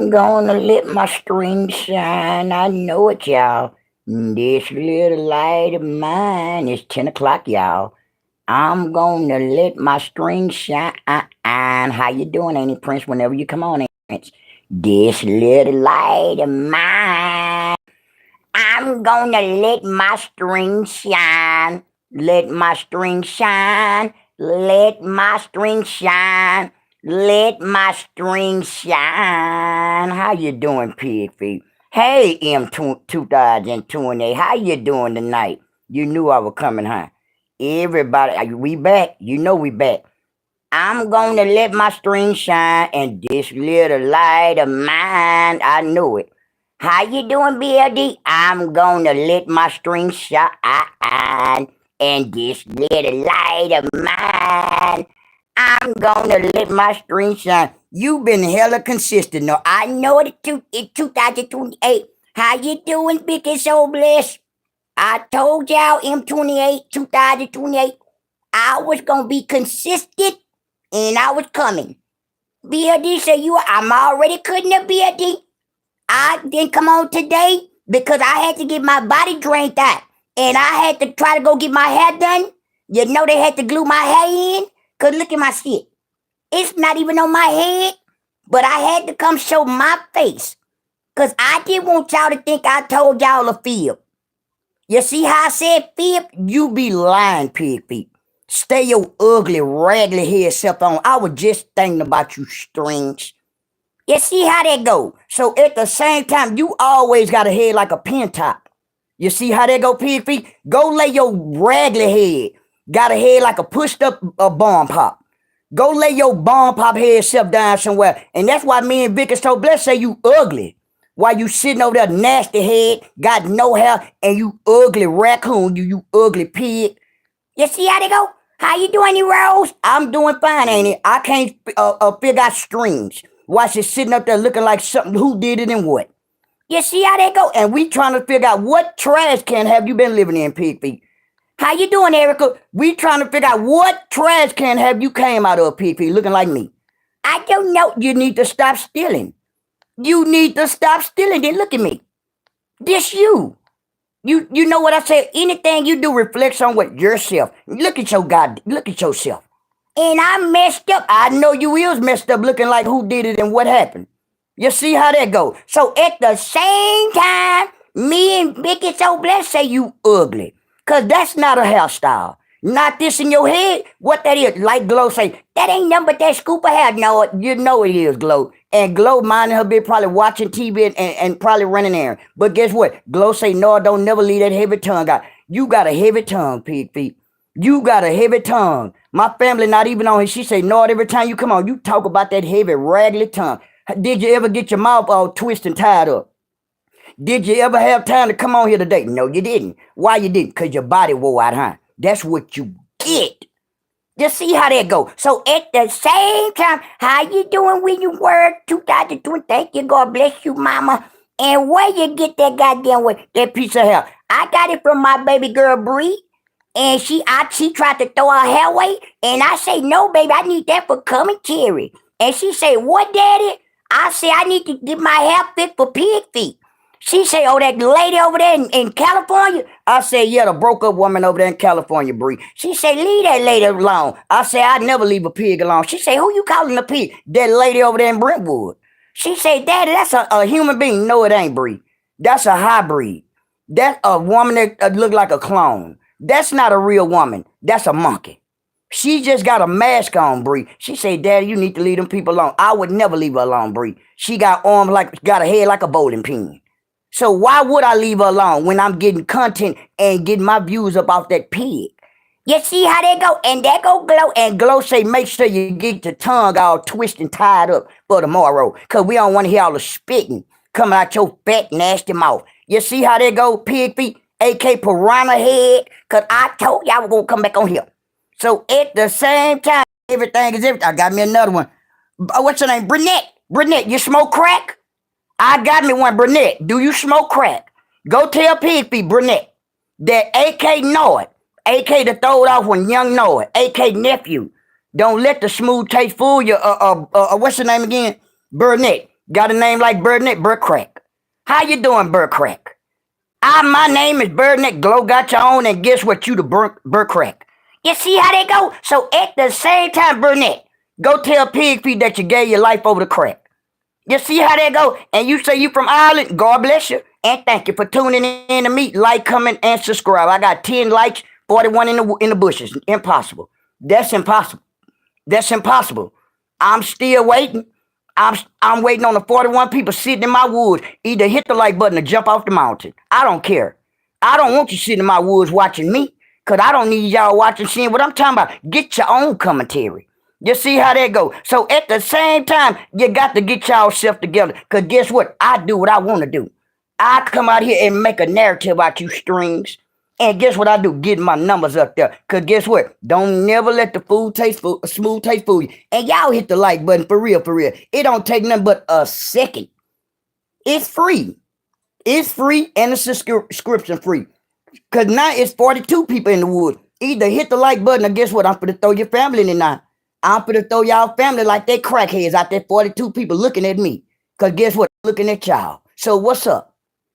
Gonna let my string shine. I know it, y'all. This little light of mine is 10 o'clock, y'all. I'm gonna let my string shine. How you doing, Auntie Prince? Whenever you come on, Auntie Prince. This little light of mine. I'm gonna let my string shine. Let my string shine. Let my string shine. Let my string shine. How you doing, Pig Feet? Hey, M2020. How you doing tonight? You knew I was coming, huh? Everybody, we back. You know we back. I'm gonna let my string shine and this little light of mine, I knew it. How you doing, BLD? I'm gonna let my string shine and this little light of mine. I'm gonna let my string shine. You've been hella consistent. No, I know it's 2028. How you doing, Big and So Blessed? I told y'all M28, 2028, I was gonna be consistent and I was coming. BLD said I'm already cutting the BLD. I didn't come on today because I had to get my body drained out. And I had to try to go get my hair done. You know they had to glue my hair in. Cause look at my shit. It's not even on my head. But I had to come show my face. Cause I didn't want y'all to think I told y'all a fib. You see how I said fib? You be lying, pig feet. Stay your ugly, raggedy head self on. I was just thinking about you strings. You see how that go? So at the same time, you always got a head like a pin top. You see how that go, pig feet? Go lay your raggedy head. Got a head like a pushed up bomb pop. Go lay your bomb pop head self down somewhere. And that's why me and Vic is so blessed say you ugly. While you sitting over there nasty head, got no hair, and you ugly raccoon, you ugly pig. You see how they go? How you doing, you Rose? I'm doing fine, ain't it? I can't figure out strings. Why she sitting up there looking like something, who did it and what? You see how they go? And we trying to figure out what trash can have you been living in, pig feet. How you doing, Erica? We trying to figure out what trash can have you came out of, pig feet, looking like me. I don't know. You need to stop stealing. You need to stop stealing. Then look at me. This you. You know what I said? Anything you do reflects on what yourself. Look at your God. Look at yourself. And I messed up. I know you is messed up looking like who did it and what happened. You see how that go? So at the same time, me and Vicky So Blessed say you ugly. Cause that's not a hairstyle. Not this in your head. What that is, like Glow say, that ain't nothing but that scoop of hair. No, you know it is, Glow. And Glow minding her bit probably watching TV and probably running there. But guess what? Glow say, no, don't never leave that heavy tongue out. You got a heavy tongue, pig feet. You got a heavy tongue. My family not even on here. She say, no, every time you come on, you talk about that heavy, raggedy tongue. Did you ever get your mouth all twisted and tied up? Did you ever have time to come on here today? No, you didn't. Why you didn't? Because your body wore out, huh? That's what you get. Just see how that go. So at the same time, how you doing when you work 2020? Thank you, God bless you, mama. And where you get that goddamn way, that piece of hair? I got it from my baby girl Bree. And she tried to throw her hair away. And I say, no, baby, I need that for commentary. And she say, what, daddy? I say, I need to get my hair fit for pig feet. She say, oh, that lady over there in California? I say, yeah, the broke up woman over there in California, Bree. She say, leave that lady alone. I say, I never leave a pig alone. She say, who you calling a pig? That lady over there in Brentwood. She say, daddy, that's a human being. No, it ain't, Bree. That's a hybrid. That's a woman that look like a clone. That's not a real woman. That's a monkey. She just got a mask on, Bree. She say, daddy, you need to leave them people alone. I would never leave her alone, Bree. She got arms like, got a head like a bowling pin. So why would I leave her alone when I'm getting content and getting my views up off that pig? You see how they go? And that go Glow. And Glow say, make sure you get your tongue all twisted and tied up for tomorrow. Because we don't want to hear all the spitting coming out your fat, nasty mouth. You see how they go, pig feet? AK piranha head. Because I told y'all we're going to come back on here. So at the same time, everything is everything. I got me another one. What's her name? Brunette, you smoke crack? I got me one, Brunette. Do you smoke crack? Go tell Pig Feet, Brunette, that AK know it. AK to throw it off when young know it. AK nephew. Don't let the smooth taste fool you. What's your name again? Burnett. Got a name like Birdneck, Bird Crack. How you doing, Bird Crack? My name is Birdneck Glow, got your own, and guess what? You the Bird Crack. You see how they go? So at the same time, Birdneck, go tell Pig Feet that you gave your life over to crack. You see how they go? And you say you from Ireland, God bless you. And thank you for tuning in to me. Like, comment, and subscribe. I got 10 likes, 41 in the bushes. Impossible. That's impossible. That's impossible. I'm still waiting. I'm waiting on the 41 people sitting in my woods. Either hit the like button or jump off the mountain. I don't care. I don't want you sitting in my woods watching me. Cause I don't need y'all watching, seeing what I'm talking about. Get your own commentary. You see how that go? So at the same time, you got to get y'all self together. Cause guess what? I do what I want to do. I come out here and make a narrative about you strings. And guess what I do? Get my numbers up there. Cause guess what? Don't never let the food taste smooth taste food. And y'all hit the like button for real, for real. It don't take nothing but a second. It's free. It's free and the subscription free. Cause now it's 42 people in the woods. Either hit the like button or guess what? I'm gonna throw your family in it now. I'm gonna throw y'all family like they crackheads out there. 42 people looking at me. Cause guess what? Looking at y'all. So what's up?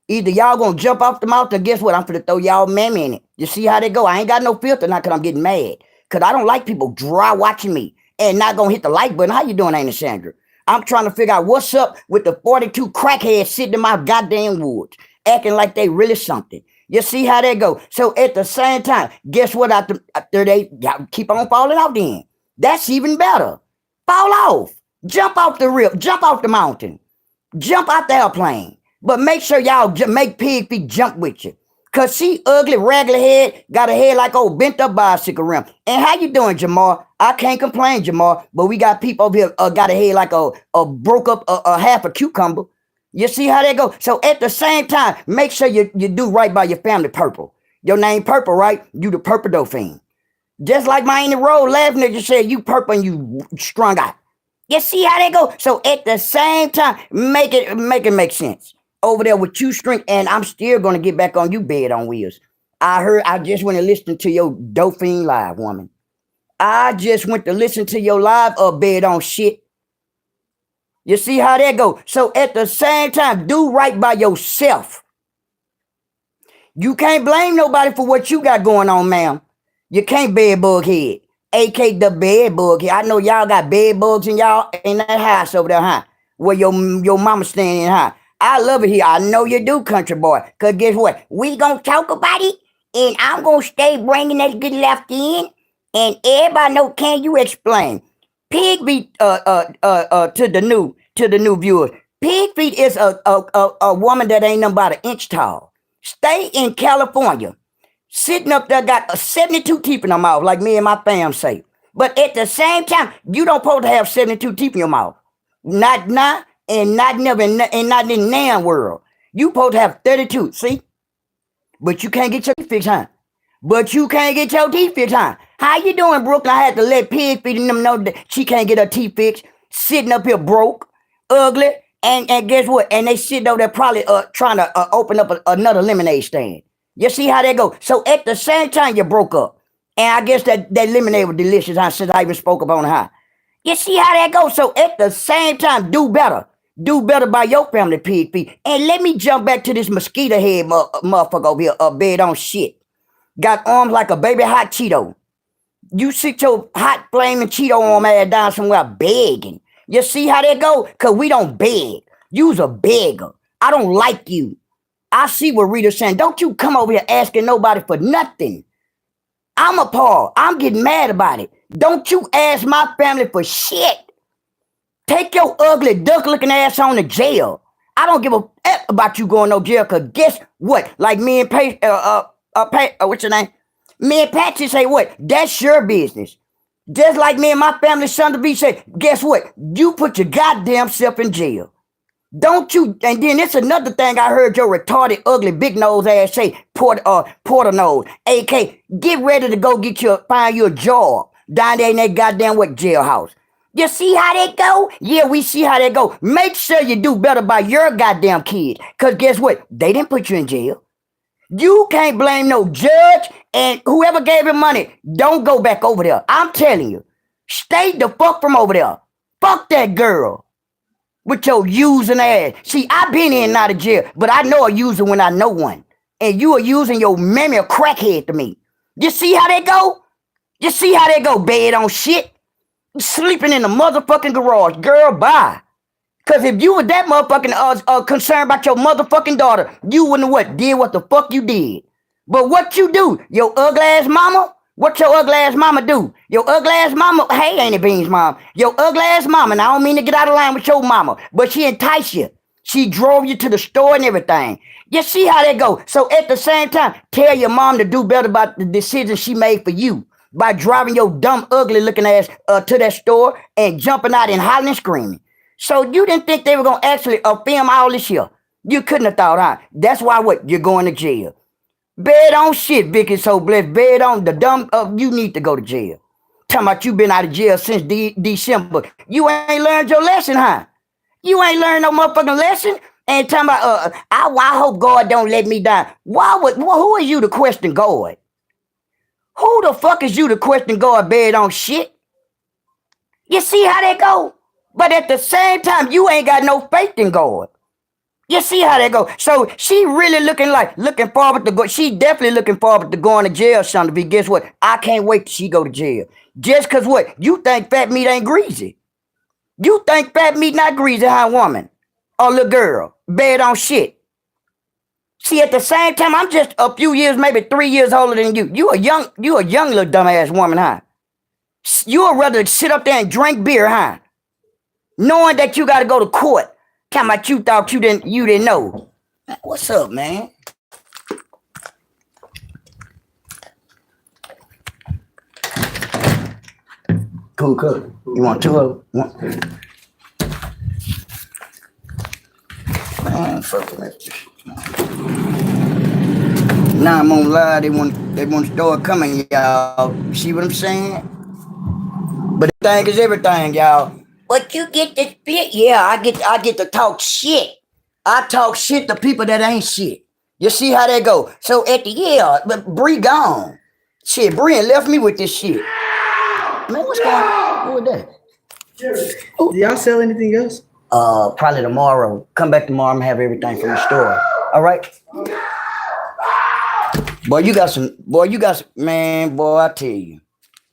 Either y'all gonna jump off the mountain, guess what? I'm gonna throw y'all mammy in it. You see how they go? I ain't got no filter now because I'm getting mad. Because I don't like people dry watching me and not gonna hit the like button. How you doing, Ain't Sandra? I'm trying to figure out what's up with the 42 crackheads sitting in my goddamn woods, acting like they really something. You see how they go? So at the same time, guess what? After they keep on falling off then. That's even better. Fall off. Jump off the rip. Jump off the mountain. Jump out the airplane. But make sure y'all make Pig Feet jump with you. Cause she ugly, raggedy head, got a head like old bent up bicycle rim. And how you doing, Jamal? I can't complain, Jamal. But we got people over here got a head like a broke up a half a cucumber. You see how they go? So at the same time, make sure you do right by your family, Purple. Your name Purple, right? You the Purple Dauphin. Just like my in the road laughing at you said you purple and you strung out. You see how they go? So at the same time, make it make sense. Over there with you string, and I'm still gonna get back on you, Bed on Wheels. I just went to listen to your Dauphin live, woman. I just went to listen to your live Bed on shit. You see how that go? So at the same time, do right by yourself. You can't blame nobody for what you got going on, ma'am. You can't bed bug head, aka the bed bug head. I know y'all got bed bugs in y'all in that house over there, huh? Where your mama standing, huh? I love it here. I know you do, country boy. Cause guess what? We gonna talk about it, and I'm gonna stay bringing that good laughter in. And everybody know. Can you explain? Pig Feet to the new viewers. Pig Feet is a woman that ain't nothing about an inch tall. Stay in California. Sitting up there got 72 teeth in her mouth, like me and my fam say. But at the same time, you don't supposed to have 72 teeth in your mouth. Not now. And not never, and not in the damn world. You supposed to have 32, see? But you can't get your teeth fixed, huh? But you can't get your teeth fixed, huh? How you doing, Brooklyn? I had to let Pig Feet and them know that she can't get her teeth fixed. Sitting up here broke, ugly, and guess what? And they sitting over there probably trying to open up another lemonade stand. You see how they go? So at the same time, you broke up. And I guess that lemonade was delicious, huh? Since I even spoke about it, huh? You see how that goes? So at the same time, do better. Do better by your family, Pig Feet. And let me jump back to this mosquito head motherfucker over here, bed on shit. Got arms like a baby hot Cheeto. You sit your hot flaming Cheeto arm ass down somewhere begging. You see how that go? Because we don't beg. You's a beggar. I don't like you. I see what Rita's saying. Don't you come over here asking nobody for nothing. I'm appalled. I'm getting mad about it. Don't you ask my family for shit. Take your ugly duck-looking ass on to jail. I don't give a F about you going to jail, because guess what? Like me and what's your name? Me and Patsy say what? That's your business. Just like me and my family, son to be say, guess what? You put your goddamn self in jail. Don't you? And then it's another thing I heard your retarded, ugly, big nose ass say, Porter nose. AK, get ready to go find you a job down there in that goddamn jailhouse. You see how they go? Yeah, we see how they go. Make sure you do better by your goddamn kids. Because guess what? They didn't put you in jail. You can't blame no judge, and whoever gave him money, don't go back over there. I'm telling you. Stay the fuck from over there. Fuck that girl. with your using ass. See, I been in and out of jail, but I know a user when I know one. And you are using your mammy a crackhead to me. You see how they go? You see how they go, bed on shit? Sleeping in the motherfucking garage. Girl, bye. Cause if you was that motherfucking concerned about your motherfucking daughter, you wouldn't what did what the fuck you did. But what you do, your ugly ass mama, what your ugly ass mama do? Your ugly ass mama, hey, Annie Beans mom, your ugly ass mama, and I don't mean to get out of line with your mama, but she enticed you. She drove you to the store and everything. You see how that go. So at the same time, tell your mom to do better about the decision she made for you by driving your dumb, ugly looking ass to that store and jumping out and hollering and screaming. So you didn't think they were going to actually film all this here. You couldn't have thought, huh? That's why what? You're going to jail. Bed on shit, Vicky so blessed. Bed on the dumb, you need to go to jail. Talking about you been out of jail since December. You ain't learned your lesson, huh? You ain't learned no motherfucking lesson. And talking about, I hope God don't let me die. Who are you to question God? Who the fuck is you to question God, bed on shit? You see how that go? But at the same time, you ain't got no faith in God. You see how that go? So she really looking forward to go. She definitely looking forward to going to jail, son. But guess what? I can't wait till she go to jail. Just cause what? You think fat meat ain't greasy. You think fat meat not greasy, huh, woman? Or little girl, bed on shit. See, at the same time, I'm just a few years, maybe 3 years older than you. You a young little dumbass woman, huh? You would rather sit up there and drink beer, huh? Knowing that you got to go to court. Talking about you thought you didn't know. What's up, man? Cool. You want two of them? Man, fuck with Now I'm on live. They want to start coming, y'all. See what I'm saying? But the thing is everything, y'all. But you get the split, yeah. I get to talk shit. I talk shit to people that ain't shit. You see how that go? So at the but Bree gone. Shit, Bree left me with this shit. Man, what's going on? Who is that? Do y'all sell anything else? Probably tomorrow. Come back tomorrow. I'm gonna have everything from the store. All right. Boy, you got some. Man, boy, I tell you.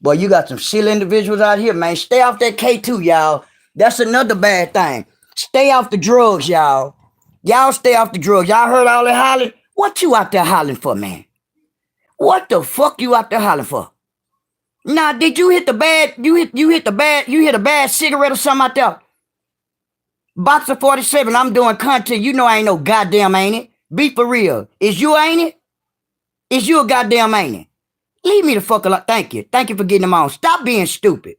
Boy, you got some silly individuals out here, man. Stay off that K2, y'all. That's another bad thing. Stay off the drugs, y'all. Y'all stay off the drugs. Y'all heard all that hollering? What you out there hollering for, man? What the fuck you out there hollering for? Nah, did you hit the bad? You hit a bad cigarette or something out there? Boxer 47, I'm doing content. You know I ain't no goddamn ain't it. Be for real. Is you ain't it? Is you a goddamn ain't it? Leave me the fuck alone. Thank you. Thank you for getting them on. Stop being stupid.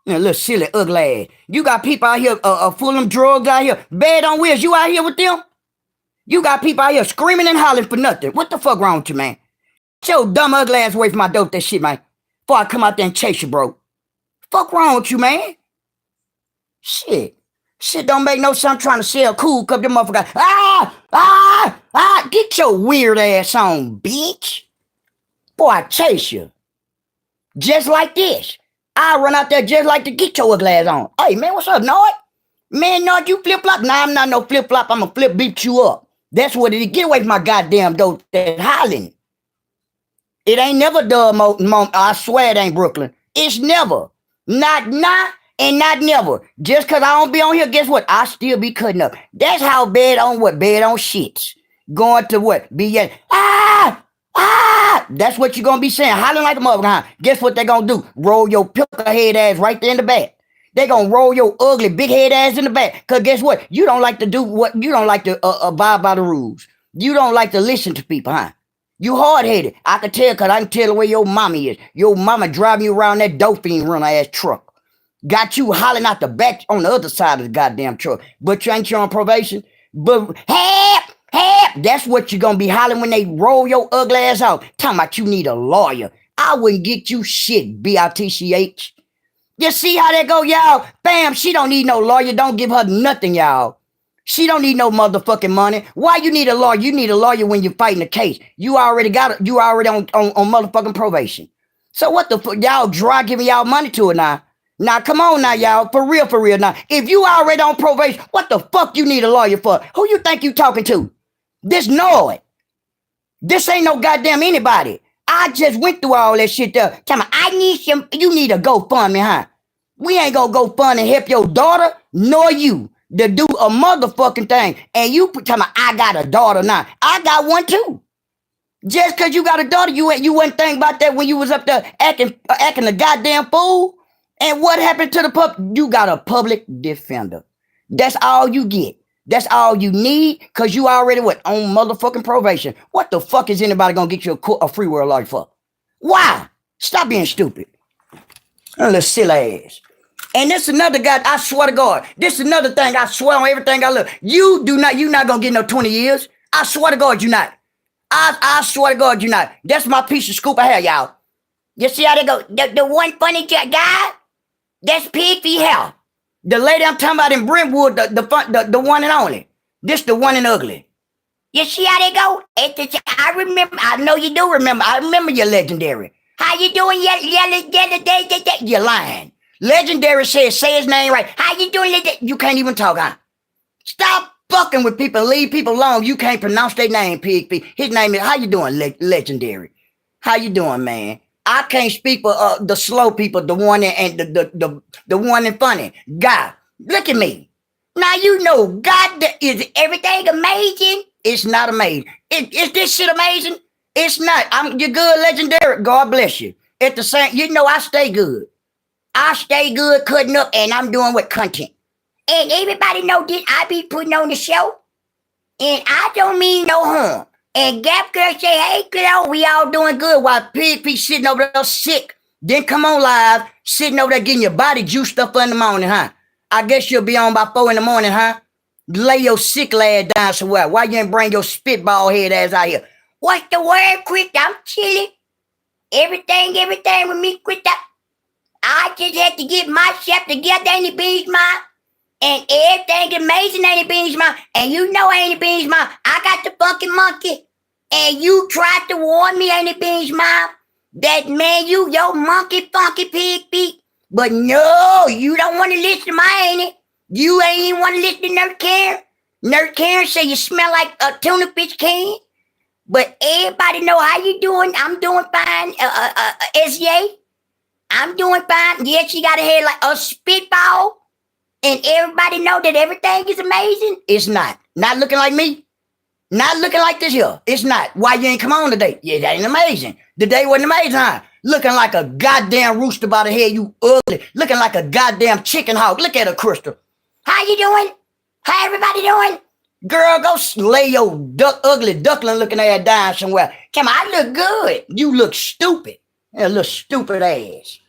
You know, little silly, ugly ass. You got people out here full of them drugs out here. Bed on wheels. You out here with them? You got people out here screaming and hollering for nothing. What the fuck wrong with you, man? Get your dumb, ugly ass away from my dope, that shit, man. Before I come out there and chase you, bro. Fuck wrong with you, man? Shit. Shit don't make no sense. I'm trying to sell cool cup. Your motherfucker. Get your weird ass on, bitch. Boy, I chase you. Just like this. I run out there just like to get your ugly ass on. Hey, man, what's up, Nord? Man, Nord, you flip-flop? Nah, I'm not no flip-flop. I'm going to beat you up. That's what it is. Get away from my goddamn dope that hollering. It ain't never done, I swear it ain't Brooklyn. It's never. Not now and not never. Just because I don't be on here, guess what? I still be cutting up. That's how bad on shits. Going to what? Be that's what you're going to be saying. Hollering like a motherfucker. Guess what they going to do? Roll your picker head ass right there in the back. They going to roll your ugly big head ass in the back. Because guess what? You don't like to do what? You don't like to abide by the rules. You don't like to listen to people, huh? You hard-headed. I can tell because I can tell the way your mama is. Your mama driving you around that Dauphine runner ass truck. Got you hollering out the back on the other side of the goddamn truck. But you ain't on probation. But help! That's what you're going to be hollering when they roll your ugly ass out. Talking about you need a lawyer. I wouldn't get you shit, BITCH. You see how that go, y'all? Bam, she don't need no lawyer. Don't give her nothing, y'all. She don't need no motherfucking money. Why you need a lawyer? You need a lawyer when you're fighting a case. You already on motherfucking probation. So what the fuck? Y'all dry giving y'all money to it now. Now, come on now, y'all. For real now. If you already on probation, what the fuck you need a lawyer for? Who you think you talking to? This Noid. This ain't no goddamn anybody. I just went through all that shit there. Tell me, you need a GoFundMe, huh? We ain't gonna go fund and help your daughter, nor you, to do a motherfucking thing. And you tell me, I got a daughter now. I got one too. Just because you got a daughter, you wouldn't think about that when you was up there acting a goddamn fool. And what happened to the pup? You got a public defender. That's all you get. That's all you need, because you already on motherfucking probation. What the fuck is anybody gonna get you a free world lawyer for? Why? Stop being stupid. A little silly ass. And this another guy, I swear to God, this is another thing, I swear on everything I love. You not gonna get no 20 years. I swear to God, you not. I swear to God, you not. That's my piece of scoop I have, y'all. You see how they go? The one funny guy, that's Pig Feet Hell. The lady I'm talking about in Brentwood, the one and only. This the one and ugly. You see how they go? I remember. I know you do remember. I remember your legendary. How you doing? You're lying. Legendary says, say his name right. How you doing? You can't even talk, huh? Stop fucking with people. Leave people alone. You can't pronounce their name, Pig Feet. His name is, how you doing, Legendary? How you doing, man? I can't speak for the slow people, the one and the one and funny. God, look at me. Now you know, God, is everything amazing? It's not amazing. Is this shit amazing? It's not. You're good, Legendary. God bless you. At the same, you know, I stay good. I stay good cutting up, and I'm doing with content. And everybody know this. I be putting on the show, and I don't mean no harm. And Gap Girl say, hey, girl, we all doing good while Pig Feet sitting over there sick. Then come on live, sitting over there getting your body juiced up in the morning, huh? I guess you'll be on by 4 in the morning, huh? Lay your sick lad down somewhere. Why you ain't bring your spitball head ass out here? What's the word, Chris? I'm chilling. Everything with me, Chris. I just had to get myself together, ain't it, Beans Mom? And everything amazing, ain't it, Beans Mom? And you know, ain't it, Beans Mom? I got the fucking monkey. And you tried to warn me, ain't it, Beans Mom? That man, your monkey funky Pig Feet. But no, you don't want to listen to my, ain't it? You ain't even want to listen to Nurse Karen. Nurse Karen say you smell like a tuna fish can. But everybody know how you doing. I'm doing fine, SJ. I'm doing fine. Yeah, she got a head like a spitball. And everybody know that everything is amazing. It's not. Not looking like me. Not looking like this here. It's not. Why you ain't come on today? Yeah, that ain't amazing. The day wasn't amazing, huh? Looking like a goddamn rooster by the head, you ugly. Looking like a goddamn chicken hawk. Look at her, Crystal. How you doing? How everybody doing? Girl, go lay your ugly duckling looking ass down somewhere. Come on, I look good. You look stupid. That little stupid ass.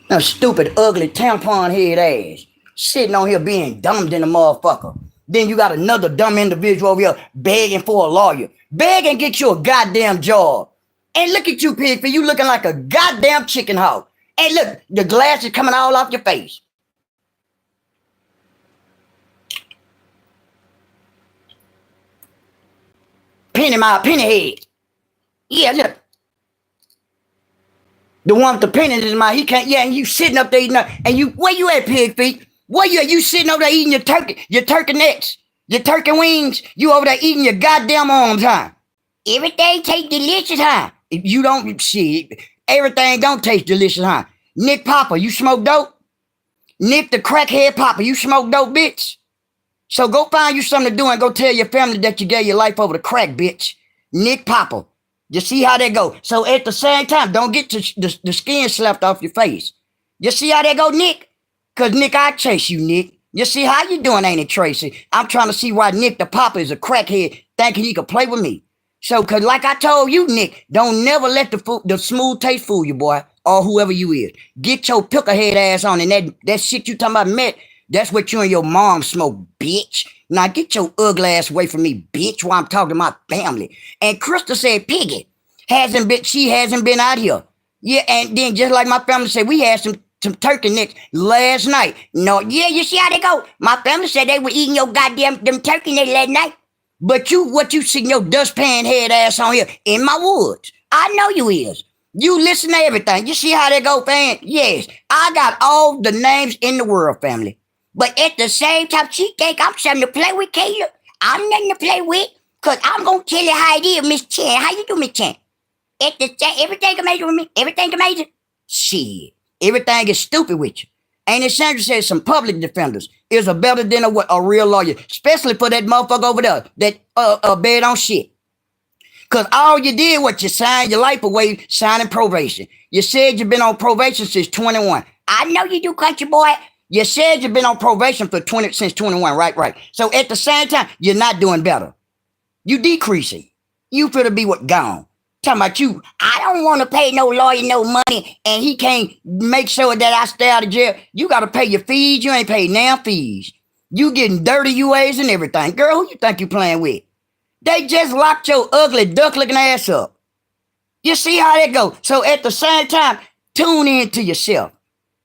That stupid, ugly tampon head ass. Sitting on here being dumb in a motherfucker. Then you got another dumb individual over here begging for a lawyer. Beg and get you a goddamn job. And look at you, Pig Feet. You looking like a goddamn chicken hawk. And look, the glasses coming all off your face. Penny head. Yeah, look. The one with the pennies in my, he can't, yeah, and you sitting up there eating up, and you, where you at, Pig Feet? Where you at? You sitting over there eating your turkey necks, your turkey wings. You over there eating your goddamn arms, huh? Everything tastes delicious, huh? If you don't, shit, everything don't taste delicious, huh? Nick Papa, you smoke dope? Nick the crackhead Papa, you smoke dope, bitch? So go find you something to do and go tell your family that you gave your life over to crack, bitch. Nick Papa. You see how that go? So at the same time, don't get the skin slapped off your face. You see how that go, Nick? Because, Nick, I chase you, Nick. You see how you doing, ain't it, Tracy? I'm trying to see why Nick the Papa is a crackhead thinking he could play with me. So, because like I told you, Nick, don't never let the smooth taste fool you, boy, or whoever you is. Get your pickle head ass on, and that shit you talking about, Matt, that's what you and your mom smoke, bitch. Now get your ugly ass away from me, bitch, while I'm talking to my family. And Krista said, Piggy, she hasn't been out here. Yeah, and then just like my family said, we had some turkey necks last night. No, yeah, you see how they go? My family said they were eating your goddamn them turkey necks last night. But what you sitting your dustpan head ass on here in my woods? I know you is. You listen to everything. You see how they go, fam? Yes, I got all the names in the world, family. But at the same time, she think I'm something to play with, Kayla. I'm nothing to play with. Cause I'm gonna tell you how it is, Miss Chan. How you do, Miss Chan? At the everything amazing with me. Everything amazing. Shit. Everything is stupid with you. Ain't it Sandra said some public defenders is a better than a real lawyer, especially for that motherfucker over there that bed on shit. Cause all you did was you signed your life away signing probation. You said you've been on probation since 21. I know you do, country boy. You said you've been on probation for 20 since 21, right? Right. So at the same time, you're not doing better. You decreasing. You finna be what gone. Talking about you, I don't want to pay no lawyer no money, and he can't make sure that I stay out of jail. You got to pay your fees. You ain't paid now fees. You getting dirty UAs and everything. Girl, who you think you playing with? They just locked your ugly duck-looking ass up. You see how that go? So at the same time, tune in to yourself.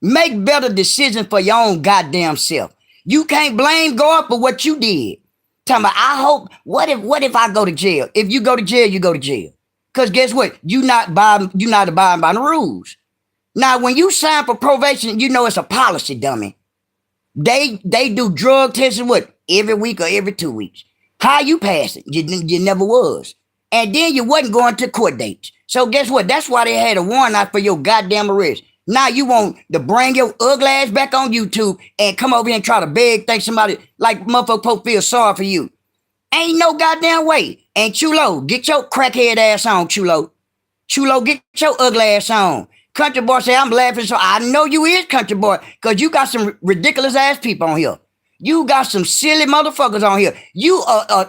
Make better decisions for your own goddamn self. You can't blame God for what you did. Talking about, I hope, what if I go to jail? If you go to jail, you go to jail. Because guess what? You not abiding by the rules. Now, when you sign for probation, you know it's a policy, dummy. They do drug tests what? Every week or every 2 weeks. How you pass it? You never was. And then you wasn't going to court dates. So guess what? That's why they had a warrant out for your goddamn arrest. Now you want to bring your ugly ass back on YouTube and come over here and try to beg, think somebody like motherfucker feel sorry for you. Ain't no goddamn way. And Chulo, get your crackhead ass on, Chulo. Chulo, get your ugly ass on. Country boy say, I'm laughing, so I know you is country boy, because you got some ridiculous ass people on here. You got some silly motherfuckers on here. You,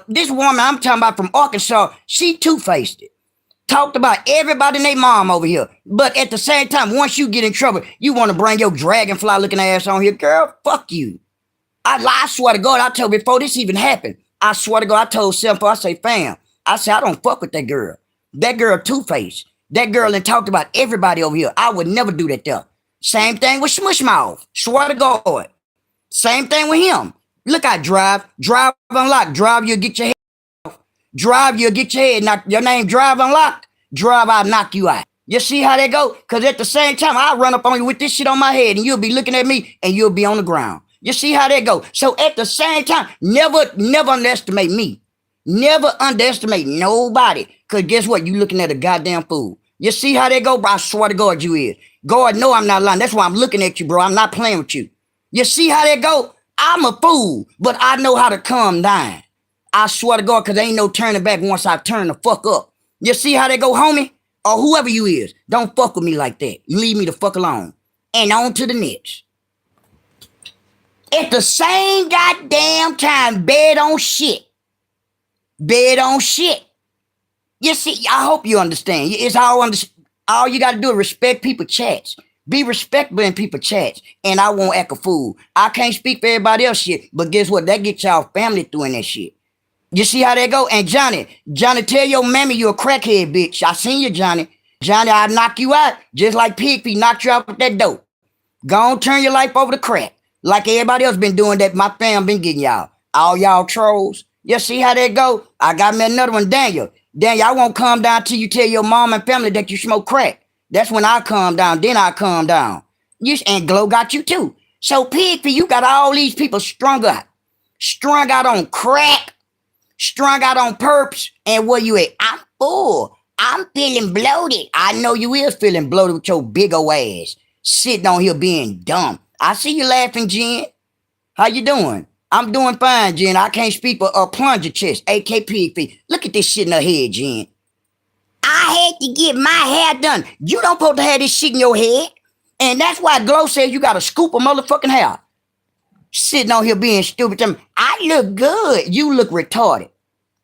this woman I'm talking about from Arkansas, she two-faced it. Talked about everybody and their mom over here. But at the same time, once you get in trouble, you want to bring your dragonfly looking ass on here. Girl, fuck you. I swear to God, I told before this even happened, I swear to God, I told Simple, I say, fam, I say, I don't fuck with that girl. That girl two-faced. That girl and talked about everybody over here. I would never do that there. Same thing with Smushmouth. Swear to God. Same thing with him. Look, I drive unlocked. Drive, you'll get your head. Drive, you'll get your head knocked. Your name Drive Unlocked. Drive, I'll knock you out. You see how they go? Because at the same time, I'll run up on you with this shit on my head and you'll be looking at me and you'll be on the ground. You see how they go? So at the same time, never underestimate me. Never underestimate nobody. Because guess what? You looking at a goddamn fool. You see how they go, bro? I swear to God you is. God know I'm not lying. That's why I'm looking at you, bro. I'm not playing with you. You see how they go? I'm a fool, but I know how to calm down. I swear to God, because there ain't no turning back once I turn the fuck up. You see how they go, homie? Or whoever you is, don't fuck with me like that. You leave me the fuck alone. And on to the next. At the same goddamn time, bed on shit. Bed on shit. You see, I hope you understand. It's all you got to do is respect people's chats. Be respectful in people's chats. And I won't act a fool. I can't speak for everybody else shit, but guess what? That gets y'all family through in that shit. You see how they go? And Johnny, tell your mammy you a crackhead, bitch. I seen you, Johnny. Johnny, I'll knock you out just like Pig Feet knocked you out with that dope. Go on, turn your life over to crack. Like everybody else been doing that my fam been getting y'all. All y'all trolls. You see how they go? I got me another one, Daniel. Daniel, I won't calm down till you tell your mom and family that you smoke crack. That's when I calm down. Then I calm down. And Glow got you too. So Pig Feet, you got all these people strung out. Strung out on crack. Strung out on perps, and where you at? I'm full. I'm feeling bloated. I know you is feeling bloated with your big old ass. Sitting on here being dumb. I see you laughing, Jen. How you doing? I'm doing fine, Jen. I can't speak for a plunger chest, AKP. Look at this shit in her head, Jen. I had to get my hair done. You don't supposed to have this shit in your head. And that's why Glow says you got to scoop a motherfucking hair. Sitting on here being stupid. I look good. You look retarded.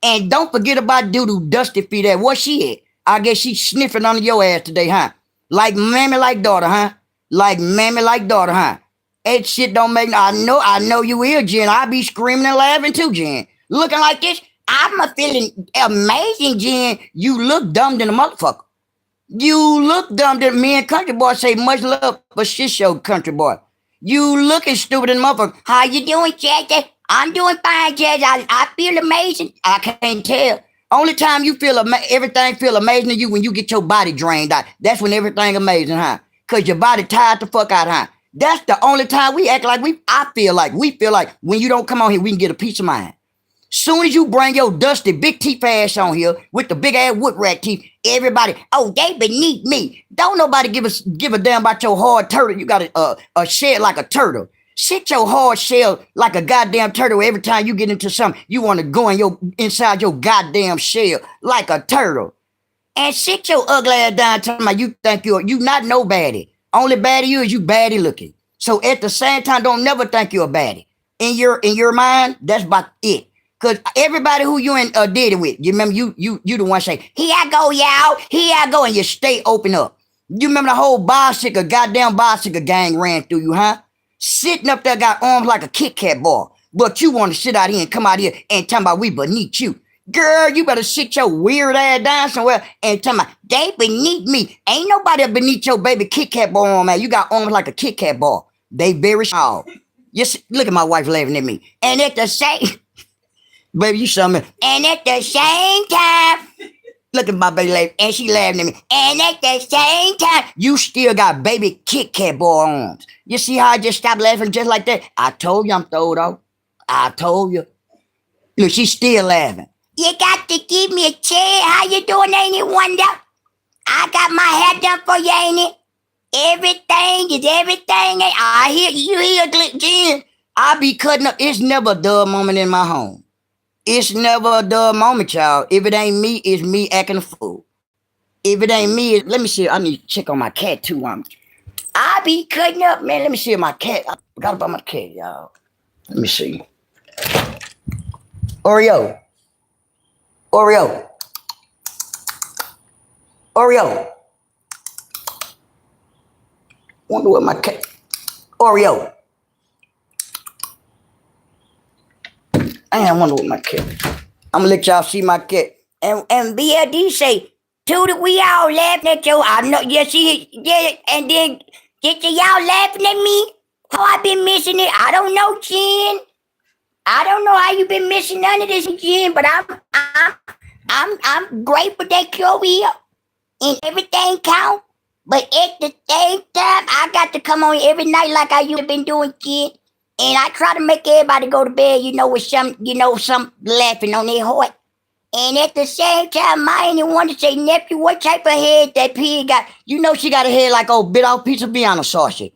And don't forget about Doodoo Dusty Feet at where she at. I guess she's sniffing under your ass today, huh? Like mammy like daughter, huh? Like mammy like daughter, huh? That shit don't make I know you will, Jen. I be screaming and laughing too, Jen. Looking like this, I'm a feeling amazing, Jen. You look dumb than a motherfucker. You look dumb than me and Country Boy say much love for shit show, Country Boy. You looking stupid and motherfucker. How you doing, Jazzy? I'm doing fine, Jazzy. I feel amazing. I can't tell. Only time you feel everything feel amazing to you when you get your body drained out. That's when everything amazing, huh? Cause your body tired the fuck out, huh? That's the only time we act like we feel like when you don't come on here, we can get a peace of mind. Soon as you bring your dusty big teeth ass on here with the big ass wood rat teeth, everybody, oh, they beneath me. Don't nobody give a damn about your hard turtle. You got a shell like a turtle. Sit your hard shell like a goddamn turtle. Every time you get into something, you want to go inside your goddamn shell like a turtle. And sit your ugly ass down talking about you think you not no baddie. Only baddie you is you baddie looking. So at the same time, don't never think you're a baddie. In your mind, that's about it. Cause everybody who you did it with, you remember you the one say, here I go, y'all, here I go, and you stay open up. You remember the whole goddamn bicycle gang ran through you, huh? Sitting up there got arms like a Kit Kat ball. But you want to sit out here and come out here and talk about we beneath you. Girl, you better sit your weird ass down somewhere and tell me, they beneath me. Ain't nobody beneath your baby Kit Kat ball, man. You got arms like a Kit Kat ball. They very small. Yes, look at my wife laughing at me. And at the same... Baby, you saw me. And at the same time, look at my baby laughing, and she laughing at me. And at the same time, you still got baby Kit Kat boy arms. You see how I just stopped laughing just like that? I told you I'm throwed off. I told you. Look, she's still laughing. You got to give me a chair. How you doing, ain't it, Wonder? I got my hair done for you, ain't it? Everything is everything. I hear you hear, Jen. I be cutting up. It's never a dull moment in my home. It's never a dull moment, y'all. If it ain't me, it's me acting a fool. If it ain't me, let me see. I need to check on my cat too. I be cutting up, man. Let me see if my cat. I forgot about my cat, y'all. Let me see. Oreo. Oreo. Oreo. Wonder what my cat. Oreo. I wonder what my cat. I'm gonna let y'all see my cat. And BLD say, Tootie, we all laughing at you. I know, and then get y'all laughing at me. How I been missing it? I don't know, Jen. I don't know how you been missing none of this, Jen. But I'm grateful that you're here and everything count. But at the same time, I got to come on every night like I used to been doing, Jen. And I try to make everybody go to bed, with some laughing on their heart. And at the same time, I ain't even want to say, nephew, what type of head that pig got? She got a head like old bit off piece of Vienna sausage.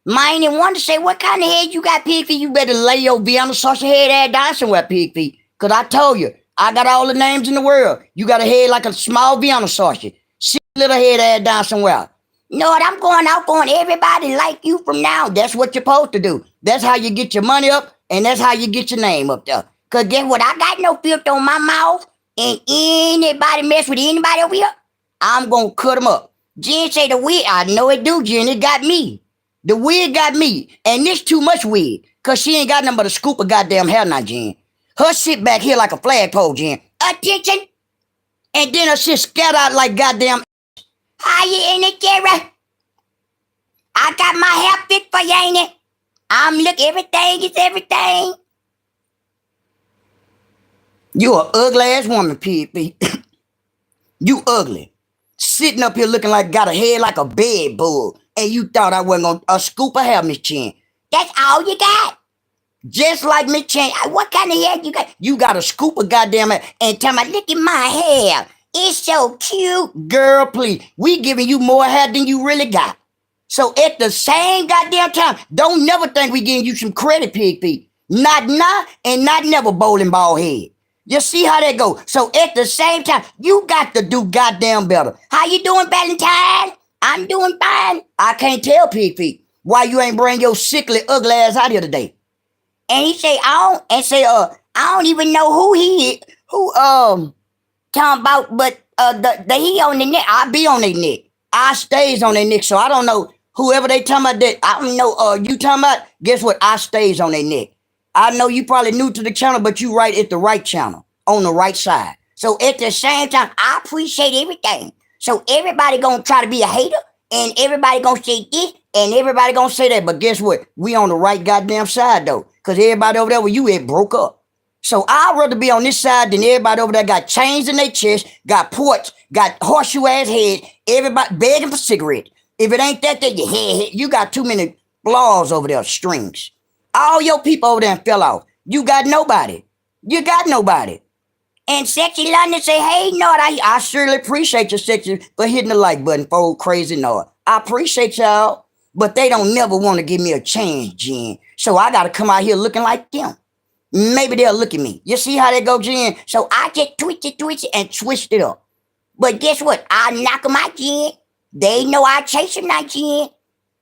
I ain't even want to say, what kind of head you got, pig feet? You better lay your Vienna sausage head ass down somewhere, pig feet. Because I told you, I got all the names in the world. You got a head like a small Vienna sausage. Sit little head ass down somewhere. You know what? I'm going out on everybody like you from now. That's what you're supposed to do. That's how you get your money up, and that's how you get your name up there. Because guess what? I got no filter on my mouth, and anybody mess with anybody over here, I'm going to cut them up. Jen say the wig. I know it do, Jen. It got me. The wig got me. And this too much wig, because she ain't got nothing but a scoop of goddamn hair now, Jen. Her sit back here like a flagpole, Jen. Attention. And then her shit scatter out like goddamn. How you in it, Jerry? I got my hair fit for you, ain't it? Look, everything is everything. You a ugly ass woman, P. You ugly. Sitting up here looking like got a head like a bed bug. And you thought I wasn't gonna a scoop of hair, Miss Chen. That's all you got. Just like Miss Chen. What kind of hair you got? You got a scoop of goddamn hair. And tell me, look at my hair. It's so cute. Girl, please. We giving you more hair than you really got. So at the same goddamn time, don't never think we giving you some credit, pig feet. Not now and not never, bowling ball head. You see how that go? So at the same time, you got to do goddamn better. How you doing, Valentine? I'm doing fine. I can't tell, pig feet, why you ain't bring your sickly, ugly ass out here today. And he say, I don't even know who he is. Talking about, but the he on the neck. I be on their neck. I stays on their neck, so I don't know whoever they talking about that. I don't know, you talking about, guess what? I stays on their neck. I know you probably new to the channel, but you right at the right channel, on the right side. So at the same time, I appreciate everything. So everybody gonna try to be a hater, and everybody gonna say this, and everybody gonna say that. But guess what? We on the right goddamn side, though. Because everybody over there where you at broke up. So I'd rather be on this side than everybody over there got chains in their chest, got ports, got horseshoe ass head, everybody begging for cigarettes. If it ain't that, then your head, you got too many flaws over there, strings. All your people over there fell off. You got nobody. You got nobody. And Sexy London say, hey, Nord, I surely appreciate you, Sexy, for hitting the like button for old crazy Nord. I appreciate y'all, but they don't never want to give me a chance, Jen. So I got to come out here looking like them. Maybe they'll look at me. You see how they go, Jen? So I just twitch it, and twist it up. But guess what? I knock them out, Jen. They know I chase them out, Jen.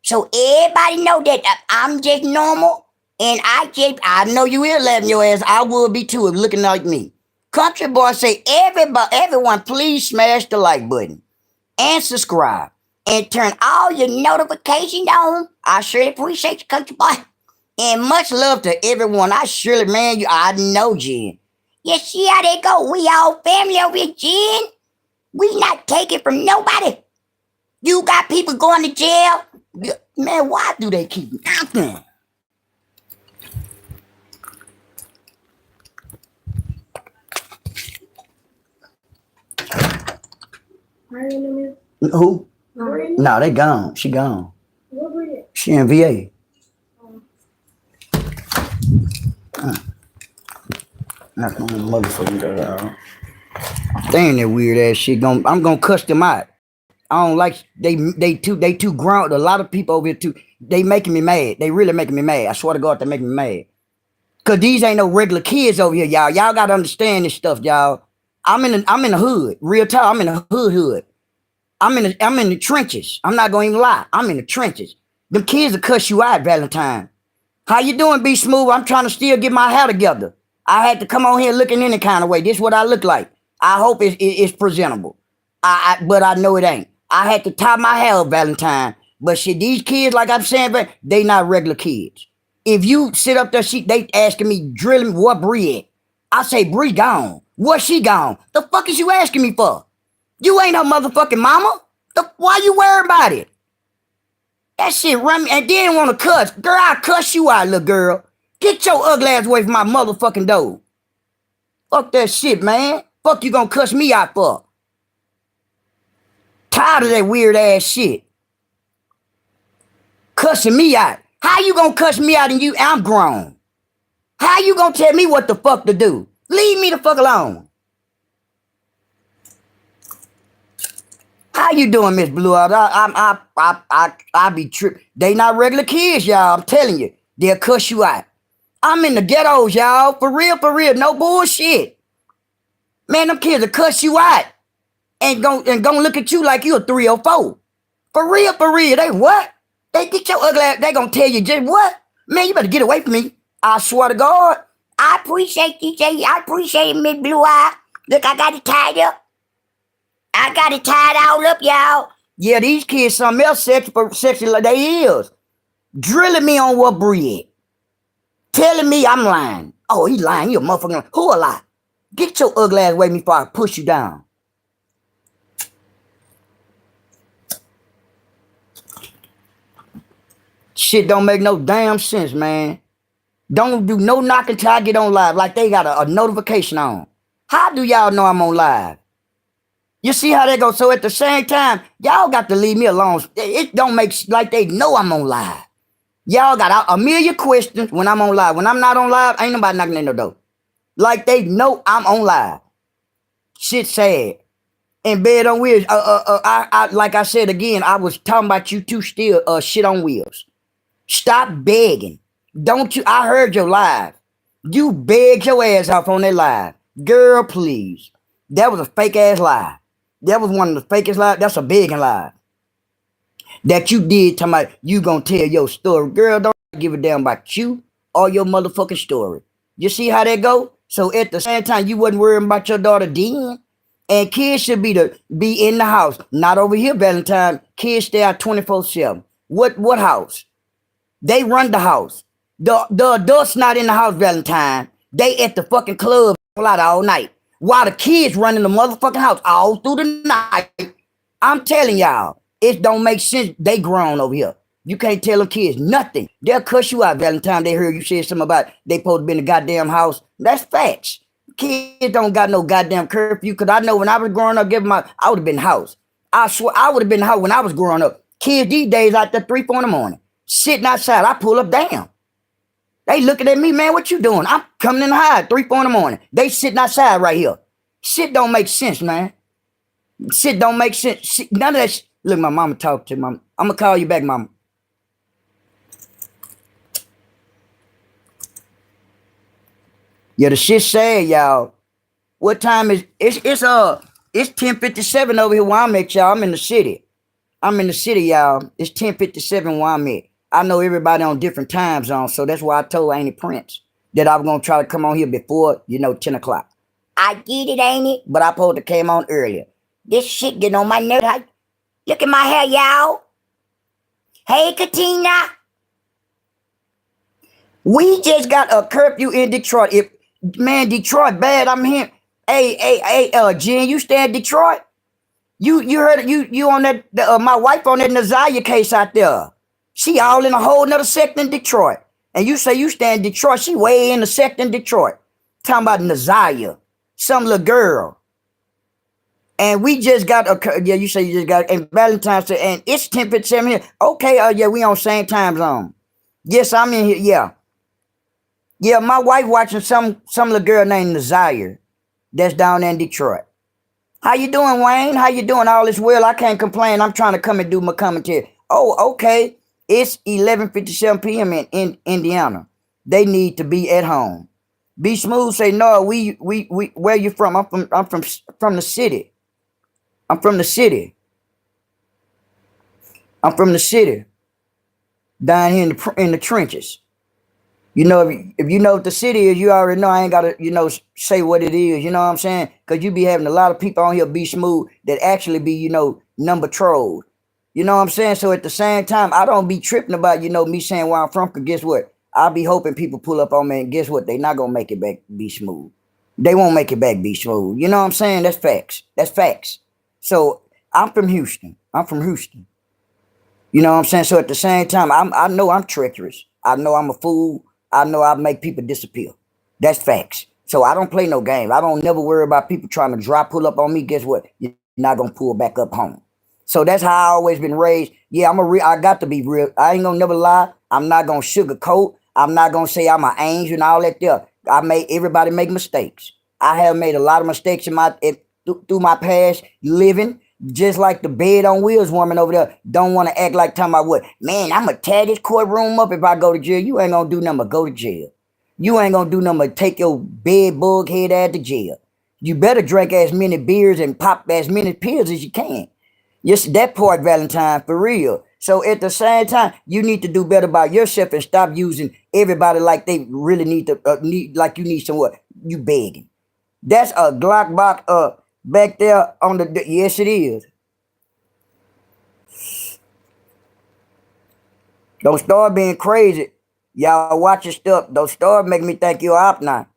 So everybody know that I'm just normal, and I know you will laughing your ass. I would be too if looking like me. Country Boy say, everyone please smash the like button and subscribe and turn all your notifications on. I surely appreciate you, Country Boy. And much love to everyone. I know, Jen. You see how they go? We all family over here, Jen. We not taking from nobody. You got people going to jail. Man, why do they keep nothing? Who? No, they gone. She gone. She in VA. That's my motherfucking girl. They ain't that weird ass shit. I'm gonna cuss them out. I don't like they too grown. A lot of people over here too. They making me mad. They really making me mad. I swear to God, they making me mad. Cause these ain't no regular kids over here, y'all. Y'all gotta understand this stuff, y'all. I'm in the hood. Real talk. I'm in the hood. I'm in the trenches. I'm not gonna even lie. I'm in the trenches. Them kids will cuss you out, Valentine. How you doing, B Smooth? I'm trying to still get my hair together. I had to come on here looking any kind of way. This is what I look like. I hope it's presentable. But I know it ain't. I had to tie my hair up, Valentine. But shit, these kids, like I'm saying, they not regular kids. If you sit up there, they asking me, drilling me, what Bree at? I say, Bree gone. What she gone? The fuck is you asking me for? You ain't no motherfucking mama. Why you worried about it? That shit run me, and then want to cuss. Girl, I cuss you out, little girl. Get your ugly ass away from my motherfucking door. Fuck that shit, man. Fuck you gonna cuss me out for? Tired of that weird ass shit. Cussing me out. How you gonna cuss me out and I'm grown? How you gonna tell me what the fuck to do? Leave me the fuck alone. How you doing, Miss Blue? I be tripping. They not regular kids, y'all. I'm telling you. They'll cuss you out. I'm in the ghettos, y'all. For real. No bullshit. Man, them kids will cuss you out and gonna look at you like you a 304. For real. They what? They get your ugly ass. They gonna tell you just what? Man, you better get away from me. I swear to God. I appreciate DJ. I appreciate Miss Blue Eye. Look, I got it tied up. I got it tied all up, y'all. Yeah, these kids something else sexy like they is. Drilling me on what breed. Telling me I'm lying. Oh, he lying. You a motherfucker. Who a lie? Get your ugly ass away from me before I push you down. Shit don't make no damn sense, man. Don't do no knocking till I get on live like they got a notification on. How do y'all know I'm on live? You see how they go? So at the same time, y'all got to leave me alone. It don't make like they know I'm on live. Y'all got a million questions when I'm on live. When I'm not on live, ain't nobody knocking in the door. Like they know I'm on live. Shit sad. In bed on wheels. Like I said again, I was talking about you two still shit on wheels. Stop begging. Don't you? I heard your live. You begged your ass off on that live. Girl, please. That was a fake ass lie. That was one of the fakest lies. That's a begging lie. That you did talking about you gonna tell your story. Girl, don't give a damn about you or your motherfucking story. You see how that go? So at the same time, you wasn't worrying about your daughter then. And kids should be in the house. Not over here, Valentine. Kids stay out 24/7. What house? They run the house. The adults not in the house, Valentine. They at the fucking club all night. While the kids running the motherfucking house all through the night. I'm telling y'all, it don't make sense. They grown over here. You can't tell them kids nothing. They'll cuss you out, Valentine. They heard you say something about they supposed to be in the goddamn house. That's facts. Kids don't got no goddamn curfew. Cause I know when I was growing up, I would have been house. I swear I would have been house when I was growing up. Kids these days out there 3, 4 in the morning, sitting outside. I pull up, damn. They looking at me, man. What you doing? I'm coming in the high 3, 4 in the morning. They sitting outside right here. Shit don't make sense, man. Shit don't make sense. Shit, none of that. Look, my mama talk to mama. I'm gonna call you back, mama. Yeah, the shit sad, y'all. What time is it's 10:57 over here where I'm at, y'all. I'm in the city. I'm in the city, y'all. It's 10:57 where I'm at. I know everybody on different time zones, so that's why I told Auntie Prince that I was gonna try to come on here before, 10 o'clock. I get it, ain't it? But I supposed to came on earlier. This shit getting on my nerves. Look at my hair, y'all. Hey, Katina. We just got a curfew in Detroit. If man, Detroit bad. I'm here. Hey, Jen, you stay in Detroit? You heard you on that my wife on that Nazaria case out there. She all in a whole nother sect in Detroit. And you say you stay in Detroit, she way in the sect in Detroit. Talking about Nazaria. Some little girl. And we just got yeah, you say you just got and Valentine's Day, and it's 10:57 here. Okay, yeah, we on same time zone. Yes, I'm in here, yeah. Yeah, my wife watching some little girl named Nazaire that's down there in Detroit. How you doing, Wayne? How you doing? All is well. I can't complain. I'm trying to come and do my commentary. Oh, okay. It's 11:57 p.m. in Indiana. They need to be at home. Be smooth. Say no. We where you from? I'm from the city. I'm from the city. I'm from the city. Down here in the trenches. If you know what the city is, you already know I ain't gotta, say what it is, you know what I'm saying? Cause you be having a lot of people on here be smooth that actually be, number trolls. You know what I'm saying? So at the same time, I don't be tripping about, me saying where I'm from, cause guess what? I'll be hoping people pull up on me and guess what? They not gonna make it back be smooth. They won't make it back be smooth. You know what I'm saying? That's facts. That's facts. So I'm from Houston. I'm from Houston. You know what I'm saying? So at the same time, I know I'm treacherous. I know I'm a fool. I know I make people disappear. That's facts. So I don't play no games. I don't never worry about people trying to pull up on me. Guess what? You're not gonna pull back up home. So that's how I always been raised. Yeah, I got to be real. I ain't gonna never lie. I'm not gonna sugarcoat. I'm not gonna say I'm an angel and all that there. Everybody make mistakes. I have made a lot of mistakes through my past living. Just like the bed on wheels woman over there don't want to act like talking about what, man, I'm going to tear this courtroom up if I go to jail. You ain't going to do nothing but go to jail. You ain't going to do nothing but take your bed bug head out to jail. You better drink as many beers and pop as many pills as you can. Yes, that part, Valentine, for real. So at the same time, you need to do better by yourself and stop using everybody like they really like you need some what? You begging. That's a Glock box back there on the yes it is. Don't start being crazy. Y'all watch your stuff. Don't start making me think you're op now.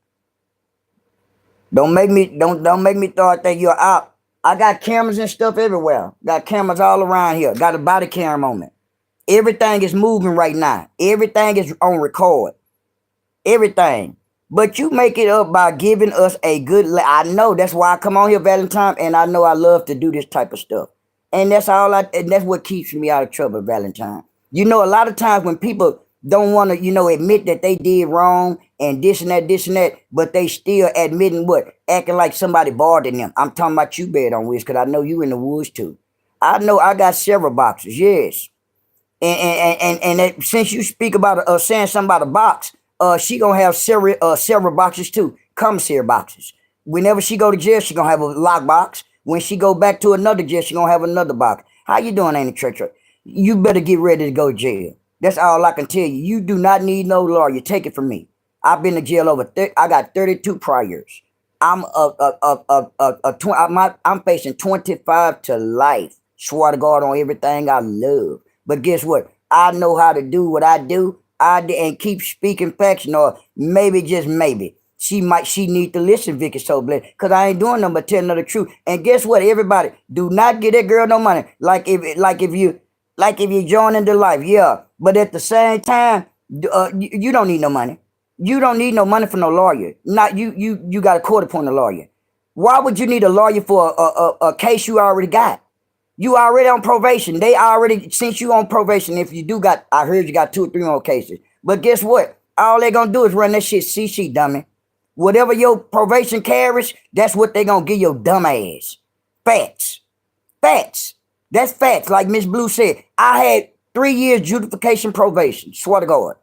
Don't make me start think you're op. I got cameras and stuff everywhere. Got cameras all around here. Got a body camera on me. Everything is moving right now. Everything is on record. Everything. But you make it up by giving us a good. I know that's why I come on here, Valentine, and I know I love to do this type of stuff. And that's what keeps me out of trouble, Valentine. A lot of times when people don't want to, admit that they did wrong and this and that, but they still admitting what? Acting like somebody bothering them. I'm talking about you, Bed on Woods, because I know you in the woods too. I know I got several boxes, yes. And since you speak about saying something about a box, she gonna have several boxes too, commissary boxes. Whenever she go to jail, she gonna have a lock box. When she go back to another jail, she gonna have another box. How you doing, Ain't Church? You better get ready to go to jail. That's all I can tell you. You do not need no lawyer. Take it from me. I've been to jail I got 32 priors. I'm facing 25 to life. Swear to God on everything I love. But guess what? I know how to do what I do. And keep speaking facts. Or maybe, just maybe, she need to listen, Vicky So Blessed, because I ain't doing nothing but telling her the truth. And guess what, everybody? Do not give that girl no money. Like if you Like if you join into life, yeah. But at the same time, you don't need no money. You don't need no money for no lawyer. Not you. You got a court appointed lawyer. Why would you need a lawyer for a case you already got? You already on probation. They already since you on probation. If you do got, I heard you got 2 or 3 more cases. But guess what? All they gonna do is run that shit CC, dummy. Whatever your probation carries, that's what they gonna give your dumb ass. Facts. Facts. That's facts. Like Miss Blue said, I had 3 years justification probation. Swear to God.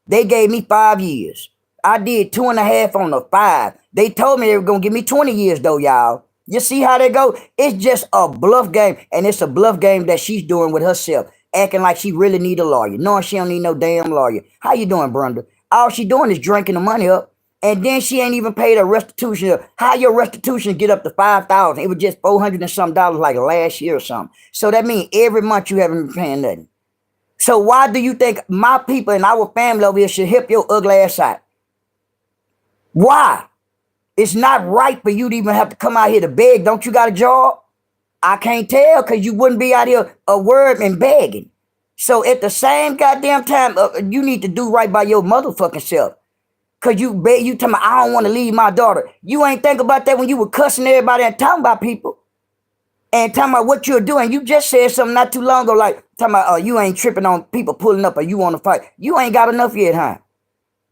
They gave me 5 years. I did 2.5 on the 5. They told me they were gonna give me 20 years though, y'all. You see how they go? It's just a bluff game, and it's a bluff game that she's doing with herself, acting like she really need a lawyer, knowing she don't need no damn lawyer. How you doing, Brenda? All she doing is drinking the money up, and then she ain't even paid her restitution. How your restitution get up to 5,000? It was just $400 and some dollars like last year or something. So that means every month you haven't been paying nothing. So why do you think my people and our family over here should help your ugly ass out? Why? It's not right for you to even have to come out here to beg. Don't you got a job? I can't tell because you wouldn't be out here a word and begging. So at the same goddamn time, you need to do right by your motherfucking self. Because you tell me, I don't want to leave my daughter. You ain't think about that when you were cussing everybody and talking about people. And talking about what you're doing. You just said something not too long ago, like talking about you ain't tripping on people pulling up or you want to fight. You ain't got enough yet, huh?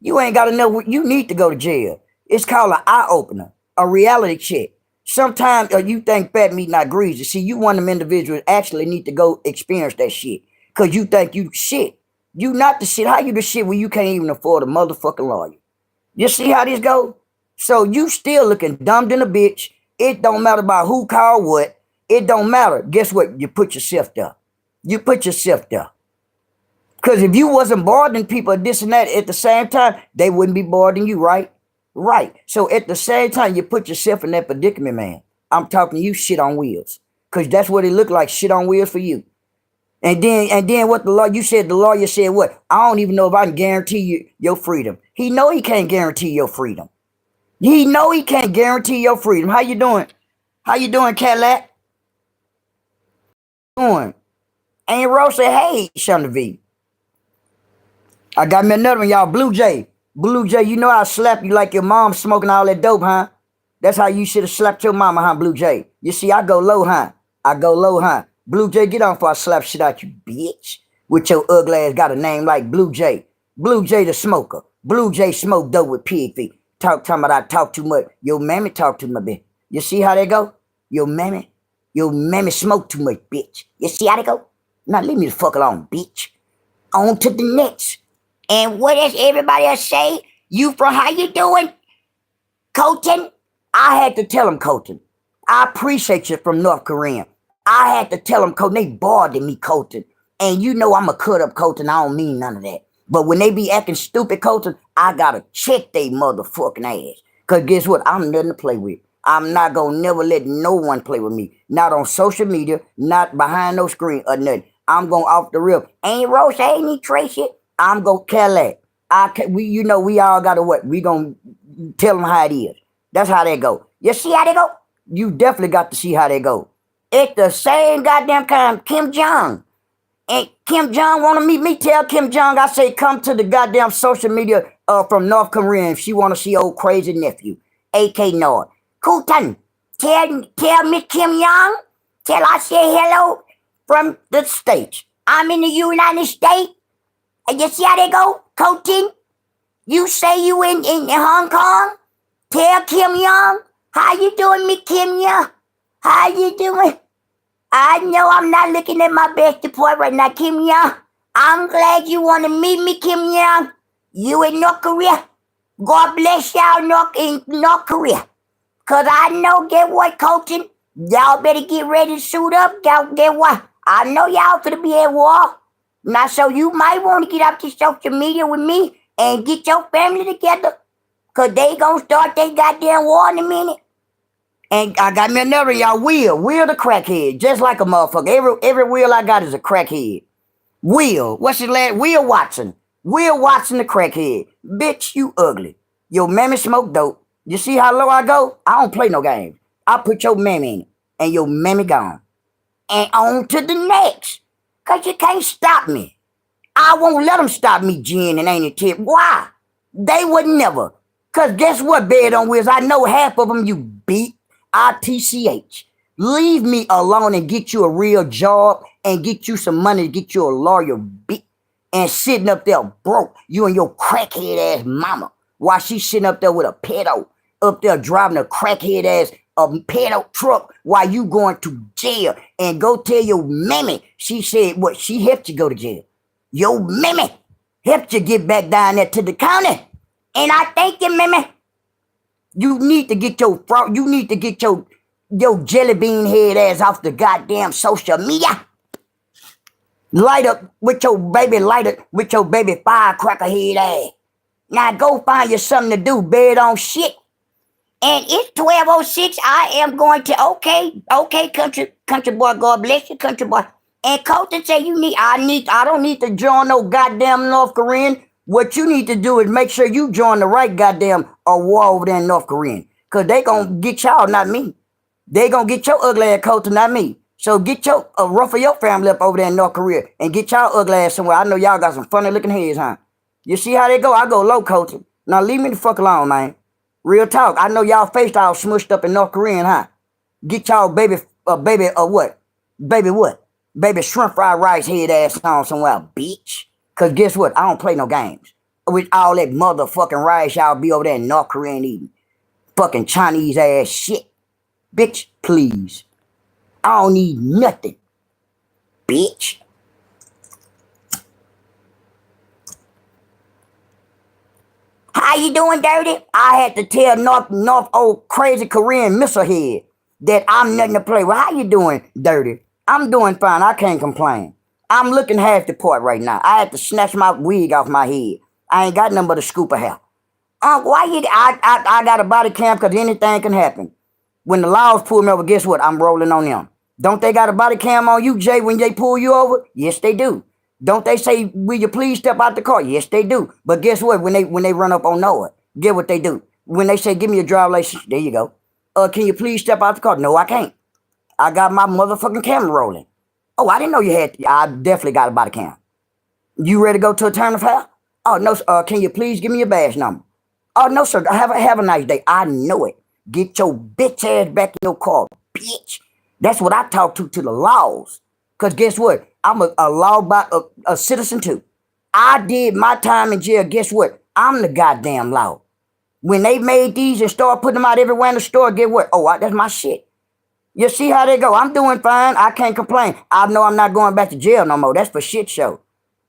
You ain't got enough. You need to go to jail. It's called an eye opener, a reality check. Sometimes you think fat meat not greasy. See, you one of them individuals actually need to go experience that shit. Cause you think you shit. You not the shit. How you the shit when you can't even afford a motherfucking lawyer? You see how this go? So you still looking dumb than a bitch. It don't matter about who called what. It don't matter. Guess what? You put yourself there. You put yourself there. Because if you wasn't bothering people this and that at the same time, they wouldn't be bothering you, right? Right. So at the same time, you put yourself in that predicament, man. I'm talking to you shit on wheels. Because that's what it looked like, shit on wheels for you. And then what the law, you said the lawyer said what? I don't even know if I can guarantee you your freedom. He know he can't guarantee your freedom. He know he can't guarantee your freedom. How you doing? How you doing, Cadillac? Doing? And Rose said, hey, Shonda V. I got me another one, y'all. Blue Jay. Blue Jay, you know I slap you like your mom smoking all that dope, huh? That's how you should have slapped your mama, huh, Blue Jay? You see, I go low, huh? I go low, huh? Blue Jay, get on before I slap shit out you, bitch. With your ugly ass got a name like Blue Jay. Blue Jay the smoker. Blue Jay smoke dope with pig feet. Talking about I talk too much. Your mammy talk too much, bitch. You see how they go? Your mammy smoke too much, bitch. You see how they go? Now leave me the fuck alone, bitch. On to the next. And what does everybody else say? You from how you doing? Colton? I had to tell him, Colton. I appreciate you from North Korea. I had to tell him, Colton, they bothered me, Colton. And you know I'm a cut up, Colton. I don't mean none of that. But when they be acting stupid, Colton, I gotta check they motherfucking ass. Cause guess what? I'm nothing to play with. I'm not gonna never let no one play with me. Not on social media, not behind no screen or nothing. I'm going off the rip. Ain't Rose, ain't he Tracy? I'm gonna Cadillac. We all gotta what? We gonna tell them how it is. That's how they go. You see how they go? You definitely got to see how they go. It's the same goddamn kind. Kim Jong. And Kim Jong want to meet me. Tell Kim Jong I say come to the goddamn social media from North Korea if she want to see old crazy nephew, AK Nord. Kutan, tell Miss Kim Jong, tell I say hello from the States. I'm in the United States. And you see how they go, Coaching? You say you in Hong Kong? Tell Kim Young, how you doing, me Kim Young? How you doing? I know I'm not looking at my best report right now, Kim Young. I'm glad you want to meet me, Kim Young. You in North Korea? God bless y'all in North Korea. Cause I know, get what, Coaching? Y'all better get ready to suit up. Y'all get what? I know y'all finna be at war. Now, so you might want to get up to social media with me and get your family together. Because they going to start their goddamn war in a minute. And I got me another, y'all, Will. Will the crackhead. Just like a motherfucker. Every Will I got is a crackhead. Will. What's his last? Will Watson. Will Watson the crackhead. Bitch, you ugly. Your mammy smoke dope. You see how low I go? I don't play no games. I put your mammy in it. And your mammy gone. And on to the next. Cause you can't stop me. I won't let them stop me, Jen and Ain't Tip. Why? They would never. Cause guess what, Bed on Wheels? I know half of them you beat. ITCH. Leave me alone and get you a real job and get you some money to get you a lawyer, bitch. And sitting up there broke, you and your crackhead ass mama, while she's sitting up there with a pedo, up there driving a crackhead ass a pedo truck while you going to jail. And go tell your mammy, she said what, she helped you go to jail. Your mammy helped you get back down there to the county. And I thank you, mammy. You need to get your jelly bean head ass off the goddamn social media. Light up with your baby firecracker head ass. Now go find you something to do, bed on shit. And it's 12:06. I am going to okay, country boy, God bless you, country boy. And Colton say I don't need to join no goddamn North Korean. What you need to do is make sure you join the right goddamn war over there in North Korean. Cause they gonna get y'all, not me. They gonna get your ugly ass Colton, not me. So get your ruffle your family up over there in North Korea and get y'all ugly ass somewhere. I know y'all got some funny looking heads, huh? You see how they go? I go low, Colton. Now leave me the fuck alone, man. Real talk. I know y'all face all smushed up in North Korean, huh? Get y'all baby what? Baby what? Baby shrimp fried rice head ass on somewhere, bitch. Cause guess what? I don't play no games. With all that motherfucking rice y'all be over there in North Korea eating. Fucking Chinese ass shit. Bitch, please. I don't need nothing. Bitch. How you doing, Dirty? I had to tell North old crazy Korean missile head that I'm nothing to play with. How you doing, Dirty? I'm doing fine. I can't complain. I'm looking half the part right now. I had to snatch my wig off my head. I ain't got nothing but a scoop of hair. Why you? I got a body cam because anything can happen. When the laws pull me over, guess what? I'm rolling on them. Don't they got a body cam on you, Jay, when they pull you over? Yes, they do. Don't they say, will you please step out the car? Yes, they do. But guess what? When they run up on Noah, get what they do. When they say, give me your driver's license, there you go. Can you please step out the car? No, I can't. I got my motherfucking camera rolling. Oh, I didn't know you had. I definitely got a body cam. You ready to go to a turn of hell? Oh, no, can you please give me your badge number? Oh, no, sir. Have a nice day. I know it. Get your bitch ass back in your car, bitch. That's what I talk to the laws. Because guess what? I'm a law a citizen too. I did my time in jail. Guess what? I'm the goddamn law. When they made these and started putting them out everywhere in the store, get what? Oh, that's my shit. You see how they go? I'm doing fine. I can't complain. I know I'm not going back to jail no more. That's for shit show.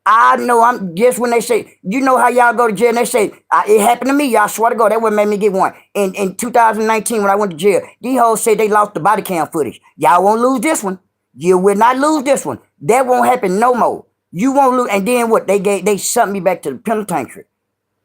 I know I'm just when they say, you know how y'all go to jail and they say, it happened to me. Y'all swear to God, that what made me get one. In 2019 when I went to jail, these hoes say they lost the body cam footage. Y'all won't lose this one. You will not lose this one. That won't happen no more. You won't lose. And then what? They sent me back to the penitentiary.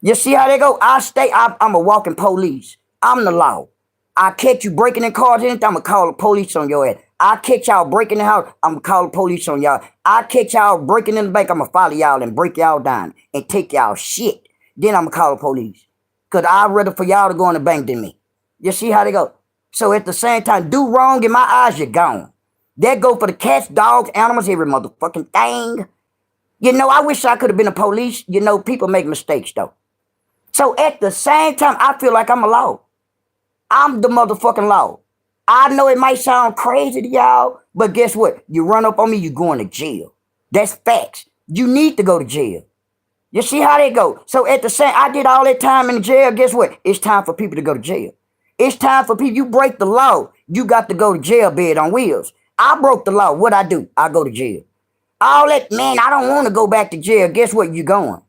You see how they go? I'm a walking police. I'm the law. I catch you breaking in cars, anything, I'm going to call the police on your ass. I catch y'all breaking the house, I'm going to call the police on y'all. I catch y'all breaking in the bank, I'm going to follow y'all and break y'all down and take y'all shit. Then I'm going to call the police. Because I'd rather for y'all to go in the bank than me. You see how they go? So at the same time, do wrong in my eyes, you're gone. That go for the cats, dogs, animals, every motherfucking thing. You know, I wish I could have been a police. You know, people make mistakes, though. So at the same time, I feel like I'm a law. I'm the motherfucking law. I know it might sound crazy to y'all, but guess what? You run up on me, you're going to jail. That's facts. You need to go to jail. You see how they go? So at the same, I did all that time in jail. Guess what? It's time for people to go to jail. It's time for people. You break the law, you got to go to jail, bed on wheels. I broke the law. What I do? I go to jail. All that, man, I don't want to go back to jail. Guess what? You going.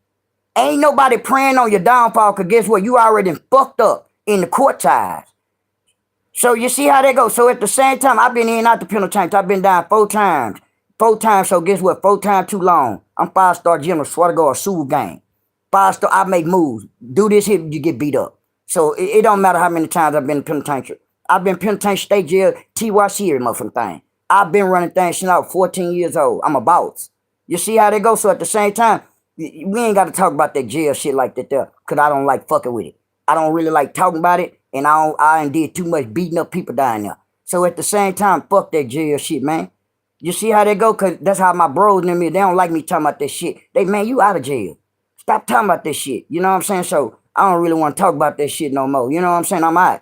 Ain't nobody praying on your downfall, because guess what? You already fucked up in the court ties. So you see how they go. So at the same time, I've been in and out the penitentiary. I've been down 4 times. 4 times, so guess what? 4 times too long. I'm 5-star general, swear to God, a Sioux gang. 5-star, I make moves. Do this here, you get beat up. So it don't matter how many times I've been in penitentiary. I've been penitentiary, state jail, TYC, every motherfucking thing. I've been running things since I was 14 years old. I'm a boss. You see how they go? So at the same time, we ain't got to talk about that jail shit like that there, because I don't like fucking with it. I don't really like talking about it, and I did too much beating up people down there. So at the same time, fuck that jail shit, man. You see how they go? Cause that's how my bros and me, they don't like me talking about this shit. They, man, you out of jail. Stop talking about this shit. You know what I'm saying? So I don't really want to talk about this shit no more. You know what I'm saying? I'm out.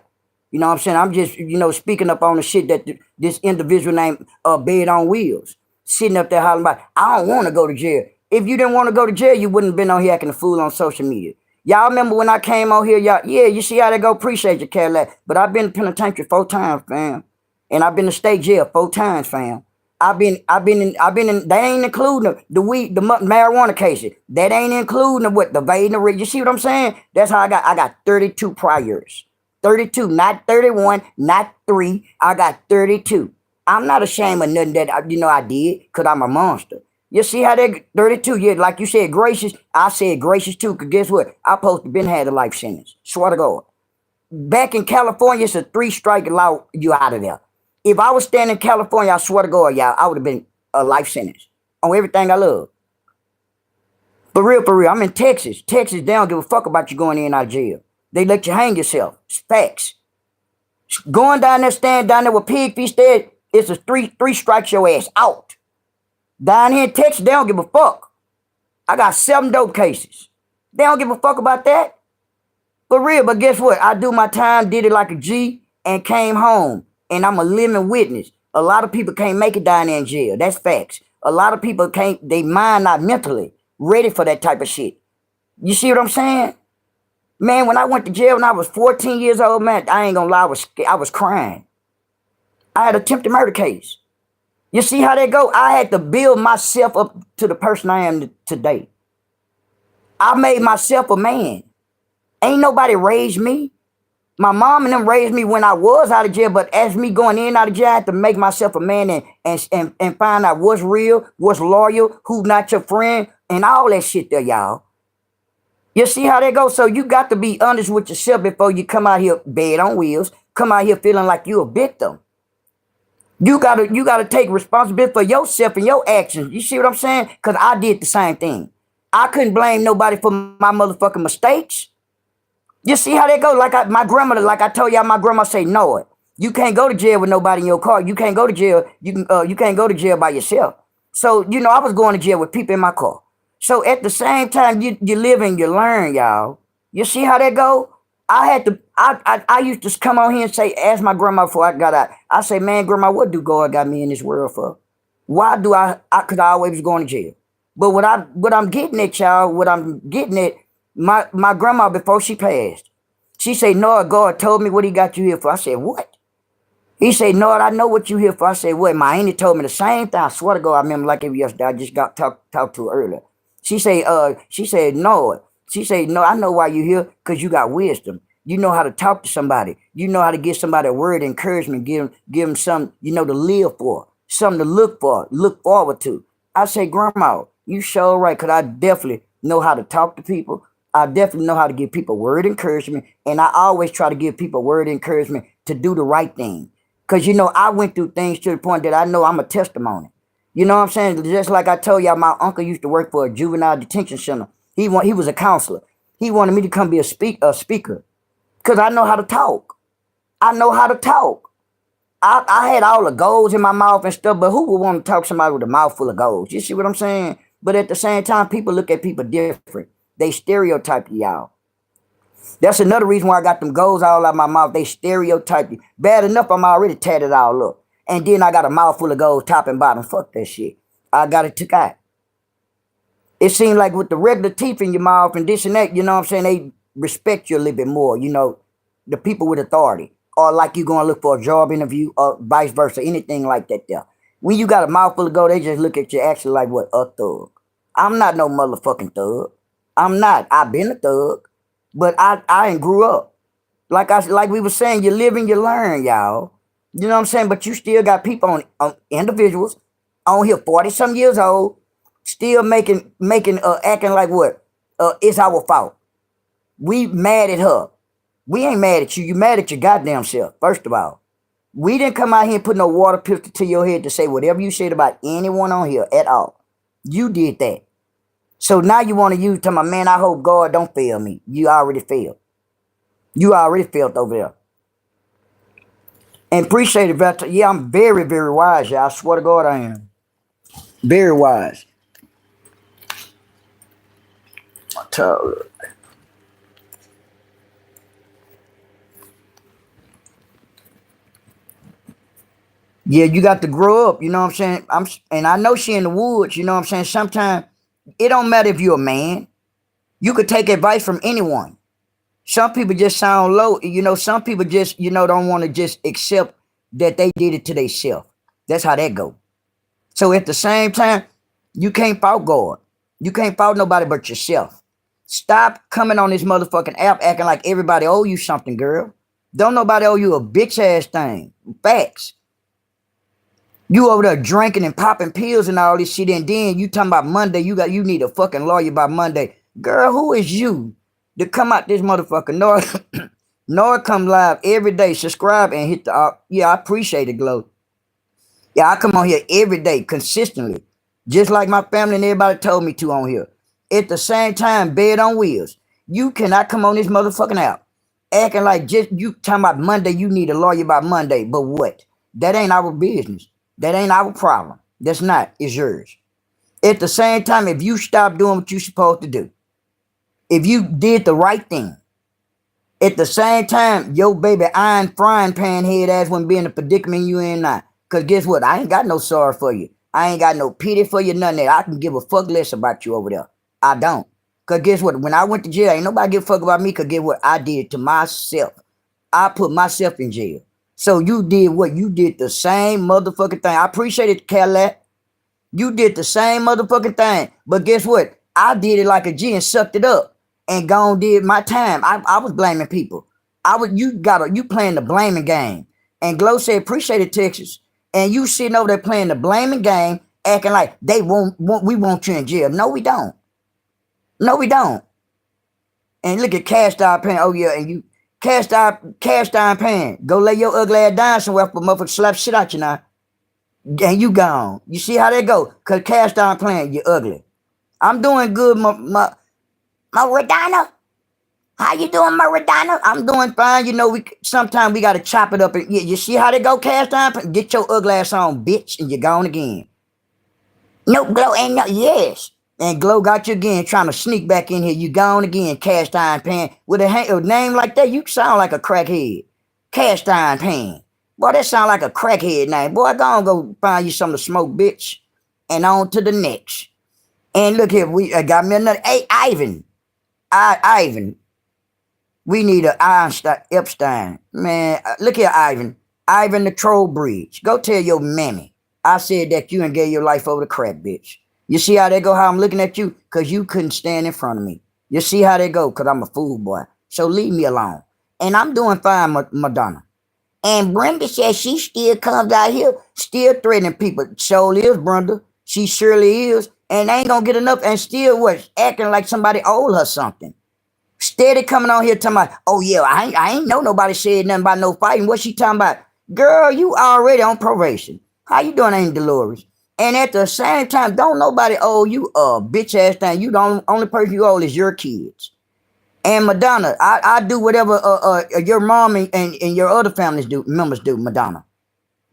You know what I'm saying? I'm just, speaking up on the shit that this individual named Bed on Wheels sitting up there hollering about. I don't want to go to jail. If you didn't want to go to jail, you wouldn't have been on here acting a fool on social media. Y'all remember when I came on here, y'all? Yeah, you see how they go? Appreciate you, Cadillac. But I've been to penitentiary 4 times, fam. And I've been to state jail 4 times, fam. I've been in. They ain't including the weed, the marijuana cases. That ain't including the vape and the. You see what I'm saying? That's how I got 32 priors. 32, not 31, not 3. I got 32. I'm not ashamed of nothing that I did, because I'm a monster. You see how they 32? Yeah, like you said, gracious. I said gracious too, because guess what? I supposed to been had a life sentence. Swear to God. Back in California, it's a 3-strike law. You out of there. If I was standing in California, I swear to God, y'all, I would have been a life sentence on everything I love. For real, for real. I'm in Texas. Texas, they don't give a fuck about you going in and out of jail. They let you hang yourself. It's facts. Going down there, stand down there with pig feet dead, it's a three strikes your ass out. Down here in Texas, they don't give a fuck. I got 7 dope cases. They don't give a fuck about that. For real, but guess what? I do my time, did it like a G, and came home. And I'm a living witness. A lot of people can't make it down there in jail. That's facts. A lot of people can't, they mind not mentally ready for that type of shit. You see what I'm saying? Man, when I went to jail when I was 14 years old, man, I ain't gonna lie, I was crying. I had an attempted murder case. You see how they go? I had to build myself up to the person I am today. I made myself a man. Ain't nobody raised me. My mom and them raised me when I was out of jail, but as me going in and out of jail, I had to make myself a man and find out what's real, what's loyal, who not your friend, and all that shit there, y'all. You see how they go? So you got to be honest with yourself before you come out here bed on wheels, come out here feeling like you a victim. You gotta take responsibility for yourself and your actions. You see what I'm saying? Because I did the same thing. I couldn't blame nobody for my motherfucking mistakes. You see how they go? My grandmother, like I told y'all, my grandma say, no, you can't go to jail with nobody in your car. You can't go to jail. You can't go to jail by yourself. So, I was going to jail with people in my car. So at the same time, you live and you learn, y'all. You see how that go? I used to come on here and say, ask my grandma before I got out. I say, man, grandma, what do God got me in this world for? Why do cause I always was going to jail. But what I'm getting at, y'all, what I'm getting at, my grandma, before she passed, she said, no, God told me what he got you here for. I said, what? He said, no, I know what you here for. I said, what? My auntie told me the same thing. I swear to God, I remember like every yesterday. I just got talked to her earlier. She said, no. She said, no, I know why you here, because you got wisdom. You know how to talk to somebody. You know how to give somebody a word of encouragement, give them something, to live for, something to look forward to. I say, grandma, you sure right, because I definitely know how to talk to people. I definitely know how to give people word of encouragement. And I always try to give people word of encouragement to do the right thing. Because, I went through things to the point that I know I'm a testimony. You know what I'm saying? Just like I told y'all, my uncle used to work for a juvenile detention center. He was a counselor. He wanted me to come be a speaker. Because I know how to talk. I know how to talk. I had all the goals in my mouth and stuff, but who would want to talk to somebody with a mouth full of goals? You see what I'm saying? But at the same time, people look at people different. They stereotype y'all. That's another reason why I got them goals all out my mouth. They stereotype you. Bad enough, I'm already tatted all up. And then I got a mouth full of goals, top and bottom. Fuck that shit. I got it took out. It seems like with the regular teeth in your mouth and this and that, you know what I'm saying, they respect you a little bit more, the people with authority. Or like you going to look for a job interview or vice versa, anything like that there. When you got a mouthful of gold, they just look at you actually like, what, a thug. I'm not no motherfucking thug. I'm not. I've been a thug. But I ain't grew up. Like we were saying, you live and you learn, y'all. You know what I'm saying? But you still got people on individuals on here 40-some years old, still making acting like what? It's our fault. We mad at her. We ain't mad at you. You mad at your goddamn self, first of all. We didn't come out here and put no water pistol to your head to say whatever you said about anyone on here at all. You did that. So now you want to use to my man, I hope God don't fail me. You already failed. You already failed over there. And appreciate it, Valentine. Yeah, I'm very, very wise, y'all. I swear to God I am. Very wise. I tell you. Yeah, you got to grow up. You know what I'm saying? And I know she in the woods. You know what I'm saying? Sometimes it don't matter if you're a man. You could take advice from anyone. Some people just sound low. You know, some people just don't want to just accept that they did it to themselves. That's how that go. So at the same time, you can't fault God. You can't fault nobody but yourself. Stop coming on this motherfucking app acting like everybody owe you something, girl. Don't nobody owe you a bitch ass thing. Facts. You over there drinking and popping pills and all this shit, and then you talking about Monday, you need a fucking lawyer by Monday. Girl, who is you to come out this motherfucker? Nor come live every day. Subscribe and hit the yeah, I appreciate it, Glow. Yeah, I come on here every day, consistently. Just like my family and everybody told me to on here. At the same time, bed on wheels. You cannot come on this motherfucking app acting like just you talking about Monday, you need a lawyer by Monday. But what? That ain't our business. That ain't our problem. That's not. It's yours. At the same time, if you stop doing what you're supposed to do, if you did the right thing, at the same time, your baby iron frying pan head ass wouldn't be in the predicament you in now. Cause guess what? I ain't got no sorrow for you. I ain't got no pity for you, none of that. I can give a fuck less about you over there. I don't. Cause guess what? When I went to jail, ain't nobody give a fuck about me. Cause guess what? I did to myself. I put myself in jail. So you did what? You did the same motherfucking thing. I appreciate it, Cadillac. You did the same motherfucking thing. But guess what? I did it like a G and sucked it up and gone did my time. I was blaming people. You playing the blaming game. And Glow said, appreciate it, Texas. And you sitting over there playing the blaming game, acting like we want you in jail. No, we don't. No, we don't. And look at Cast Iron Pan. Oh yeah, and you cast iron pan. Go lay your ugly ass down somewhere for motherfucker slap shit out you now. And you gone. You see how that go? Cause cast iron playing, you ugly. I'm doing good, my Maradona. How you doing, Maradona? I'm doing fine. You know, we sometimes we gotta chop it up. And you see how they go, cast iron? Get your ugly ass on, bitch, and you're gone again. No, Glow ain't no, yes. And Glow got you again trying to sneak back in here. You gone again, cast iron pan. With a name like that, you sound like a crackhead. Cast iron pan. Boy, that sound like a crackhead name. Boy, go find you something to smoke, bitch. And on to the next. And look here, we got me another. Hey, Ivan. Ivan. We need a Einstein, Epstein. Man, look here, Ivan. Ivan the Troll Bridge. Go tell your mammy. I said that you and gave your life over to crack, bitch. You see how they go, how I'm looking at you? Because you couldn't stand in front of me. You see how they go? Because I'm a fool boy. So leave me alone. And I'm doing fine, Madonna. And Brenda says she still comes out here, still threatening people. Surely is, Brenda. She surely is. And ain't going to get enough and still what? Acting like somebody owed her something. Steady coming on here talking about, oh yeah, I ain't know nobody said nothing about no fighting. What she talking about? Girl, you already on probation. How you doing, Ain't Dolores? And at the same time, don't nobody owe you a bitch ass thing. You the only person you owe is your kids. And Madonna, I do whatever your mom and your other families do, members do, Madonna.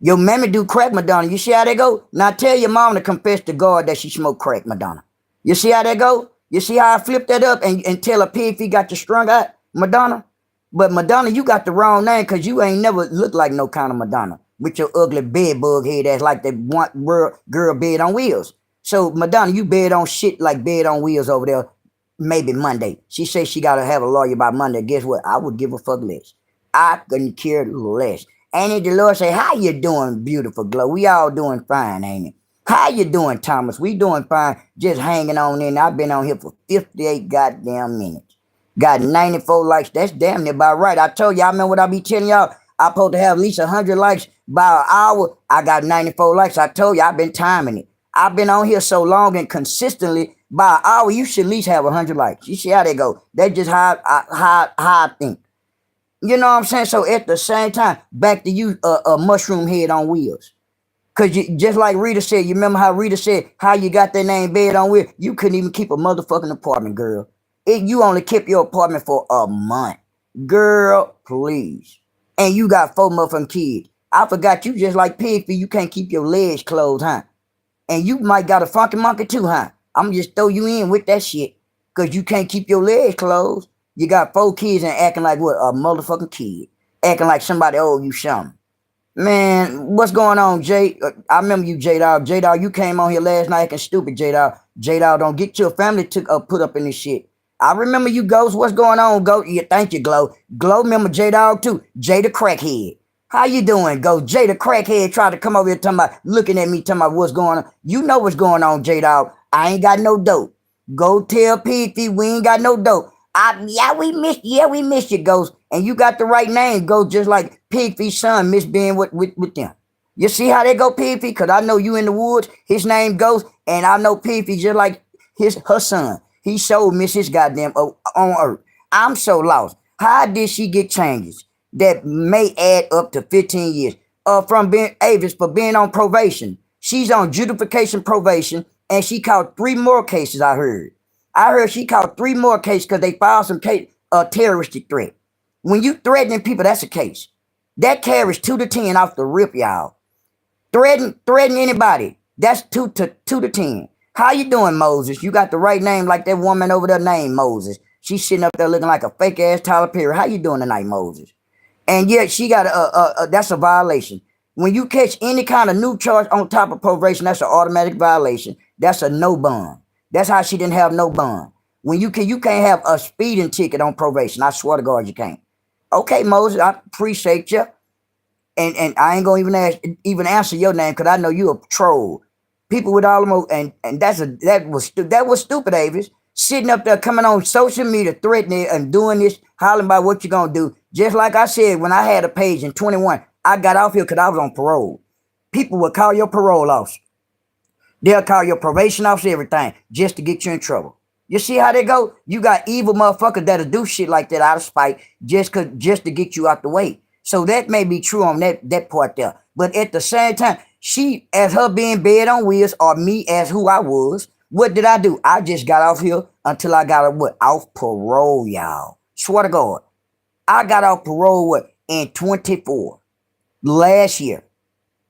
Your mammy do crack, Madonna. You see how they go? Now tell your mom to confess to God that she smoked crack, Madonna. You see how that go? You see how I flipped that up and tell a pig if he got you strung out, Madonna? But Madonna, you got the wrong name because you ain't never looked like no kind of Madonna with your ugly bed bug head ass like that one girl bed on wheels. So Madonna, you bed on shit like bed on wheels over there. Maybe Monday. She says she gotta have a lawyer by Monday. Guess what? I would give a fuck less. I couldn't care less. Ain't it the Lord say, how you doing, beautiful Glow? We all doing fine, ain't it? How you doing, Thomas? We doing fine. Just hanging on in. I've been on here for 58 goddamn minutes. Got 94 likes. That's damn near about right. I told y'all, remember what I be telling y'all? I'm supposed to have at least 100 likes by an hour. I got 94 likes. I told you, I've been timing it. I've been on here so long and consistently, by an hour, you should at least have 100 likes. You see how they go. That's just how I think. You know what I'm saying? So at the same time, back to you, mushroom head on wheels. Cause you, just like Rita said, you remember how Rita said how you got that name bed on wheels? You couldn't even keep a motherfucking apartment, girl. You only kept your apartment for a month. Girl, please. And you got 4 motherfucking kids. I forgot you just like Pigfy, you can't keep your legs closed, huh? And you might got a funky monkey too, huh? I'm just throw you in with that shit. Cause you can't keep your legs closed. You got 4 kids and acting like what? A motherfucking kid. Acting like somebody owe you something. Man, what's going on, Jay? I remember you, J Dog. J Dog, you came on here last night acting stupid, J Dog. J Dog, don't get your family took put up in this shit. I remember you, Ghost. What's going on, Ghost? Yeah, thank you, Glow. Glow, remember J Dog too. Jay the crackhead. How you doing, Ghost? Jay the crackhead tried to come over here talking about looking at me, talking about what's going on. You know what's going on, J Dog. I ain't got no dope. Go tell Pig Feet we ain't got no dope. We missed you, Ghost. And you got the right name, Ghost, just like Pig Feet's son miss being with them. You see how they go, Pig Feet? Cause I know you in the woods. His name Ghost, and I know Pig Feet just like her son. He showed miss his goddamn on earth. I'm so lost. How did she get changes that may add up to 15 years? From being Avis for being on probation. She's on justification probation, and she caught 3 more cases. I heard she caught 3 more cases because they filed some case terroristic threat. When you threatening people, that's a case. That carries 2 to 10 off the rip, y'all. Threaten anybody. That's 2 to 10. How you doing, Moses? You got the right name like that woman over there named Moses. She's sitting up there looking like a fake ass Tyler Perry. How you doing tonight, Moses? And yet she got that's a violation. When you catch any kind of new charge on top of probation, that's an automatic violation. That's a no bond. That's how she didn't have no bond. When you can't have a speeding ticket on probation. I swear to God you can't. Okay, Moses, I appreciate you. And I ain't gonna even answer your name because I know you a troll. People with all them and that was stupid, Avis. Sitting up there coming on social media threatening and doing this, hollering about what you gonna do. Just like I said when I had a page in 21, I got off here because I was on parole. People would call your parole officer. They'll call your probation officer, everything, just to get you in trouble. You see how they go? You got evil motherfuckers that'll do shit like that out of spite just to get you out the way. So that may be true on that part there. But at the same time, she, as her being bed on wheels, or me as who I was, what did I do? I just got off here until I got off parole, y'all. Swear to God. I got off parole in 24. Last year.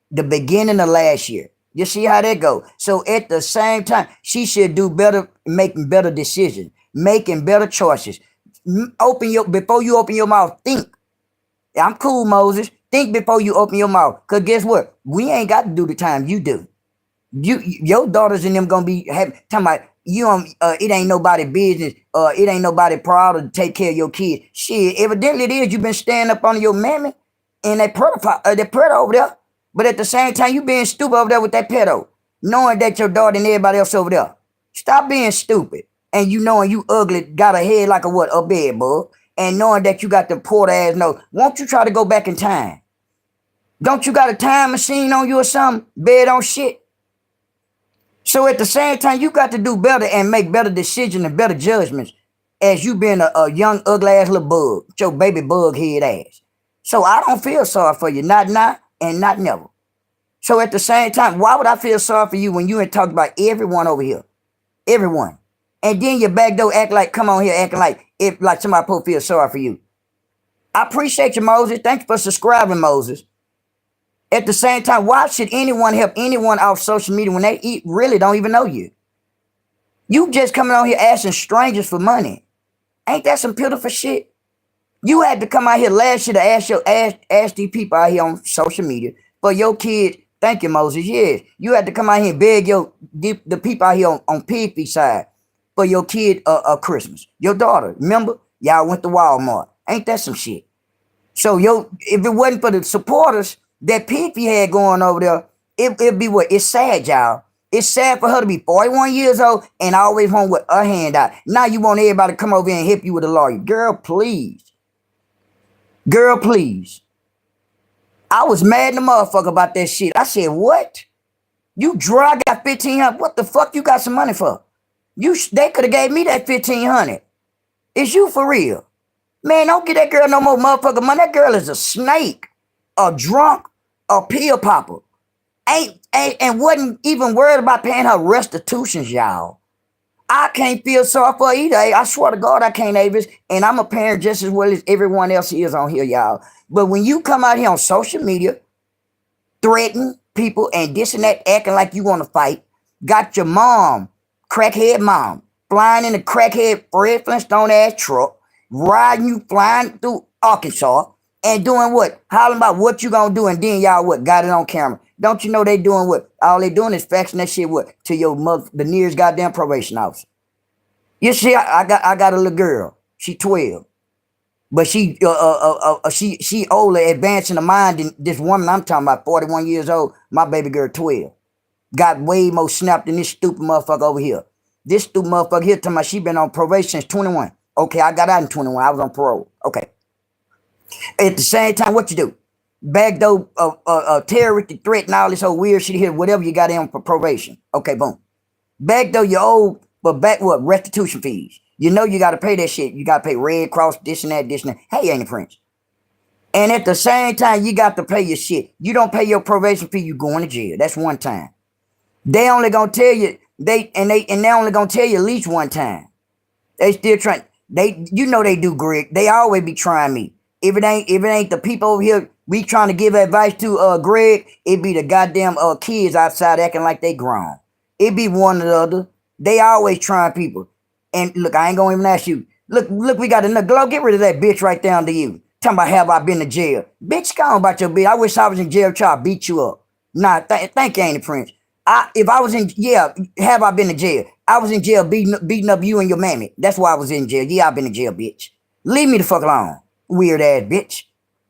The beginning of last year. You see how that go? So at the same time, she should do better, making better decisions, making better choices. Before you open your mouth, think. I'm cool, Moses. Think before you open your mouth. Cause guess what? We ain't got to do the time you do. Your daughters and them gonna be talking about you on it ain't nobody business, it ain't nobody proud to take care of your kids. Shit, evidently it is. You been standing up on your mammy and that predator over there. But at the same time, you being stupid over there with that pedo, knowing that your daughter and everybody else over there. Stop being stupid. And you knowing you ugly, got a head like a bed bug, and knowing that you got the poor ass nose. Won't you try to go back in time? Don't you got a time machine on you or something? Bed on shit. So at the same time, you got to do better and make better decisions and better judgments as you being a young, ugly ass little bug, with your baby bug head ass. So I don't feel sorry for you, not now and not never. So at the same time, why would I feel sorry for you when you ain't talking about everyone over here? Everyone. And then your back door act like, come on here, acting like somebody supposed to feel sorry for you. I appreciate you, Moses. Thank you for subscribing, Moses. At the same time, why should anyone help anyone off social media when they really don't even know you? You just coming on here asking strangers for money. Ain't that some pitiful shit? You had to come out here last year to ask these people out here on social media for your kids. Thank you, Moses. Yes, you had to come out here and beg the people out here on Pig Feet side for your kid Christmas. Your daughter, remember? Y'all went to Walmart. Ain't that some shit? So if it wasn't for the supporters that Pig Feet had going over there, it'd be what? It's sad, y'all. It's sad for her to be 41 years old and always home with her hand out. Now you want everybody to come over here and help you with a lawyer. Girl, please. Girl, please. I was mad in the motherfucker about that shit. I said, what? You got 1,500. What the fuck you got some money for? They could have gave me that 1,500. Is you for real? Man, don't get that girl no more motherfucking money. That girl is a snake, a drunk, a pill popper. And wasn't even worried about paying her restitutions, y'all. I can't feel sorry for her either. I swear to God, I can't, Avis. And I'm a parent just as well as everyone else is on here, y'all. But when you come out here on social media, threaten people and this and that, acting like you want to fight, Got your mom, crackhead mom, flying in a crackhead Fred Flintstone ass truck, riding you flying through Arkansas, and doing what? Hollering about what you gonna do, and then y'all what? Got it on camera. Don't you know they doing what? All they doing is faxing that shit what to your mother, the nearest goddamn probation officer. You see, I got a little girl. She 12. But she older, advancing the mind than this woman I'm talking about, 41 years old. My baby girl 12. Got way more snapped than this stupid motherfucker over here. This stupid motherfucker here talking about she been on probation since 21. Okay, I got out in 21. I was on parole. Okay. At the same time, what you do? Backdoor terroristic threat and all this whole weird shit here, whatever you got in for probation. Okay, boom. Backdoor your old, but back what? Restitution fees. You know you got to pay that shit. You got to pay Red Cross, this and that, this and that. Hey, ain't it, Prince? And at the same time, you got to pay your shit. You don't pay your probation fee, you going to jail. That's one time. They only gonna tell you they only gonna tell you at least one time. They still trying. You know they do, Greg. They always be trying me. If it ain't the people over here we trying to give advice to, Greg, it be the goddamn kids outside acting like they grown. It be one or the other. They always trying people. And look, I ain't gonna even ask you. Look, we got another glow. Get rid of that bitch right down to you. Talking about have I been to jail? Bitch, come on about your bitch. I wish I was in jail trying to beat you up. Nah, thank you, ain't it, Prince? If I was in, yeah, have I been to jail? I was in jail beating up you and your mammy. That's why I was in jail. Yeah, I've been in jail, bitch. Leave me the fuck alone, weird ass bitch.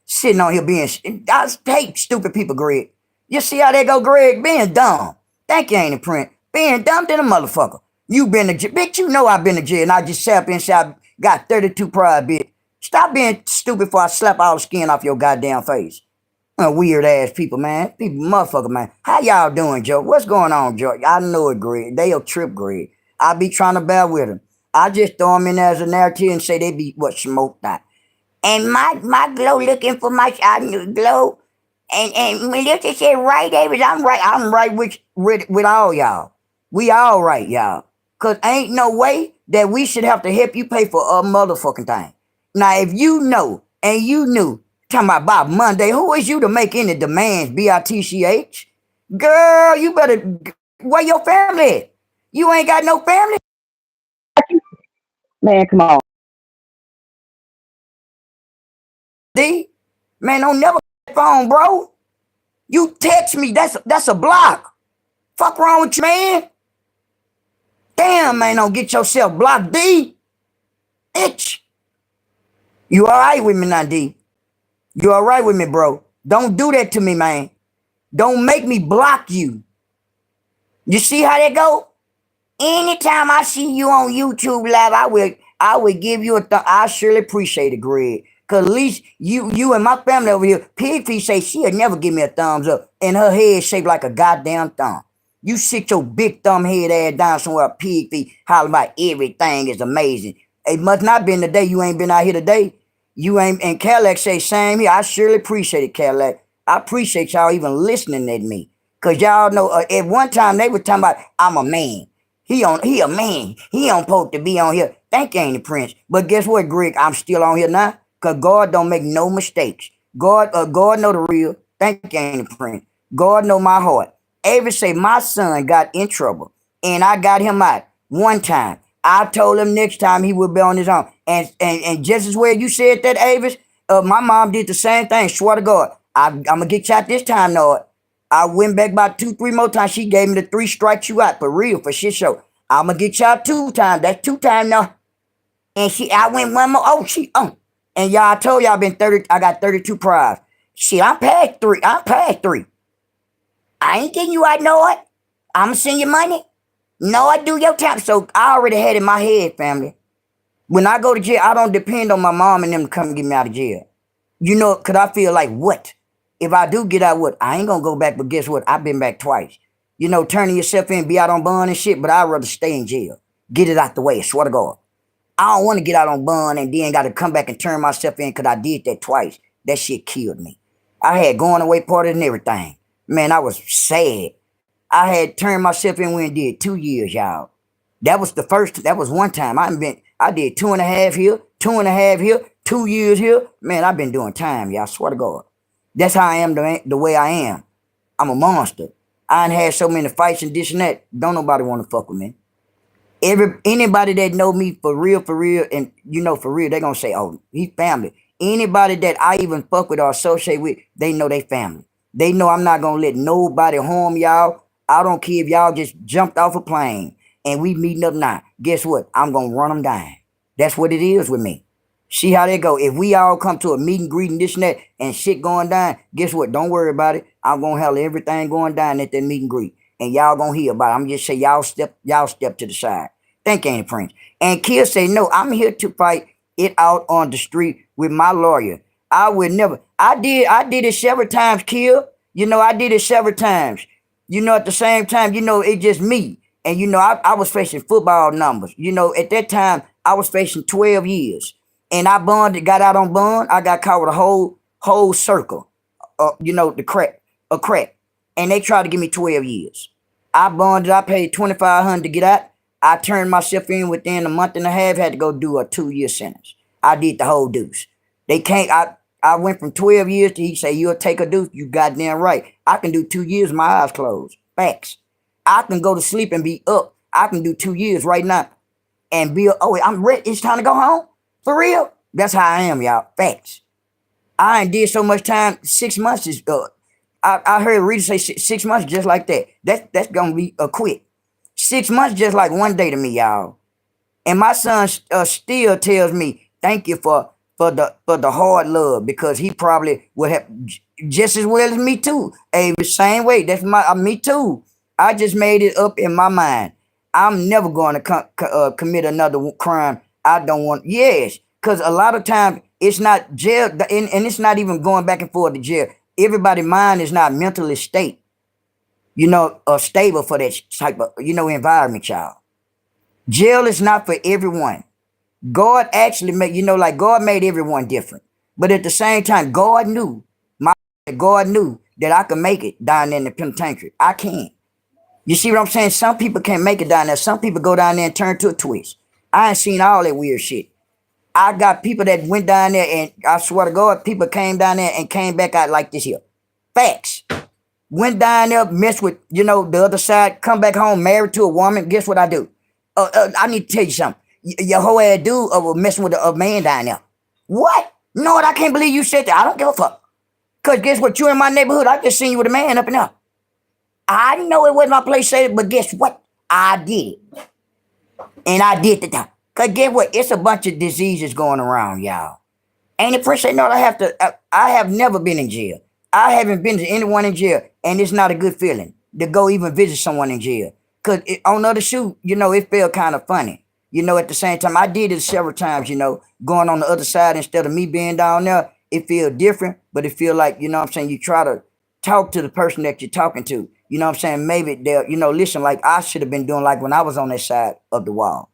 Sitting on here being, I hate stupid people, Greg. You see how they go, Greg? Being dumb. Thank you, ain't it, Prince? Being dumb than a motherfucker. You been to jail, bitch. You know I've been to jail, and I just sat up inside, got 32 pride, bitch. Stop being stupid before I slap all the skin off your goddamn face. Weird ass people, man. People, motherfucker, man. How y'all doing, Joe? What's going on, Joe? I know it, Greg. They a trip, Greg. I be trying to bear with them. I just throw them in there as a narrative and say they be what smoked out. And my glow looking for my glow. And Melissa said, right, Davis, I'm right. I'm right with all y'all. We all right, y'all. Cause ain't no way that we should have to help you pay for a motherfucking thing. Now, if you know and you knew, talking about Monday, who is you to make any demands, BITCH? Girl, you better, where your family at? You ain't got no family? Man, come on. D, man, don't never phone, bro. You text me, that's a block. Fuck wrong with you, man? Damn, man, don't get yourself blocked, D. Itch. You alright with me now, D? You alright with me, bro? Don't do that to me, man. Don't make me block you. You see how that go? Anytime I see you on YouTube Live, I will give you a I surely appreciate it, Greg. Cause at least you and my family over here, Pig Feet say she'll never give me a thumbs up, and her head shaped like a goddamn thumb. You sit your big thumb head ass down somewhere, Pig Feet, hollering about everything is amazing. It must not been the day you ain't been out here today. You ain't, and Cadillac say same here. I surely appreciate it, Cadillac. I appreciate y'all even listening at me. Cause y'all know at one time they were talking about I'm a man. He a man. He don't supposed to be on here. Thank you, ain't the Prince. But guess what, Greg? I'm still on here now. Cause God don't make no mistakes. God know the real. Thank you, ain't the Prince. God know my heart. Avery say my son got in trouble. And I got him out one time. I told him next time he would be on his own. And just as well you said that, Avis, my mom did the same thing. Swear to God. I'm gonna get you out this time, Lord. I went back about 2, 3 more times. She gave me the 3 strikes you out for real, for shit show. I'm gonna get you out 2 times. That's 2 times now. And I went one more. And y'all, I told y'all been 30. I got 32 prize. Shit, I'm past 3. I'm past 3. I ain't getting you out, know it. I'm gonna send you money. No, I do your time. So I already had in my head, family. When I go to jail, I don't depend on my mom and them to come get me out of jail. You know, cause I feel like what? If I do get out, what? I ain't gonna go back, but guess what? I've been back twice. You know, turning yourself in, be out on bond and shit, but I'd rather stay in jail. Get it out the way, I swear to God. I don't want to get out on bond and then got to come back and turn myself in because I did that twice. That shit killed me. I had going away parties and everything. Man, I was sad. I had turned myself in when I did 2 years, y'all. That was one time. I did 2.5 here, 2.5 here, 2 years here. Man, I've been doing time, y'all. I swear to God. That's how I am the way I am. I'm a monster. I done had so many fights and this and that. Don't nobody want to fuck with me. Anybody that know me for real, and for real, they gonna say, "Oh, he family." Anybody that I even fuck with or associate with, they know they family. They know I'm not gonna let nobody harm y'all. I don't care if y'all just jumped off a plane and we meeting up now. Guess what? I'm gonna run them down. That's what it is with me. See how they go. If we all come to a meet and greet and this and that and shit going down, guess what? Don't worry about it. I'm gonna handle everything going down at that meet and greet. And y'all gonna hear about it. I'm just say y'all step to the side. Thank you, Annie Prince. And Kill say, no, I'm here to fight it out on the street with my lawyer. I would never. I did it several times, Kill. I did it several times. At the same time, it's just me. And I was facing football numbers. At that time, I was facing 12 years. And I got out on bond. I got caught with a whole circle. The crack. And they tried to give me 12 years. I bonded, I paid $2,500 to get out. I turned myself in within a month and a half, had to go do a 2-year sentence. I did the whole deuce. They can't, I went from 12 years to he say, you'll take a deuce. You goddamn right. I can do 2 years, my eyes closed. Facts. I can go to sleep and be up. I can do 2 years right now and be, I'm ready. It's time to go home. For real. That's how I am, y'all. Facts. I ain't did so much time. 6 months is, I heard Rita say 6 months just like that. That's going to be quick. 6 months just like one day to me, y'all. And my son still tells me, thank you for the hard love, because he probably would have just as well as me too. Hey, the same way. That's me too. I just made it up in my mind. I'm never going to commit another crime. I don't want. Yes, because a lot of times it's not jail, and it's not even going back and forth to jail. Everybody's mind is not mentally stable for that type of, environment, y'all. Jail is not for everyone. God actually made, God made everyone different. But at the same time, God knew that I could make it down there in the penitentiary. I can't. You see what I'm saying? Some people can't make it down there. Some people go down there and turn to a twist. I ain't seen all that weird shit. I got people that went down there, and I swear to God, people came down there and came back out like this here. Facts. Went down there, messed with, the other side, come back home, married to a woman. Guess what I do? I need to tell you something. Your whole ass dude was messing with a man down there. What? No, I can't believe you said that. I don't give a fuck. Because guess what? You in my neighborhood. I just seen you with a man up and up. I know it wasn't my place to say it, but guess what? I did it. And I did the time. Because guess what? It's a bunch of diseases going around, y'all. Ain't it first say, no, I have never been in jail. I haven't been to anyone in jail, and it's not a good feeling to go even visit someone in jail. Because on the other shoe, it felt kind of funny. At the same time, I did it several times, going on the other side instead of me being down there. It feel different, but it feel like, you try to talk to the person that you're talking to. Maybe they'll, listen, like I should have been doing like when I was on that side of the wall.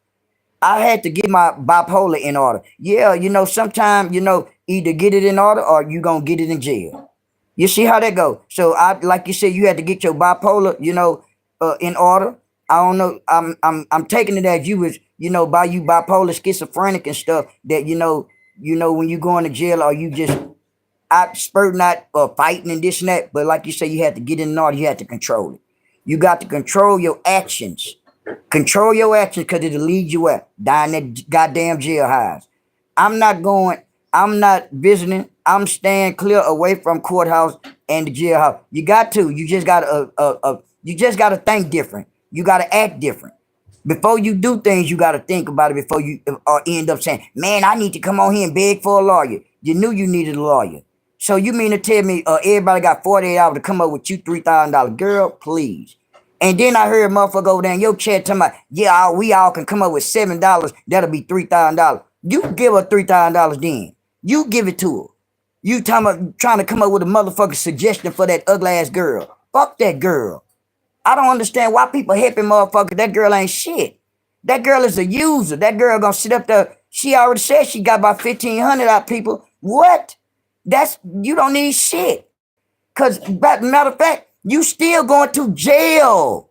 I had to get my bipolar in order. Yeah, sometimes, either get it in order or you going to get it in jail. You see how that go? So like you said, you had to get your bipolar, in order. I don't know. I'm taking it as you was, by you bipolar, schizophrenic and stuff that, when you go into jail or you just out spurting out or fighting and this and that. But like you say, you had to get in order. You had to control it. You got to control your actions. Control your actions because it'll lead you out down that goddamn jailhouse. I'm not visiting. I'm staying clear away from courthouse and the jailhouse. You got to. You just gotta think different. You gotta act different. Before you do things, you gotta think about it before you end up saying, "Man, I need to come on here and beg for a lawyer." You knew you needed a lawyer. So you mean to tell me everybody got 48 hours to come up with you $3,000? Girl, please. And then I heard a motherfucker over there in your chat talking about, yeah, we all can come up with $7. That'll be $3,000. You give her $3,000 then. You give it to her. You trying to come up with a motherfucking suggestion for that ugly ass girl. Fuck that girl. I don't understand why people helping motherfuckers. That girl ain't shit. That girl is a user. That girl gonna sit up there. She already said she got about 1,500 out people. What? You don't need shit. Cause matter of fact, you still going to jail.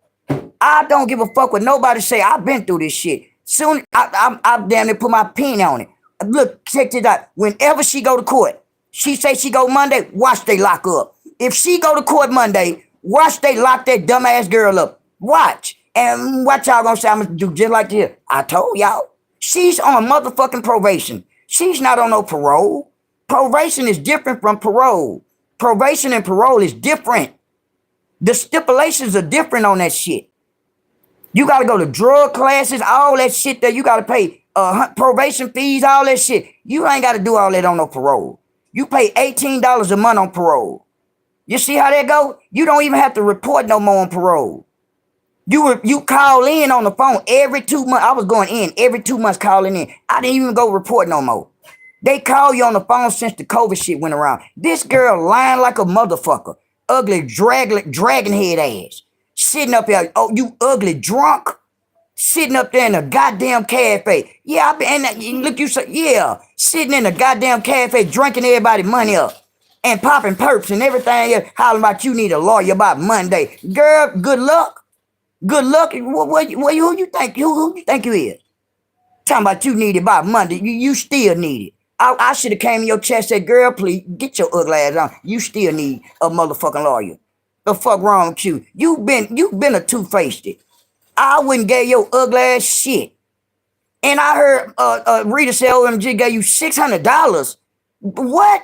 I don't give a fuck what nobody say. I've been through this shit. Soon I'm damn near put my pen on it. Look, check this out. Whenever she go to court, she say she go Monday, watch they lock up. If she go to court Monday, Watch they lock that dumbass girl up. Watch. And what y'all gonna say I'm gonna do just like this? I told y'all. She's on motherfucking probation. She's not on no parole. Probation is different from parole. Probation and parole is different. The stipulations are different on that shit. You gotta go to drug classes, all that shit that you gotta pay probation fees, all that shit. You ain't gotta do all that on no parole. You pay $18 a month on parole. You see how that go? You don't even have to report no more on parole. You call in on the phone every 2 months. I was going in every 2 months calling in. I didn't even go report no more. They call you on the phone since the COVID shit went around. This girl lying like a motherfucker. Ugly dragon head ass. Sitting up there, oh, you ugly drunk. Sitting up there in a goddamn cafe. Yeah, I been, and look, you say, yeah. Sitting in a goddamn cafe drinking everybody money up. And popping perps and everything else. Hollering about you need a lawyer about Monday. Girl, good luck. Good luck. Who you think? Who you think you is? Talking about you need it by Monday. You still need it. I should have came in your chest and said, girl, please get your ugly ass on. You still need a motherfucking lawyer. The fuck wrong with you? You been a two-faced it. I wouldn't give your ugly ass shit. And I heard Rita say OMG gave you $600. What?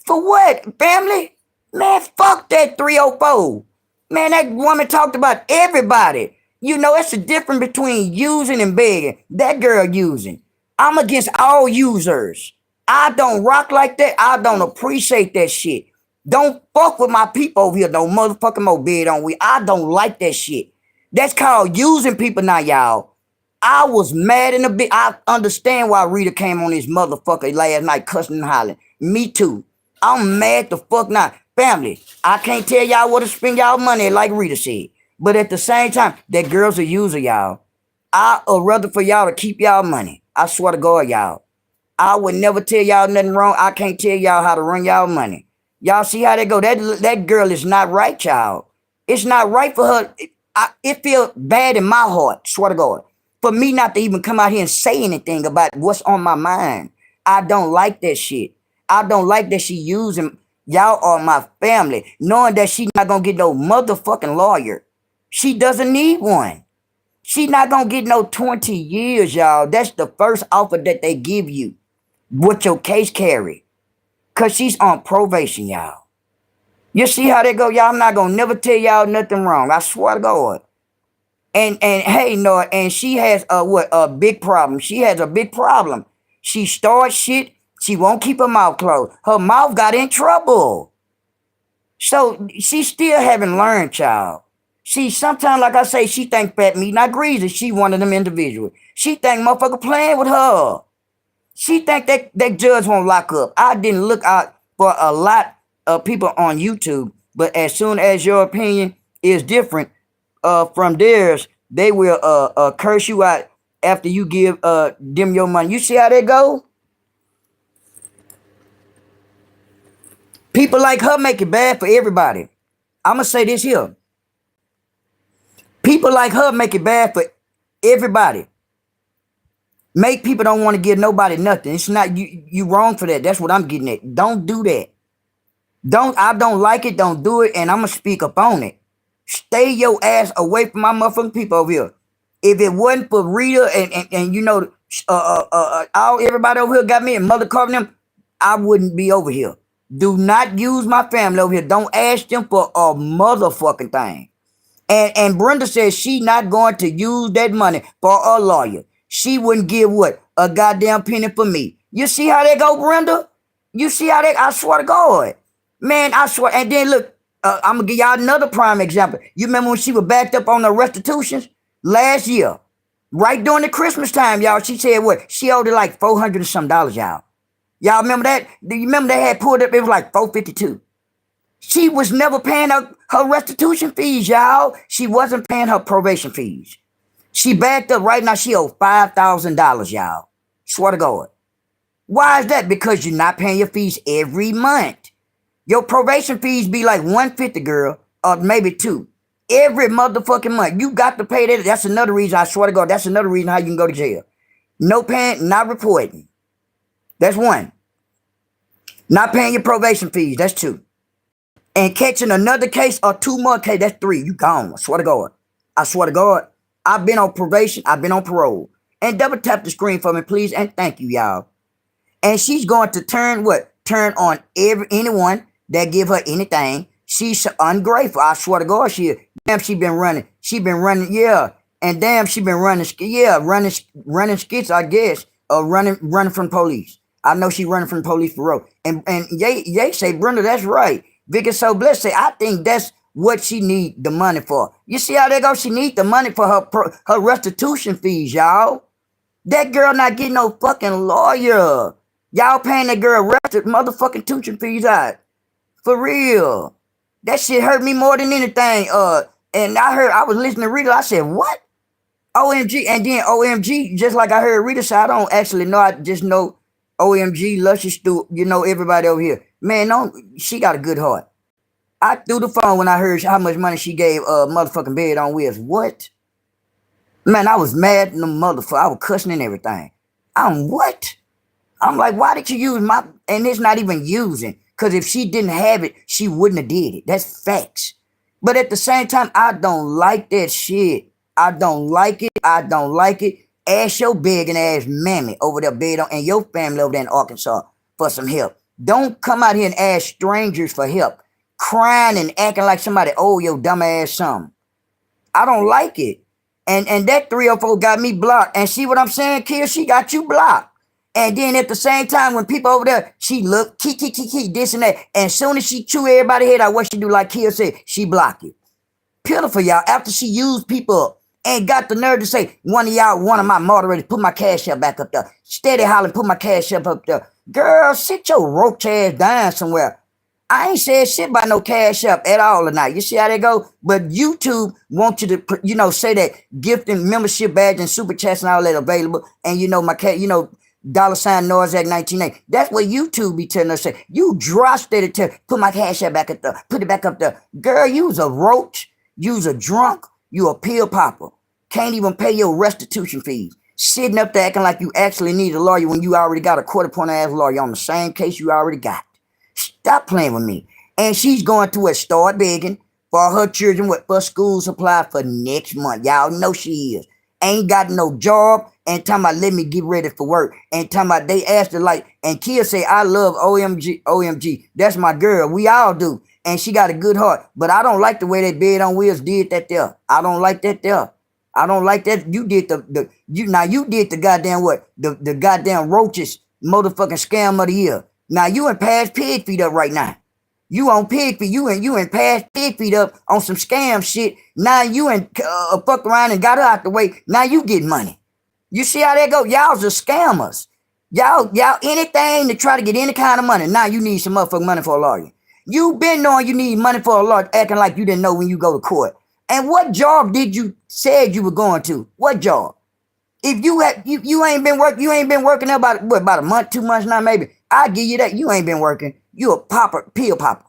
For what? Family? Man, fuck that 304. Man, that woman talked about everybody. You know, it's the difference between using and begging. That girl using. I'm against all users. I don't rock like that. I don't appreciate that shit. Don't fuck with my people over here. No motherfucking more bed on we. I don't like that shit. That's called using people now, y'all. I was mad in a bit. I understand why Rita came on this motherfucker last night cussing and hollering. Me too. I'm mad the fuck now. Family, I can't tell y'all where to spend y'all money like Rita said. But at the same time, that girl's a user, y'all. I would rather for y'all to keep y'all money. I swear to God, y'all. I would never tell y'all nothing wrong. I can't tell y'all how to run y'all money. Y'all see how that go? That girl is not right, y'all. It's not right for her. It feels bad in my heart, swear to God, for me not to even come out here and say anything about what's on my mind. I don't like that shit. I don't like that she using y'all are my family, knowing that she not gonna get no motherfucking lawyer. She doesn't need one. She not gonna get no 20 years, y'all. That's the first offer that they give you. What your case carry. Cause she's on probation, y'all. You see how they go, y'all? I'm not gonna never tell y'all nothing wrong. I swear to God. And hey, no, and she has a big problem. She has a big problem. She starts shit. She won't keep her mouth closed. Her mouth got in trouble. So she still haven't learned, child. She sometimes, like I say, she think fat meat not greasy. She one of them individuals. She think motherfucker playing with her. She think that judge won't lock up. I didn't look out for a lot of people on YouTube, but as soon as your opinion is different from theirs, they will curse you out after you give them your money. You see how they go? People like her make it bad for everybody. I'm gonna say this here. People like her make it bad for everybody. Make people don't want to give nobody nothing. It's not you wrong for that. That's what I'm getting at. Don't do that. I don't like it, don't do it, and I'm gonna speak up on it. Stay your ass away from my motherfucking people over here. If it wasn't for Rita and you know all everybody over here got me and Mother Carving them, I wouldn't be over here. Do not use my family over here. Don't ask them for a motherfucking thing. And Brenda says she not going to use that money for a lawyer. She wouldn't give what? A goddamn penny for me. You see how they go, Brenda? You see how they, I swear to God. Man, I swear. And then look, I'm going to give y'all another prime example. You remember when she was backed up on the restitutions last year? Right during the Christmas time, y'all. She said what? She owed it like $400 and some, y'all. Y'all remember that? Do you remember they had pulled up? It was like $452. She was never paying her restitution fees, y'all. She wasn't paying her probation fees. She backed up right now. She owed $5,000, y'all. Swear to God. Why is that? Because you're not paying your fees every month. Your probation fees be like $150, girl, or maybe $2. Every motherfucking month. You got to pay that. That's another reason, I swear to God, that's another reason how you can go to jail. No paying, not reporting. That's one. Not paying your probation fees. That's two. and catching another case or 2 more cases, that's 3. You gone. I swear to God. I swear to God. I've been on probation. I've been on parole. And double tap the screen for me, please. And thank you, y'all. And she's going to turn what? Turn on anyone that give her anything. She's ungrateful. I swear to God, she is. Damn, she been running. She been running, yeah. And damn, she been running, yeah, running skits, I guess. Running from police. I know she running from police for real. And Ye say, Brenda, that's right. Vicky So Blessed say, I think that's what she need the money for. You see how they go? She need the money for her restitution fees, y'all. That girl not getting no fucking lawyer. Y'all paying that girl motherfucking tuition fees out. For real. That shit hurt me more than anything. And I was listening to Rita. I said, what? OMG. And then OMG, just like I heard Rita say, I don't actually know. I just know OMG, Luscious, everybody over here. Man, she got a good heart. I threw the phone when I heard how much money she gave motherfucking Bed on Wheels. What? Man, I was mad in the motherfucker. I was cussing and everything. What? I'm like, why did you use my... And it's not even using. Because if she didn't have it, she wouldn't have did it. That's facts. But at the same time, I don't like that shit. I don't like it. I don't like it. Ask your begging ass mammy over there bed on, and your family over there in Arkansas for some help. Don't come out here and ask strangers for help. Crying and acting like somebody owe your dumb ass something. I don't like it. And that 304 got me blocked. And see what I'm saying, kid? She got you blocked. And then at the same time, when people over there, she look, key, this and that. And as soon as she chew everybody head out, what she do, like Kia said, she block you. Pitiful, y'all. After she used people up and got the nerve to say, one of my moderators, put my cash up back up there. Steady hollering, put my cash up there. Girl, sit your roach ass down somewhere. I ain't said shit about no cash up at all tonight. You see how they go? But YouTube wants you to, say that gift and membership badge and super chats and all that available. And my cat, $ Noise Act 1980. That's what YouTube be telling us. You drop steady to put my cash up back up there. Put it back up there. Girl, you's a roach. You's a drunk. You a pill popper. Can't even pay your restitution fees. Sitting up there acting like you actually need a lawyer when you already got a quarter-point ass lawyer on the same case you already got. Stop playing with me. And she's going to start begging for her children for school supply for next month. Y'all know she is. Ain't got no job. And talking about let me get ready for work. And talking about they asked her like, and Kia say, I love OMG. That's my girl. We all do. And she got a good heart. But I don't like the way that Bed on Wheels did that there. I don't like that there. I don't like that. You did you did the goddamn what? The goddamn roaches motherfucking scam of the year. Now you in past pig feet up right now. You on pig feet. You in past pig feet up on some scam shit. Now you in fuck around and got her out the way. Now you get money. You see how that go? Y'all's are scammers. Y'all anything to try to get any kind of money. Now you need some motherfucking money for a lawyer. You been knowing you need money for a lawyer, acting like you didn't know when you go to court. And what job did you said you were going to? What job? If you ain't been working about a month, 2 months now, maybe. I give you that. You ain't been working. You a pill popper.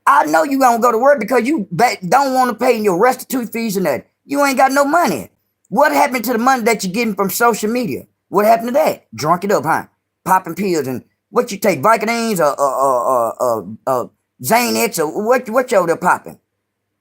I know you gonna go to work because you don't want to pay your restitution fees and that. You ain't got no money. What happened to the money that you're getting from social media? What happened to that? Drunk it up, huh? Popping pills and what you take, Vicodins or Xanax or what you over there popping?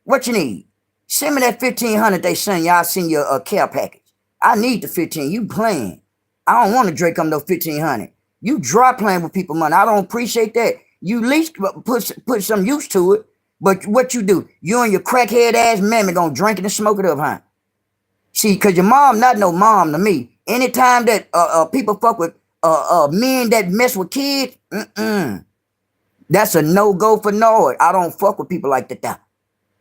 What you need? Send me that 1,500 they send you. I'll send you a care package. I need the 15. You playing. I don't want to drink on no 1,500. You dry playing with people money. I don't appreciate that. You at least put some use to it. But what you do? You and your crackhead ass mammy gonna drink it and smoke it up, huh? See, cause your mom not no mom to me. Anytime that people fuck with men that mess with kids, that's a no-go for Nord. I don't fuck with people like that.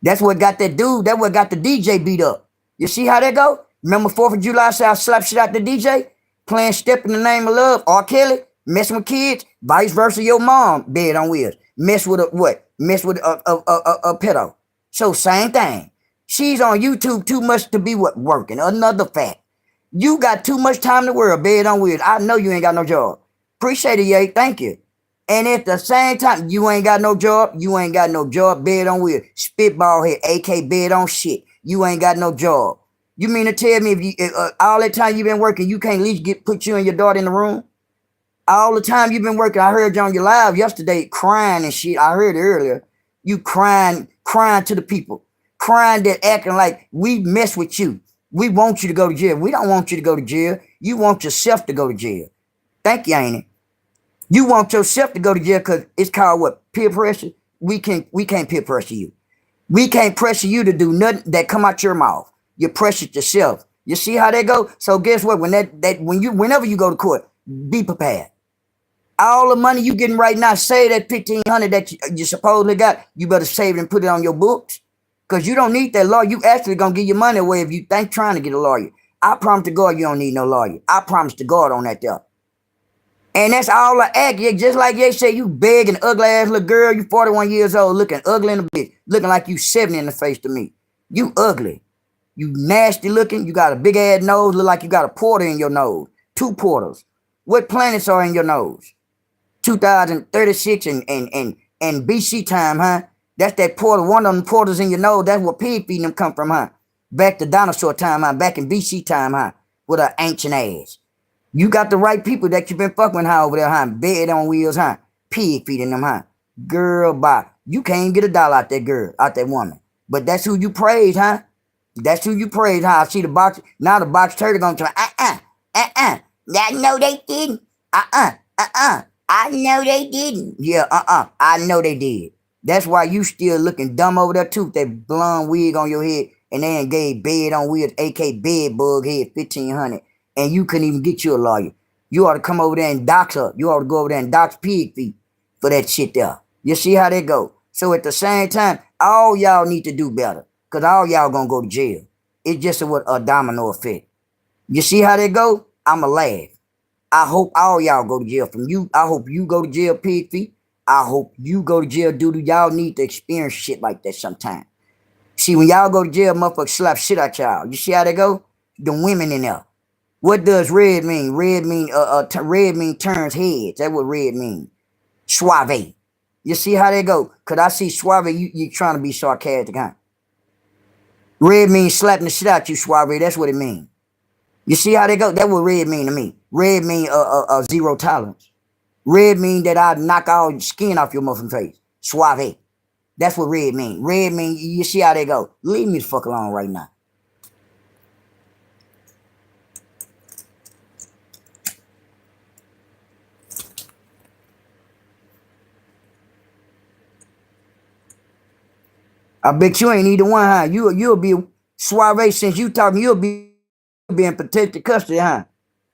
That's what got that dude, that what got the DJ beat up. You see how that go? Remember 4th of July, say I slap shit out the DJ? Playing Step in the Name of Love, R. Kelly, messing with kids, vice versa your mom, Bed on Wheels. Mess with a what? Mess with a pedo. So same thing. She's on YouTube too much to be working. Another fact. You got too much time in the world, Bed on Wheels. I know you ain't got no job. Appreciate it, Ye. Thank you. And at the same time, you ain't got no job. You ain't got no job, Bed on Wheels. Spitball head, AK Bed on shit. You ain't got no job. You mean to tell me if all that time you been working, you can't at least put you and your daughter in the room? All the time you've been working, I heard you on your live yesterday crying and shit. I heard it earlier. You crying to the people, crying that acting like we mess with you. We want you to go to jail. We don't want you to go to jail. You want yourself to go to jail. Thank you, ain't it? You want yourself to go to jail because it's called what? Peer pressure. We can't peer pressure you. We can't pressure you to do nothing that come out your mouth. You pressure yourself. You see how that go? So guess what? Whenever you go to court, be prepared. All the money you getting right now, say that 1,500 that you supposedly got, you better save it and put it on your books. Because you don't need that lawyer. You actually gonna give your money away if you think trying to get a lawyer. I promise to God you don't need no lawyer. I promise to God on that there. And that's all I ask. Yeah, just like they say, you big and ugly ass little girl, you 41 years old, looking ugly in the bitch, looking like you 70 in the face to me. You ugly. You nasty looking. You got a big ass nose, look like you got a porter in your nose. 2 porters. What planets are in your nose? 2036 and BC time, huh? That's that porter, one of them porters in your nose. That's where pig feeding them come from, huh? Back to dinosaur time, huh? Back in BC time, huh? With an ancient ass. You got the right people that you been fucking with, huh, over there, huh? Bed on wheels, huh? Pig feeding them, huh? Girl, bye. You can't even get a dollar out that girl, out that woman. But that's who you praise, huh? That's who you praise, huh? I see the box. Now the box turtle gonna try, I know they didn't. I know they didn't. Yeah, I know they did. That's why you still looking dumb over there too, with that blonde wig on your head, and they ain't gave bed on wheels, AK bed bug head, 1,500, and you couldn't even get you a lawyer. You ought to come over there and dox her. You ought to go over there and dox pig feet for that shit there. You see how they go? So at the same time, all y'all need to do better, because all y'all gonna go to jail. It's just a domino effect. You see how they go? I'ma laugh. I hope all y'all go to jail. From you, I hope you go to jail, pig feet. I hope you go to jail, doodoo. Y'all need to experience shit like that sometime. See, when y'all go to jail, motherfuckers slap shit out y'all. You see how they go? The women in there. What does red mean? Red mean turns heads. That's what red mean. Suave. You see how they go? Cause I see suave, you trying to be sarcastic, huh? Red means slapping the shit out you, suave. That's what it means. You see how they go? That's what red mean to me. Red mean zero tolerance. Red mean that I knock all skin off your muffin face. Suave. That's what red mean. Red mean, you see how they go. Leave me the fuck alone right now. I bet you ain't either one, huh? You'll be suave since you talking. You'll be in protected custody, huh?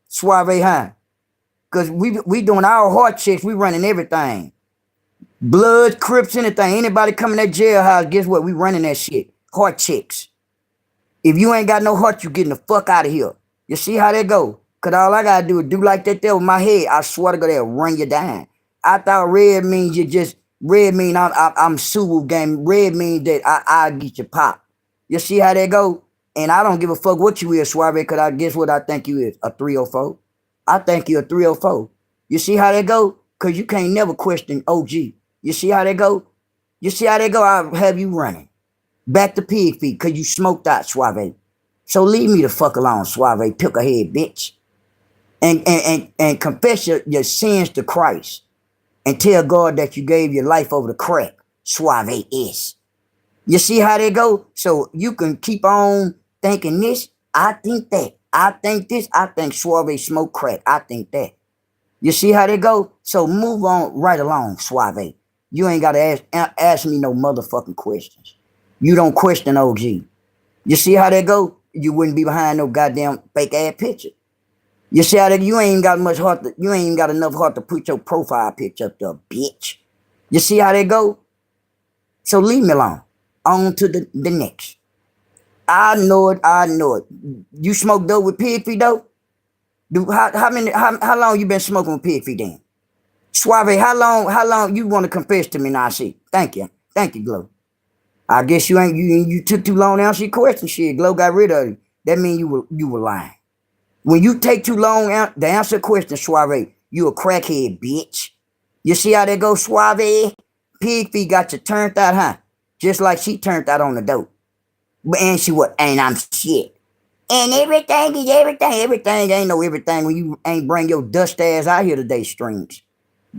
Suave, huh? Cause we doing our heart checks. We running everything. Blood, Crips, anything. Anybody coming that jailhouse, guess what? We running that shit. Heart checks. If you ain't got no heart, you getting the fuck out of here. You see how that go? Cause all I gotta do is do like that there with my head. I swear to God, they'll run you down. I thought red means you just red mean I'm Sulu game. Red means that I get you pop. You see how that go? And I don't give a fuck what you is, Suave, cause I guess what I think you is, a 304. I think you're a 304. You see how that go? Cause you can't never question OG. You see how they go? You see how they go? I'll have you running. Back to pig feet, cause you smoked out, Suave. So leave me the fuck alone, Suave, pick a head, bitch. And confess your sins to Christ. And tell God that you gave your life over to crack. Suave is. You see how they go? So you can keep on thinking this, I think that. I think this, I think Suave smoke crack. I think that. You see how they go? So move on right along, Suave. You ain't got to ask me no motherfucking questions. You don't question OG. You see how they go? You wouldn't be behind no goddamn fake ass picture. You see how that you ain't got much heart. You ain't got enough heart to put your profile picture up there, bitch. You see how they go? So leave me alone. On to the next. I know it. I know it. You smoke dope with pig feet though? How long you been smoking with pig feet then? Suave, how long you want to confess to me now? I see. Thank you. Thank you, Glow. I guess you took too long to answer your question. Shit, Glow got rid of you. That means you were lying. When you take too long to answer a question, Suave, you a crackhead, bitch. You see how that goes, Suave? Pig feet got you turned out, huh? Just like she turned out on the dope. And she what? And I'm shit. And everything is everything. Everything ain't no everything when you ain't bring your dust ass out here today, Strings.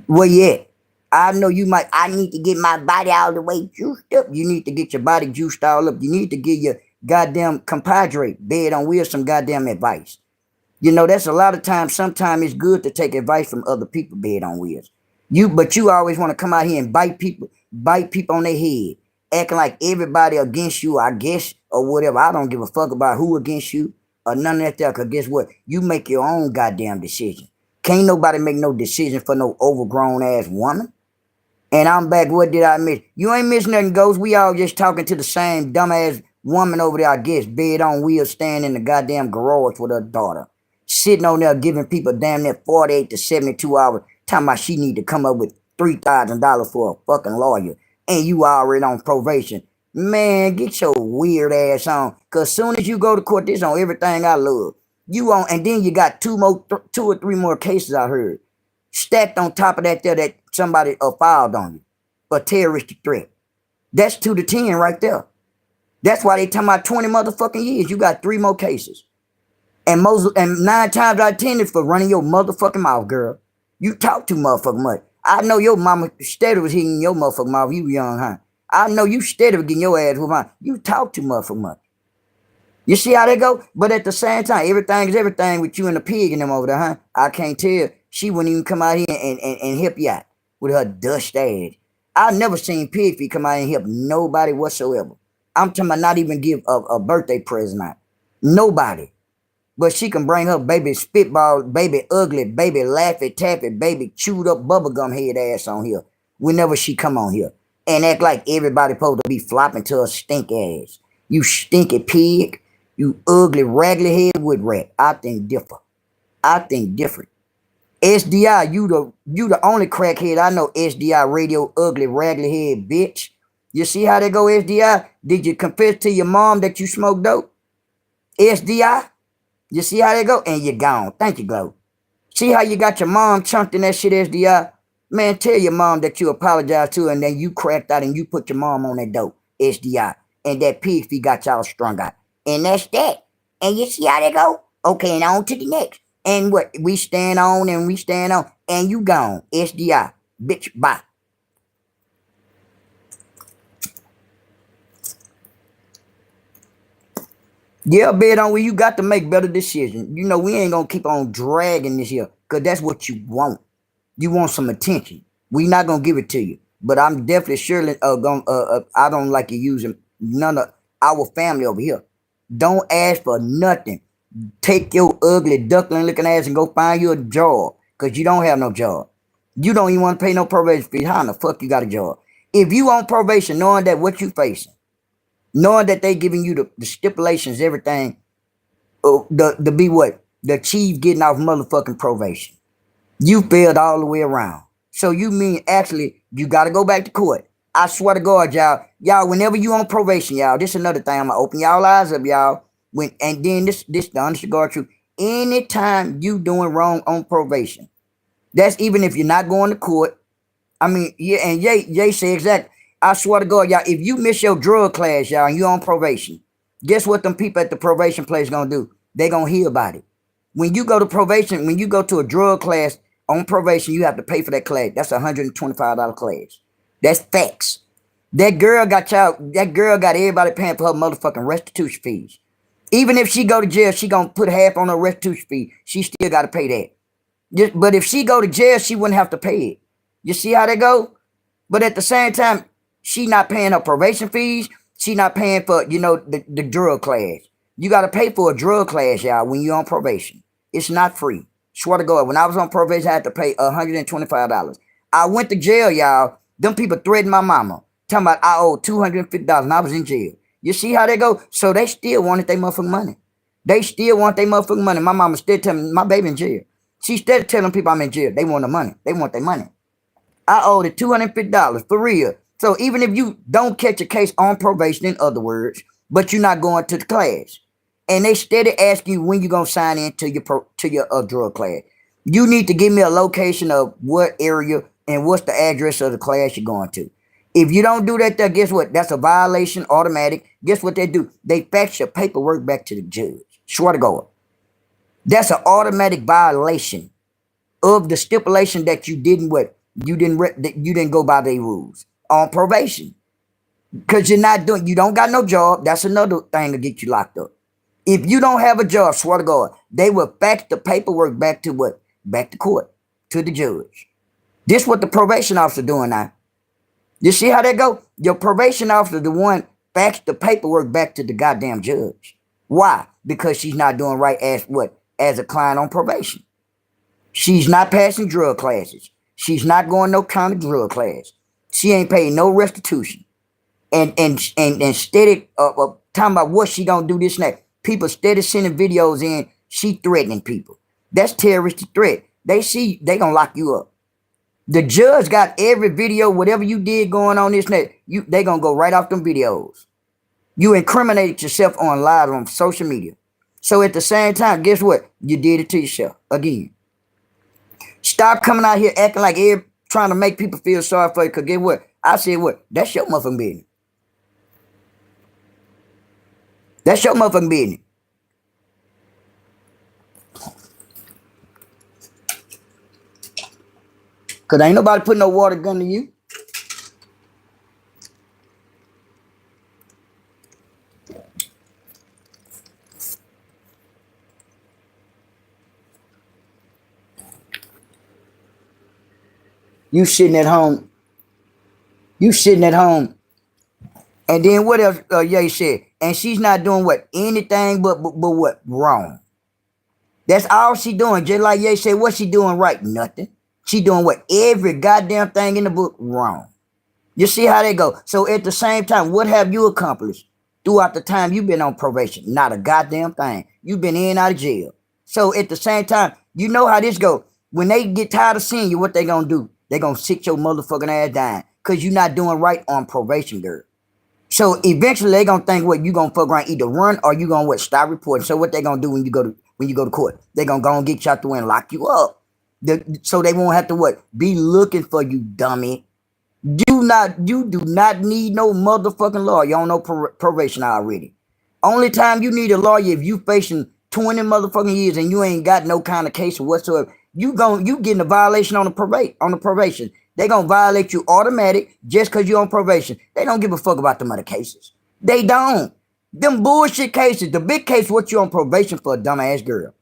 Where you at? I know you might. I need to get my body all the way juiced up. You need to get your body juiced all up. You need to get your goddamn compadre bed on wheels some goddamn advice. You know, that's a lot of times. Sometimes it's good to take advice from other people bed on wheels. But you always want to come out here and bite people on their head, acting like everybody against you, I guess, or whatever. I don't give a fuck about who against you or none of that there. Cause guess what? You make your own goddamn decision. Can't nobody make no decision for no overgrown ass woman. And I'm back. What did I miss? You ain't miss nothing, Ghost. We all just talking to the same dumbass woman over there, I guess. Bed on wheels, standing in the goddamn garage with her daughter. Sitting on there giving people damn near 48 to 72 hours. Talking about she need to come up with $3,000 for a fucking lawyer. And you already on probation. Man, get your weird ass on. Cause soon as you go to court, this on everything I love. You on, and then you got two or three more cases I heard stacked on top of that there that somebody filed on you. A terroristic threat. That's 2 to 10 right there. That's why they talking about 20 motherfucking years. You got 3 more cases. And 9 times out of 10 is for running your motherfucking mouth, girl. You talk too motherfucking much. I know your mama steady was hitting your motherfucking mouth. You young, huh? I know you steady was getting your ass with mine. You talk too motherfucking much. You see how they go? But at the same time, everything is everything with you and the pig and them over there, huh? I can't tell. She wouldn't even come out here and help you out with her dust ass. I never seen Pig Feet come out and help nobody whatsoever. I'm talking about not even give a birthday present out. Nobody. But she can bring her baby spitball, baby ugly, baby laffy taffy, baby chewed up bubblegum head ass on here whenever she come on here. And act like everybody supposed to be flopping to her stink ass. You stinky pig. You ugly, raggedy head wood rat. I think different. I think different. SDI, you the only crackhead I know. SDI radio ugly, raggedy head bitch. You see how they go, SDI? Did you confess to your mom that you smoked dope? SDI? You see how they go? And you're gone. Thank you, Glow. See how you got your mom chunked in that shit, SDI? Man, tell your mom that you apologize to her and then you cracked out and you put your mom on that dope, SDI. And that pig feet got y'all strung out. And that's that. And you see how they go? Okay, and on to the next. And what? We stand on and we stand on. And you gone. SDI. Bitch, bye. Yeah, bet on where you got to make better decisions. You know, we ain't gonna keep on dragging this here. Cause that's what you want. You want some attention. We not gonna give it to you. But I'm definitely surely gonna I don't like you using none of our family over here. Don't ask for nothing. Take your ugly duckling looking ass and go find you a job. Cause you don't have no job. You don't even want to pay no probation fee. How in the fuck you got a job? If you on probation, knowing that what you facing, knowing that they giving you the stipulations, everything, the be what? The chief getting off motherfucking probation. You failed all the way around. So you mean actually you gotta go back to court. I swear to God, y'all. Y'all, whenever you on probation, y'all, this is another thing. I'm gonna open y'all eyes up, y'all. And then this the honest to God truth. Anytime you doing wrong on probation, that's even if you're not going to court. I mean, yeah, and Jay say exactly. I swear to God, y'all, if you miss your drug class, y'all, and you on probation, guess what them people at the probation place gonna do? They gonna hear about it. When you go to probation, when you go to a drug class on probation, you have to pay for that class. That's $125 class. That's facts. That girl got everybody paying for her motherfucking restitution fees. Even if she go to jail, she gonna put half on her restitution fee. She still gotta pay that. But if she go to jail, she wouldn't have to pay it. You see how they go? But at the same time, she not paying her probation fees. She not paying for, the drug class. You got to pay for a drug class, y'all, when you're on probation. It's not free. Swear to God, when I was on probation, I had to pay $125. I went to jail, y'all. Them people threatened my mama. Talking about I owe $250 and I was in jail. You see how they go? So they still wanted their motherfucking money. They still want their motherfucking money. My mama still telling me, my baby in jail. She still telling people I'm in jail. They want the money. They want their money. I owed it $250 for real. So even if you don't catch a case on probation, in other words, but you're not going to the class, and they steady asking you when you're gonna sign in to your drug class, you need to give me a location of what area and what's the address of the class you're going to. If you don't do that, there, guess what? That's a violation, automatic. Guess what they do? They fax your paperwork back to the judge. Swear to God, that's an automatic violation of the stipulation that you didn't what You didn't go by their rules on probation because you don't got no job. That's another thing to get you locked up. If you don't have a job, swear to God, they will fax the paperwork back to what? Back to court, to the judge. This what the probation officer doing now. You see how that go? Your probation officer, the one fax the paperwork back to the goddamn judge. Why? Because she's not doing right as what? As a client on probation. She's not passing drug classes. She's not going no kind of drug class. She ain't paying no restitution. And steady talking about what she gonna do this and that. People steady sending videos in. She threatening people. That's terroristic threat. They see they gonna lock you up. The judge got every video, whatever you did going on this and that. They gonna go right off them videos. You incriminated yourself on live on social media. So at the same time, guess what? You did it to yourself again. Stop coming out here acting like trying to make people feel sorry for you. Cause guess what? I said what? That's your motherfucking business. That's your motherfucking business. Cause ain't nobody putting no water gun to you. You sitting at home. You sitting at home. And then what else Ye said? And she's not doing what? Anything but what? Wrong. That's all she doing. Just like Ye said, what she doing right? Nothing. She doing what? Every goddamn thing in the book wrong. You see how they go? So at the same time, what have you accomplished throughout the time you've been on probation? Not a goddamn thing. You've been in and out of jail. So at the same time, you know how this go. When they get tired of seeing you, what they gonna do? They gonna sit your motherfucking ass down. Cause you're not doing right on probation, girl. So eventually they gonna think what you gonna fuck around, either run or you gonna what, stop reporting. So what they gonna do when you go to court? They gonna go and get you out the way and lock you up. So they won't have to what? Be looking for you, dummy. You do not need no motherfucking lawyer. You don't know probation already. Only time you need a lawyer if you facing 20 motherfucking years and you ain't got no kind of case whatsoever. You getting a violation on the probation. They gonna violate you automatic just cause you on probation. They don't give a fuck about them other cases. They don't. Them bullshit cases. The big case, what you on probation for, dumbass girl.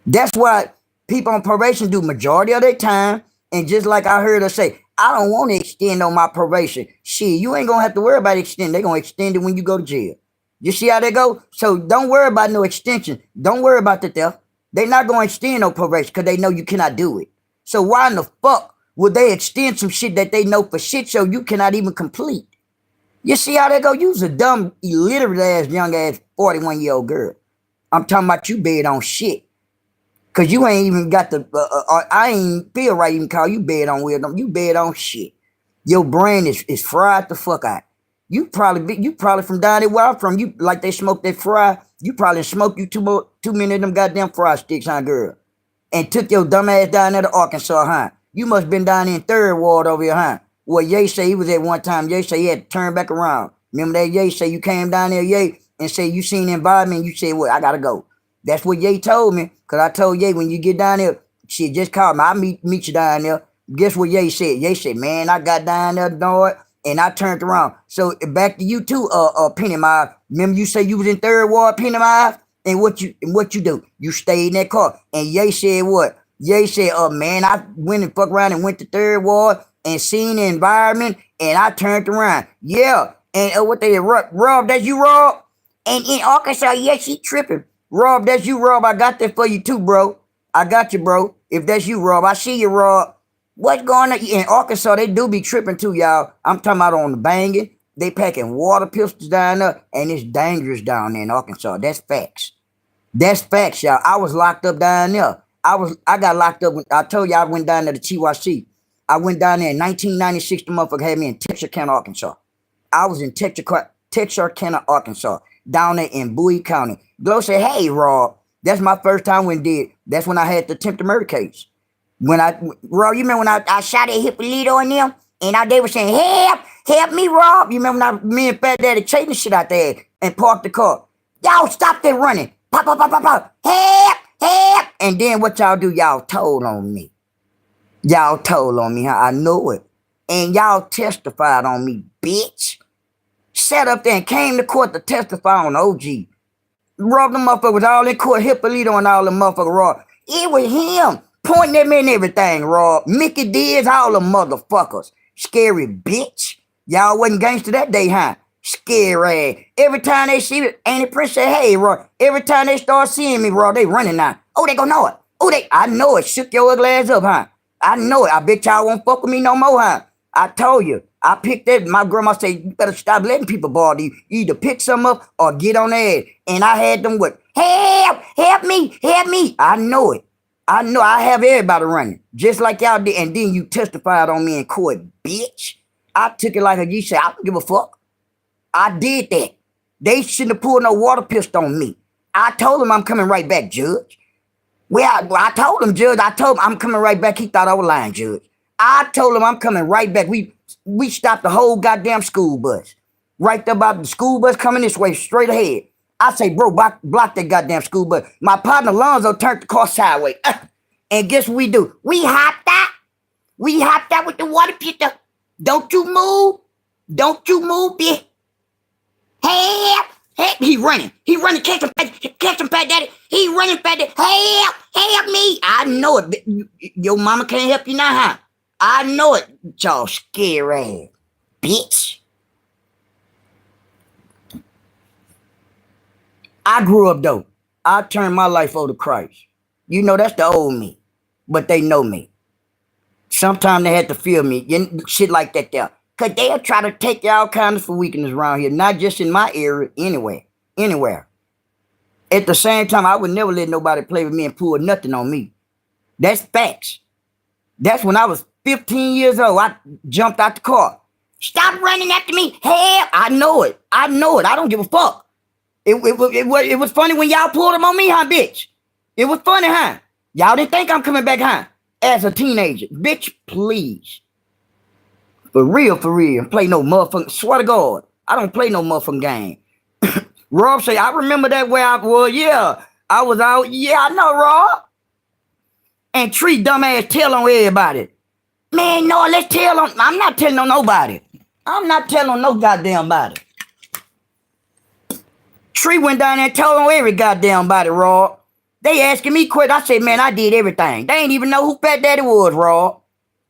That's what people on probation do majority of their time. And just like I heard her say, I don't want to extend on my probation. Shit, you ain't gonna have to worry about extending. They're gonna extend it when you go to jail. You see how they go? So don't worry about no extension. Don't worry about the theft. They're not gonna extend no probation because they know you cannot do it. So why in the fuck would they extend some shit that they know for shit show you cannot even complete? You see how they go? You's a dumb, illiterate ass, young ass 41-year-old girl. I'm talking about you bed on shit. Cause you ain't even got the, I ain't feel right even call you bed on wisdom. You bed on shit. Your brain is fried the fuck out. You probably from down there where I'm from. You like they smoke that fry. You probably smoked you too many of them goddamn fry sticks, huh, girl? And took your dumb ass down there to Arkansas, huh? You must been down in Third Ward over here, huh? Well, Ye say he was at one time. Ye say he had to turn back around. Remember that Ye say you came down there, Ye, and say you seen the environment. You said, well, I gotta go. That's what Ye told me. Cause I told Ye when you get down there, she just called me. I'll meet you down there. Guess what Ye said? Ye said, man, I got down there, Lord, and I turned around. So back to you too, Penny Miles. Remember you say you was in Third Ward, Penny Miles? And what you do? You stayed in that car. And Ye said what? Ye said, man, I went and fucked around and went to Third Ward and seen the environment, and I turned around. Yeah. And what they did, Rob, that's you, Rob? And in Arkansas, yeah, she tripping. Rob, that's you, Rob. I got that for you too, bro. I got you, bro. If that's you, Rob, I see you, Rob. What's going on? In Arkansas, they do be tripping too, y'all. I'm talking about on the banging. They packing water pistols down there, and it's dangerous down there in Arkansas. That's facts. That's facts, y'all. I was locked up down there. I got locked up when I told you I went down there to TYC. I went down there in 1996. The motherfucker had me in Texarkana, Arkansas. I was in Texarkana, Arkansas, down there in Bowie County. Glow said, hey, Rob, that's my first time when that's when I had the attempted murder case. Rob, you remember when I shot at Hippolito and them? And they were saying, help me, Rob. You remember when me and Fat Daddy chasing the shit out there and parked the car? Y'all stop that running. Pop. Help. And then what y'all do? Y'all told on me. Y'all told on me, huh? I know it. And y'all testified on me, bitch. Sat up there and came to court to testify on OG. Robbed the motherfucker was all in court, Hippolito and all the motherfucker Rob. It was him. Pointing at me and everything, Rob. Mickey Diaz, all the motherfuckers. Scary bitch. Y'all wasn't gangster that day, huh? Scary ass. Every time they see me, Annie Prince say, hey, Rob. Every time they start seeing me, Rob, they running now. Oh, they gonna know it. Oh, I know it. Shook your ugly ass up, huh? I know it. I bet y'all won't fuck with me no more, huh? I told you. I picked that. My grandma said, you better stop letting people bother you. You either pick some up or get on their ass. And I had them with, help me, help me. I know it. I know I have everybody running. Just like y'all did. And then you testified on me in court, bitch. I took it like a G said, I don't give a fuck. I did that. They shouldn't have pulled no water pistol on me. I told them I'm coming right back, Judge. Well, I told him, Judge. I told him I'm coming right back. He thought I was lying, Judge. I told him I'm coming right back. We stopped the whole goddamn school bus. Right there about the school bus coming this way, straight ahead. I say, bro, block that goddamn school bus. My partner Alonzo turned the car sideways. And guess what we do? We hopped out. We hopped out with the water pistol. Don't you move. Don't you move, bitch. Help. Help. He running. He running. Catch him, Fat Daddy. He running, Fat Daddy. Help me. I know it. Your mama can't help you now, huh? I know it. Y'all scary ass bitch. I grew up though. I turned my life over to Christ. You know, that's the old me. But they know me. Sometimes they had to feel me. Shit like that there. Cause they'll try to take y'all kindness for weakness around here. Not just in my area, anywhere. At the same time, I would never let nobody play with me and pull nothing on me. That's facts. That's when I was 15 years old. I jumped out the car. Stop running after me. Help. I know it. I don't give a fuck. It was funny when y'all pulled them on me, huh, bitch? It was funny, huh? Y'all didn't think I'm coming back, huh? As a teenager. Bitch, please. For real. Play no motherfucking, swear to God. I don't play no motherfucking game. Rob say, I remember that where I was, yeah. I was out, yeah, I know, Rob. And Tree dumbass tell on everybody. Man, no, let's tell on, I'm not telling on nobody. I'm not telling on no goddamn body. Tree went down there and told on every goddamn body, Rob. They asking me quick. I said, man, I did everything. They ain't even know who Fat Daddy was, Rob.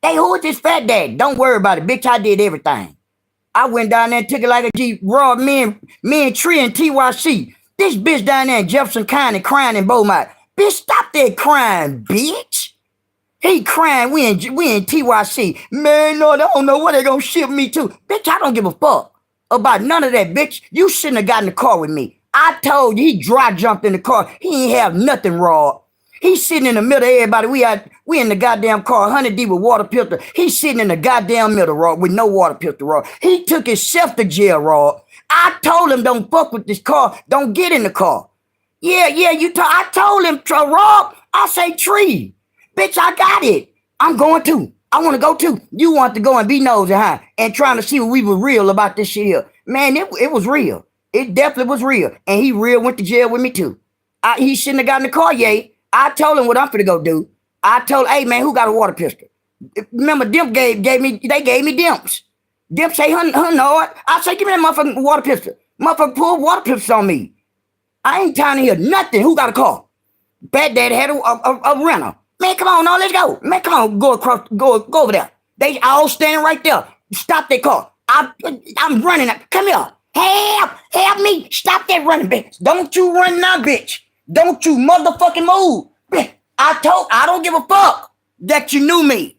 They, who is this Fat Daddy? Don't worry about it, bitch. I did everything. I went down there and took it like a G. Rob, me and Tree and TYC. This bitch down there in Jefferson County crying in Beaumont. Bitch, stop that crying, bitch. He crying, we in TYC. Man, no, they don't know where they gonna ship me to. Bitch, I don't give a fuck about none of that, bitch. You shouldn't have got in the car with me. I told you, he dry jumped in the car. He ain't have nothing, Rob. He's sitting in the middle of everybody. We in the goddamn car, 100 deep with water pistol. He's sitting in the goddamn middle, Rob, with no water pistol, Rob. He took himself to jail, Rob. I told him, don't fuck with this car. Don't get in the car. Yeah, I told him, Rob, I say, Tree. Bitch, I got it. I'm going too. I want to go too. You want to go and be nosy, huh? And trying to see what we were real about this shit here. Man, it was real. It definitely was real. And he real went to jail with me too. He shouldn't have got in the car, yay. I told him what I'm finna go do. I told, hey man, who got a water pistol? Remember, Dimp gave me Dimps. Dimp say, hun, no. I say, give me that motherfucking water pistol. Motherfucker pulled water pistols on me. I ain't trying to hear nothing. Who got a car? Bad Dad had a rental. Man, come on, no, let's go. Man, come on, go over there. They all standing right there. Stop that car. I'm running. Come here. Help me. Stop that running, bitch. Don't you run now, bitch. Don't you motherfucking move. I don't give a fuck that you knew me.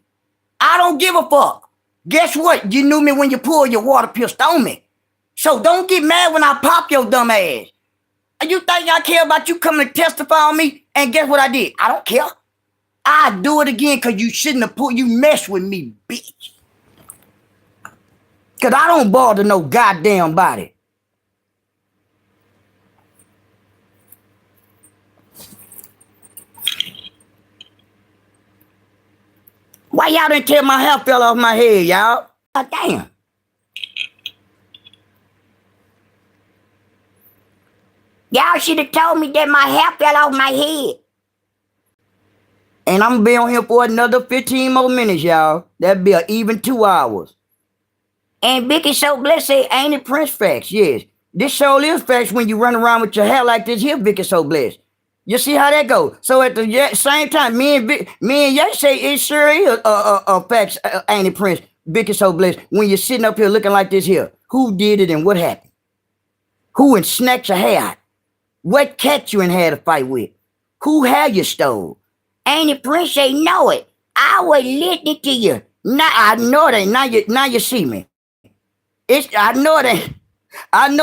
I don't give a fuck. Guess what? You knew me when you pulled your water pistol on me. So don't get mad when I pop your dumb ass. You think I care about you coming to testify on me? And guess what I did? I don't care. I do it again because you shouldn't have you mess with me, bitch. Because I don't bother no goddamn body. Why y'all didn't tell my hair fell off my head, y'all? God damn. Y'all should have told me that my hair fell off my head. And And I'm gonna be on here for another 15 more minutes, y'all. That'd be an even 2 hours. And Vicky So Blessed say, ain't it Prince facts? Yes. This show is facts when you run around with your hair like this here, Vicky So Blessed. You see how that goes? So at the same time, me and Ye say it sure is facts, ain't it Prince? Vicky So Blessed. When you're sitting up here looking like this here, who did it and what happened? Who and snatched your hair out? What cat you and had a fight with? Who had you stole? Ain't it Prince say know it? I was listening to you. Now I know that. Now you see me. I know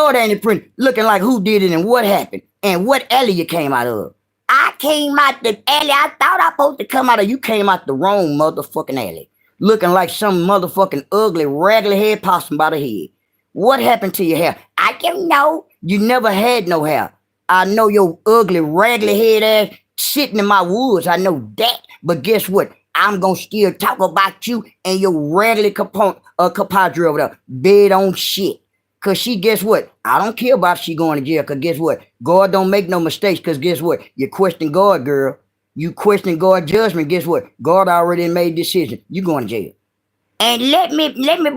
it ain't a Prince looking like who did it and what happened and what alley you came out of. I came out the alley I thought I was supposed to come out of. You came out the wrong motherfucking alley. Looking like some motherfucking ugly, raggedy head possum by the head. What happened to your hair? I don't know. You never had no hair. I know your ugly, raggedy head ass sitting in my woods. I know that. But guess what? I'm going to still talk about you and your raggedy compadre over there. Bed on shit. Because she, guess what? I don't care about she going to jail. Because guess what? God don't make no mistakes. Because guess what? You question God, girl. You question God's judgment. Guess what? God already made a decision. You going to jail. And let me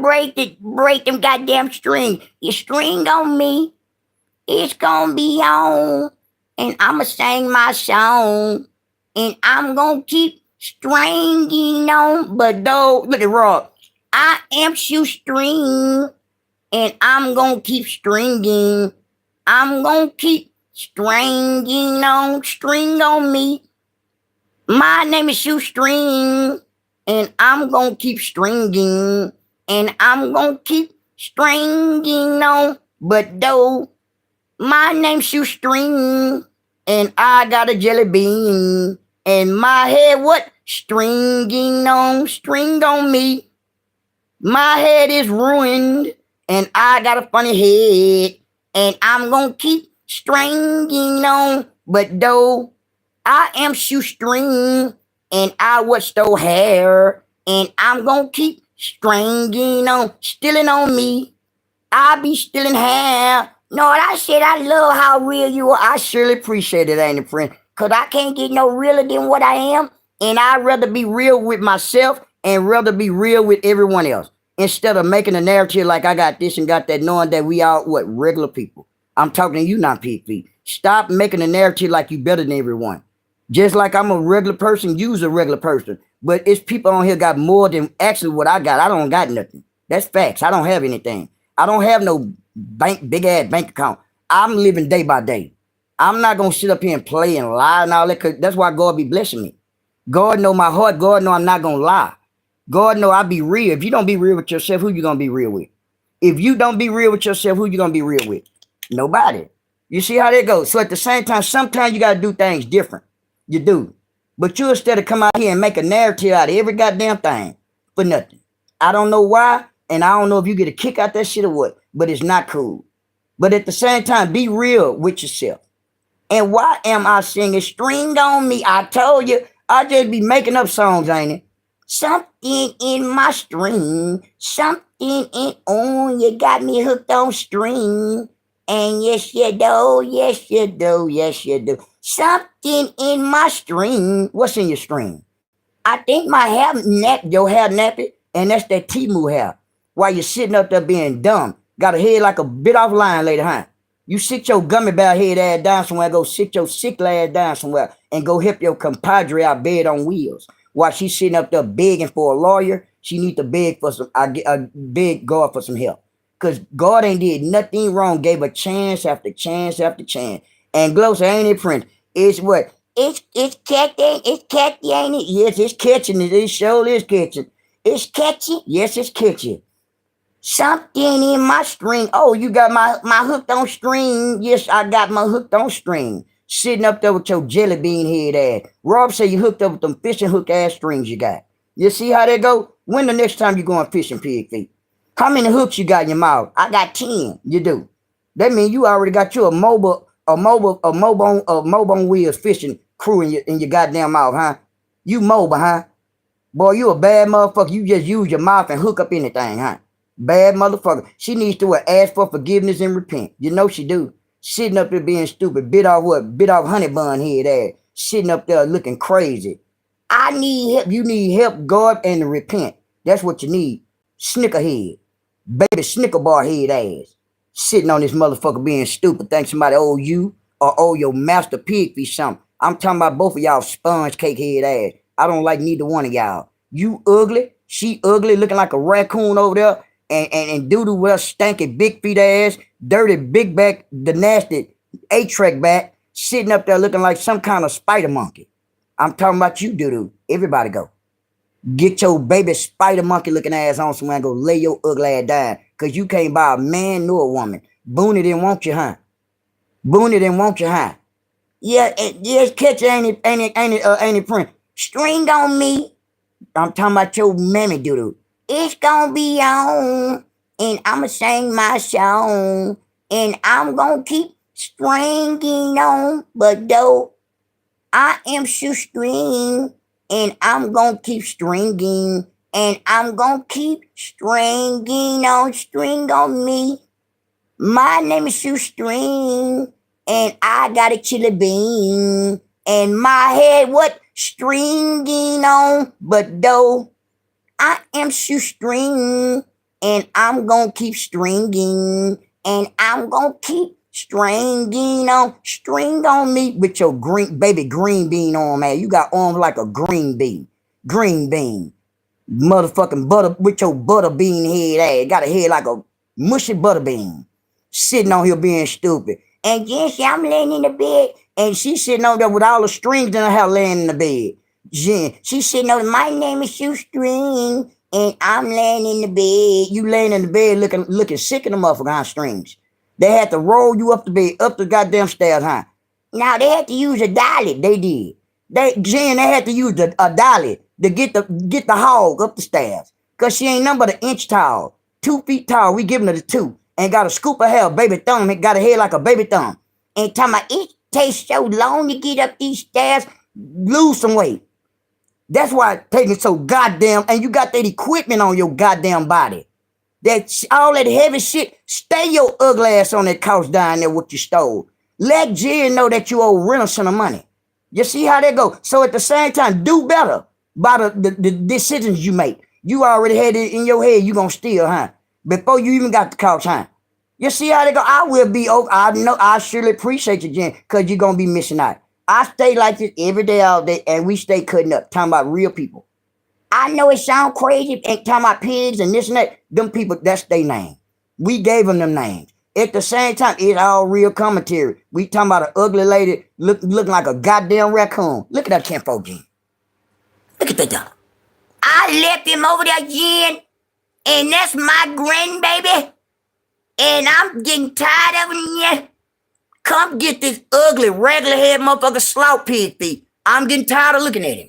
break them goddamn string. Your string on me. It's gonna be on. And I'ma sing my song. And I'm gonna keep stringing on. But though, look at Rob. I am shoestring. And I'm gonna keep stringing. I'm gonna keep stringing on. String on me. My name is Shoestring. And I'm gonna keep stringing. And I'm gonna keep stringing on. But though, my name's Shoestring. And I got a jelly bean. And my head, what? String on me. My head is ruined. And I got a funny head. And I'm gonna keep stringing on. But though, I am Shoestring. And I was stole hair. And I'm gonna keep stringing on. Stealing on me. I be stealing hair. No, I said I love how real you are. I surely appreciate it, ain't it, friend? Because I can't get no realer than what I am. And I'd rather be real with myself and rather be real with everyone else. Instead of making a narrative like I got this and got that, knowing that we are, what, regular people. I'm talking to you, not pig feet. Stop making a narrative like you better than everyone. Just like I'm a regular person, you's a regular person. But it's people on here got more than actually what I got. I don't got nothing. That's facts. I don't have anything. I don't have no big ass bank account. I'm living day by day. I'm not gonna sit up here and play and lie and all that. Cause that's why God be blessing me. God know my heart. God know I'm not gonna lie. God know I be real. If you don't be real with yourself, who you gonna be real with? If you don't be real with yourself, who you gonna be real with? Nobody. You see how that goes? So at the same time, sometimes you gotta do things different. You do. But you instead of come out here and make a narrative out of every goddamn thing for nothing. I don't know why, and I don't know if you get a kick out that shit or what, but it's not cool. But at the same time, be real with yourself. And why am I singing String on Me? I told you, I just be making up songs, ain't it? Something in my string, something in on you got me hooked on string. And yes you do, yes you do, yes you do. Something in my string. What's in your string? I think my hair your hair nappy, and that's that Timu hair. While you're sitting up there being dumb, got a head like a bit off line later, huh? You sit your gummy bear head ass down somewhere, go sit your sick ass down somewhere, and go help your compadre out bed on wheels. While she's sitting up there begging for a lawyer, she need to beg for some, beg God for some help. Because God ain't did nothing wrong, gave a chance after chance after chance. And Glow say, ain't it, Prince? It's what? It's catchy, ain't it? Yes, it's catching. It sure is catching. It's catchy? Yes, it's catchy. Something in my string. Oh, you got my hooked on string. Yes, I got my hooked on string. Sitting up there with your jelly bean head ass. Rob say you hooked up with them fishing hook ass strings you got. You see how they go? When the next time you going fishing, pig feet? How many hooks you got in your mouth? I got 10. You do. That means you already got you a mobile wheels fishing crew in your goddamn mouth, huh? You mobile, huh? Boy, you a bad motherfucker. You just use your mouth and hook up anything, huh? Bad motherfucker. She needs to ask for forgiveness and repent. You know she do. Sitting up there being stupid. Bit off what? Bit off honey bun head ass. Sitting up there looking crazy. I need help. You need help, God, and to repent. That's what you need. Snickerhead. Baby snicker bar head ass. Sitting on this motherfucker being stupid. Think somebody owe you or owe your master pig feet something. I'm talking about both of y'all sponge cake head ass. I don't like neither one of y'all. You ugly. She ugly, looking like a raccoon over there. And doo-doo with her stanky big feet ass, dirty big back, the nasty 8-track back, sitting up there looking like some kind of spider monkey. I'm talking about you, doo-doo. Everybody go. Get your baby spider monkey looking ass on somewhere and go lay your ugly ass down. Cause you can't buy a man nor a woman. Booney didn't want you, huh? Booney didn't want you, huh? Yeah, yes, catch ain't it print. String on me. I'm talking about your mammy doo-doo. It's gonna be on, and I'ma sing my song, and I'm gonna keep stringing on, but though I am shoestring, and I'm gonna keep stringing, and I'm gonna keep stringing on, string on me. My name is Shoestring, and I got a chili bean, and my head what stringing on, but though I am shoestring, and I'm gonna keep stringing, and I'm gonna keep stringing on, string on me with your green baby green bean on, man. You got arms like a green bean, motherfucking butter with your butter bean head ass. Got a head like a mushy butter bean, sitting on here being stupid. And Jesse, I'm laying in the bed, and she's sitting on there with all the strings in her hair laying in the bed. Jen, she's sitting on, my name is Shoestring, and I'm laying in the bed. You laying in the bed looking sick in the motherfucker on strings. They had to roll you up the bed, up the goddamn stairs, huh? Now they had to use a dolly, they did. They had to use a dolly to get the hog up the stairs. Cause she ain't nothing but an inch tall. 2 feet tall, we giving her the 2. And got a scoop of hair, baby thumb, and got a head like a baby thumb. And talking about it takes so long to get up these stairs, lose some weight. That's why it's taking so goddamn, and you got that equipment on your goddamn body. All that heavy shit, stay your ugly ass on that couch down there what you stole. Let Jill know that you owe Renaissance of money. You see how that go? So at the same time, do better by the decisions you make. You already had it in your head, you gonna steal, huh? Before you even got the couch, huh? You see how they go? I will be over. I know I surely appreciate you, Jen, because you're gonna be missing out. I stay like this every day, all day, and we stay cutting up, talking about real people. I know it sounds crazy, and talking about pigs and this and that. Them people, that's their name. We gave them names. At the same time, it's all real commentary. We talking about an ugly lady looking like a goddamn raccoon. Look at that Kenfo, Jen. Look at that dog. I left him over there, Jen, and that's my grandbaby. And I'm getting tired of him yet. Come get this ugly, regular head motherfucker slout pig feet. I'm getting tired of looking at him.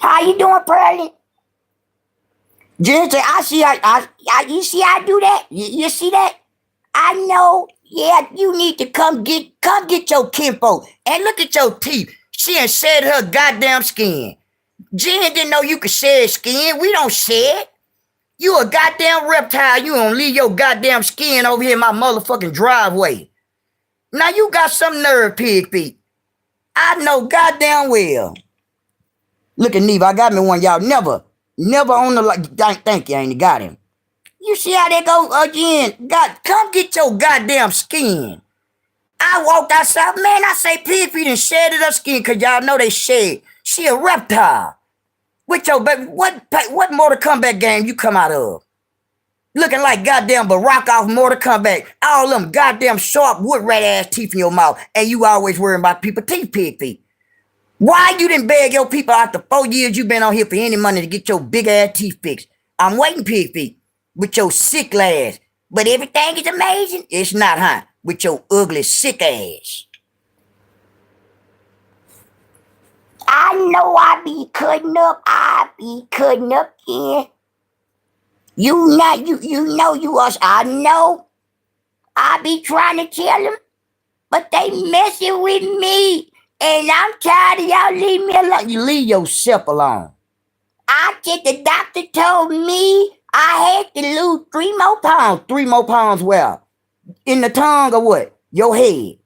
How you doing, Pearlie? Just I see you see I do that? You see that? I know. Yeah, you need to come get your kinfolk. And look at your teeth. She ain't shed her goddamn skin. Jen didn't know you could shed skin. We don't shed. You a goddamn reptile. You don't leave your goddamn skin over here in my motherfucking driveway. Now you got some nerve, pig feet. I know goddamn well. Look at Neve. I got me one, y'all. Never on the thank you, ain't got him. You see how they go again? Come get your goddamn skin. I walked outside, man. I say pig feet and shedded her skin, cause y'all know they shed. She a reptile. With your baby, what Mortal Kombat game you come out of? Looking like goddamn Barack off Mortal Kombat. All them goddamn sharp wood rat ass teeth in your mouth, and you always worrying about people's teeth, pig feet. Why you didn't beg your people after 4 years you been on here for any money to get your big ass teeth fixed? I'm waiting, pig feet, with your sick ass. But everything is amazing? It's not, huh? With your ugly sick ass. I know I be cutting up. Yeah. You know you us. I know. I be trying to tell them, but they messing with me. And I'm tired of y'all leave me alone. You leave yourself alone. I think the doctor told me I had to lose 3 more pounds. 3 more pounds where? In the tongue or what? Your head.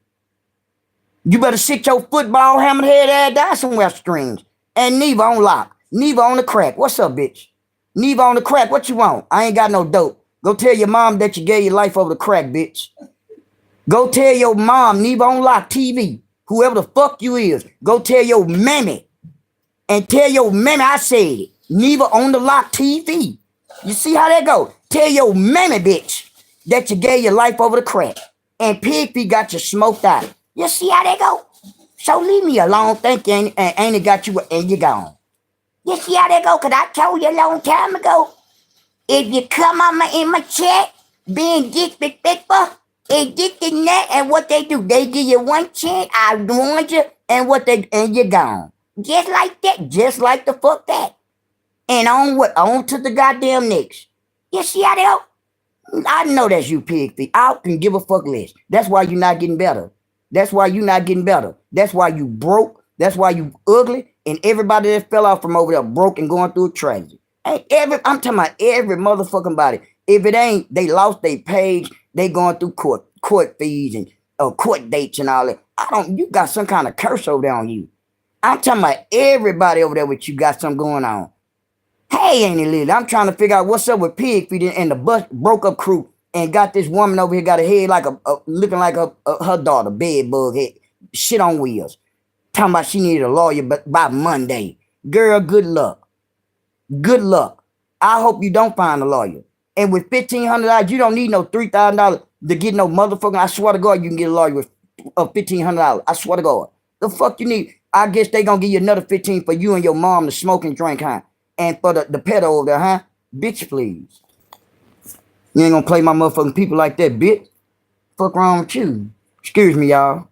You better sit your football hammered head ass down somewhere, strings. And Neva on lock. Neva on the crack. What's up, bitch? Neva on the crack. What you want? I ain't got no dope. Go tell your mom that you gave your life over the crack, bitch. Go tell your mom, Neva on lock TV. Whoever the fuck you is. Go tell your mammy. And tell your mammy I said it. Neva on the lock TV. You see how that go? Tell your mammy, bitch, that you gave your life over the crack. And Pig Feet got you smoked out. You see how that go? So leave me alone, thank you, ain't it got you, and you gone. You see how that go? Cause I told you a long time ago, if you come on in my chat, being disrespectful, and this and that, and what they do, they give you one chance, I warned you, and you're gone. Just like that, just like the fuck that. And on to the goddamn next. You see how they go? I know that's you, Pig Feet. I can give a fuck less. That's why you're not getting better. That's why you're not getting better. That's why you broke. That's why you ugly. And everybody that fell off from over there broke and going through a tragedy. I'm talking about every motherfucking body. If it ain't, they lost their page. They going through court fees and court dates and all that. You got some kind of curse over there on you. I'm talking about everybody over there with you got something going on. Hey, ain't it lit? I'm trying to figure out what's up with Pig Feet and the bus broke up crew and got this woman over here got a head like looking like her daughter, bed bug head, shit on wheels. Talking about she needed a lawyer by Monday. Girl, good luck. Good luck. I hope you don't find a lawyer. And with $1,500, you don't need no $3,000 to get no motherfucking. I swear to God, you can get a lawyer with $1,500. I swear to God. The fuck you need? I guess they gonna give you another 15 for you and your mom to smoke and drink, huh? And for the pedo over there, huh? Bitch, please. You ain't gonna play my motherfucking people like that, bitch. Fuck wrong with you? Excuse me, y'all.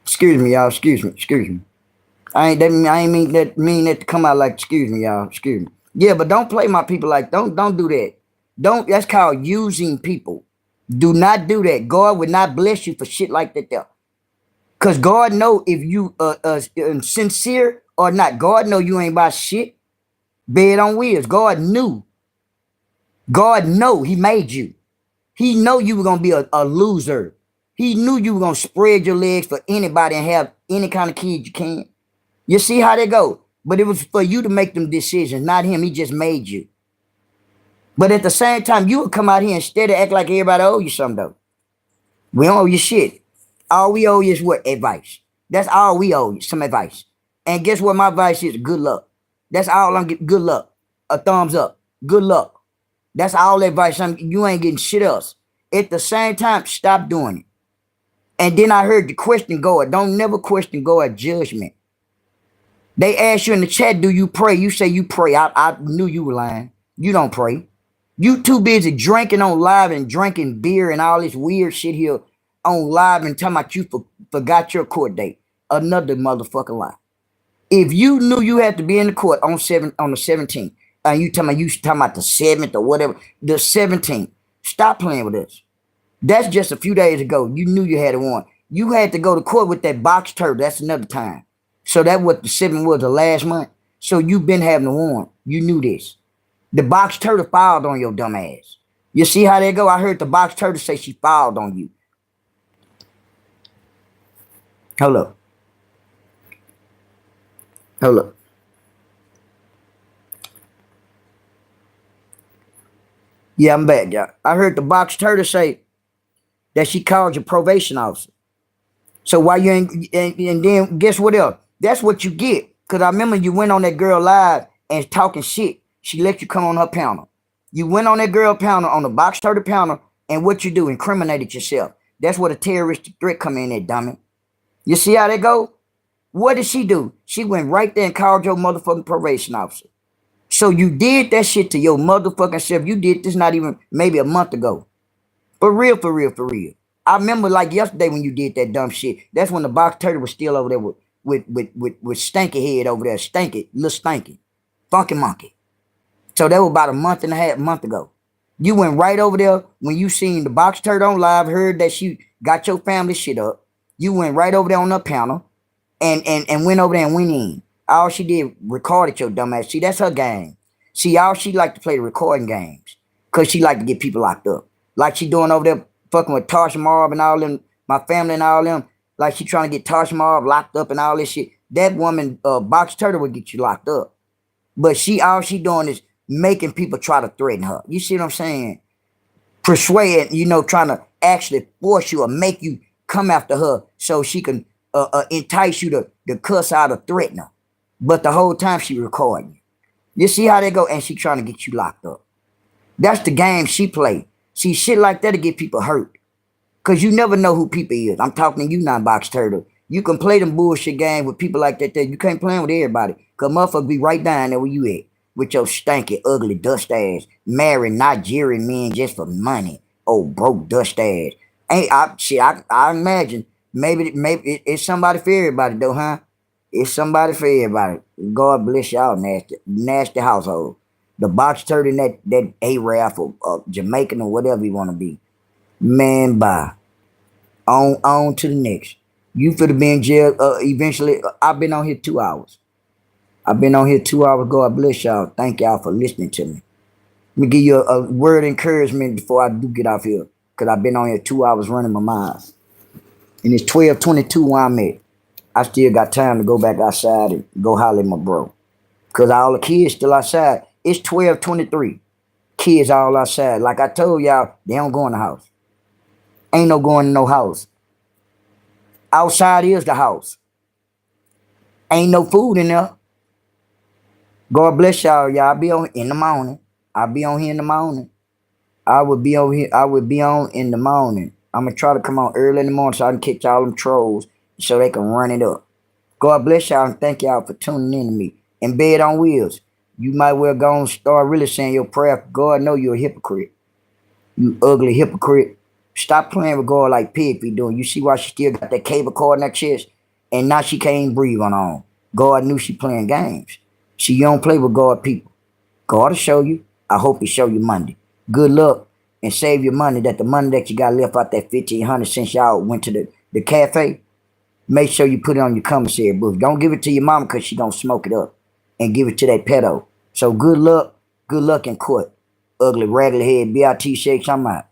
Excuse me, y'all. Excuse me. I ain't mean that to come out like excuse me, y'all. Excuse me. Yeah, but don't play my people like don't do that. Don't that's called using people. Do not do that. God would not bless you for shit like that there. Cause God know if you sincere or not. God know you ain't about shit. Bed on wheels. God knew. God know he made you. He know you were gonna be a loser. He knew you were gonna spread your legs for anybody and have any kind of kid you can. You see how they go? But it was for you to make them decisions, not him. He just made you. But at the same time, you would come out here instead of act like everybody owe you something though. We don't owe you shit. All we owe you is what? Advice. That's all we owe you, some advice. And guess what my advice is? Good luck. That's all I'm getting. Good luck. A thumbs up. Good luck. That's all advice. You ain't getting shit else. At the same time, stop doing it. And then I heard the question God. Don't never question God's judgment. They ask you in the chat, do you pray? You say you pray. I knew you were lying. You don't pray. You too busy drinking on live and drinking beer and all this weird shit here on live and talking about you forgot your court date. Another motherfucking lie. If you knew you had to be in the court on the 17th, and you talking about the 7th or whatever, the 17th, stop playing with us. That's just a few days ago. You knew you had a warrant. You had to go to court with that box turtle. That's another time. So that what the 7th was the last month. So you've been having a warrant. You knew this. The box turtle filed on your dumb ass. You see how they go? I heard the box turtle say she filed on you. Hold up. Hold up. Yeah, I'm back, y'all. I heard the box turtle say that she called your probation officer. So why you ain't, and then guess what else? That's what you get. Because I remember you went on that girl live and talking shit. She let you come on her panel. You went on that girl panel, on the box turtle panel, and what you do? Incriminated yourself. That's where the terroristic threat come in there, dummy. You see how they go? What did she do? She went right there and called your motherfucking probation officer. So you did that shit to your motherfucking self. You did this not even maybe a month ago. For real, for real, for real. I remember like yesterday when you did that dumb shit. That's when the box turtle was still over there with Stanky Head over there. Stanky, little Stanky. Funky Monkey. So that was about a month ago. You went right over there when you seen the box turtle on live, heard that she got your family shit up. You went right over there on the panel and went over there and went in. All she did, recorded your dumb ass. See, that's her game. See, all she like to play the recording games. Because she like to get people locked up. Like she doing over there fucking with Tasha Marv and all them, my family and all them. like she trying to get Tosh Mob locked up and all this shit. That woman, Box Turtle, would get you locked up. But all she doing is making people try to threaten her. You see what I'm saying? Persuade, trying to actually force you or make you come after her so she can entice you to cuss out or threaten her. But the whole time she recording you. You see how they go? And she trying to get you locked up. That's the game she play. See, shit like that to get people hurt. Because you never know who people is. I'm talking to you now, Box Turtle. You can play them bullshit games with people like that. You can't play with everybody. Because motherfuckers be right down there where you at. With your stanky, ugly, dust ass. Marrying Nigerian men just for money. Oh, broke dust ass. I imagine maybe it's somebody for everybody though, huh? It's somebody for everybody. God bless y'all, nasty household. The Box Turtle and that Arab or Jamaican or whatever you want to be. Man, bye. On to the next. You finna be in jail eventually. I've been on here 2 hours. I've been on here 2 hours. God bless y'all. Thank y'all for listening to me. Let me give you a word of encouragement before I do get off here. Because I've been on here 2 hours running my mind. And it's 12:22 where I'm at. I still got time to go back outside and go holler at my bro. Because all the kids still outside. It's 12:23. Kids all outside. Like I told y'all, they don't go in the house. Ain't no going to no house. Outside is the house. Ain't no food in there. God bless y'all. Y'all be on in the morning. I'll be on here in the morning. I would be on here. I would be on in the morning. I'm gonna try to come on early in the morning so I can catch all them trolls so they can run it up. God bless y'all and thank y'all for tuning in to me. And Bed on Wheels. You might well go and start really saying your prayer. God know you're a hypocrite. You ugly hypocrite. Stop playing with God like Pig be doing. You see why she still got that cable cord in her chest? And now she can't even breathe on her own. God knew she playing games. See, you don't play with God people. God will show you. I hope he show you Monday. Good luck and save your money. That the money that you got left out that 1,500 since y'all went to the cafe, make sure you put it on your commissary book. Don't give it to your mama because she gonna smoke it up. And give it to that pedo. So good luck in court. Ugly, raggedy head, BRT shakes, I'm out.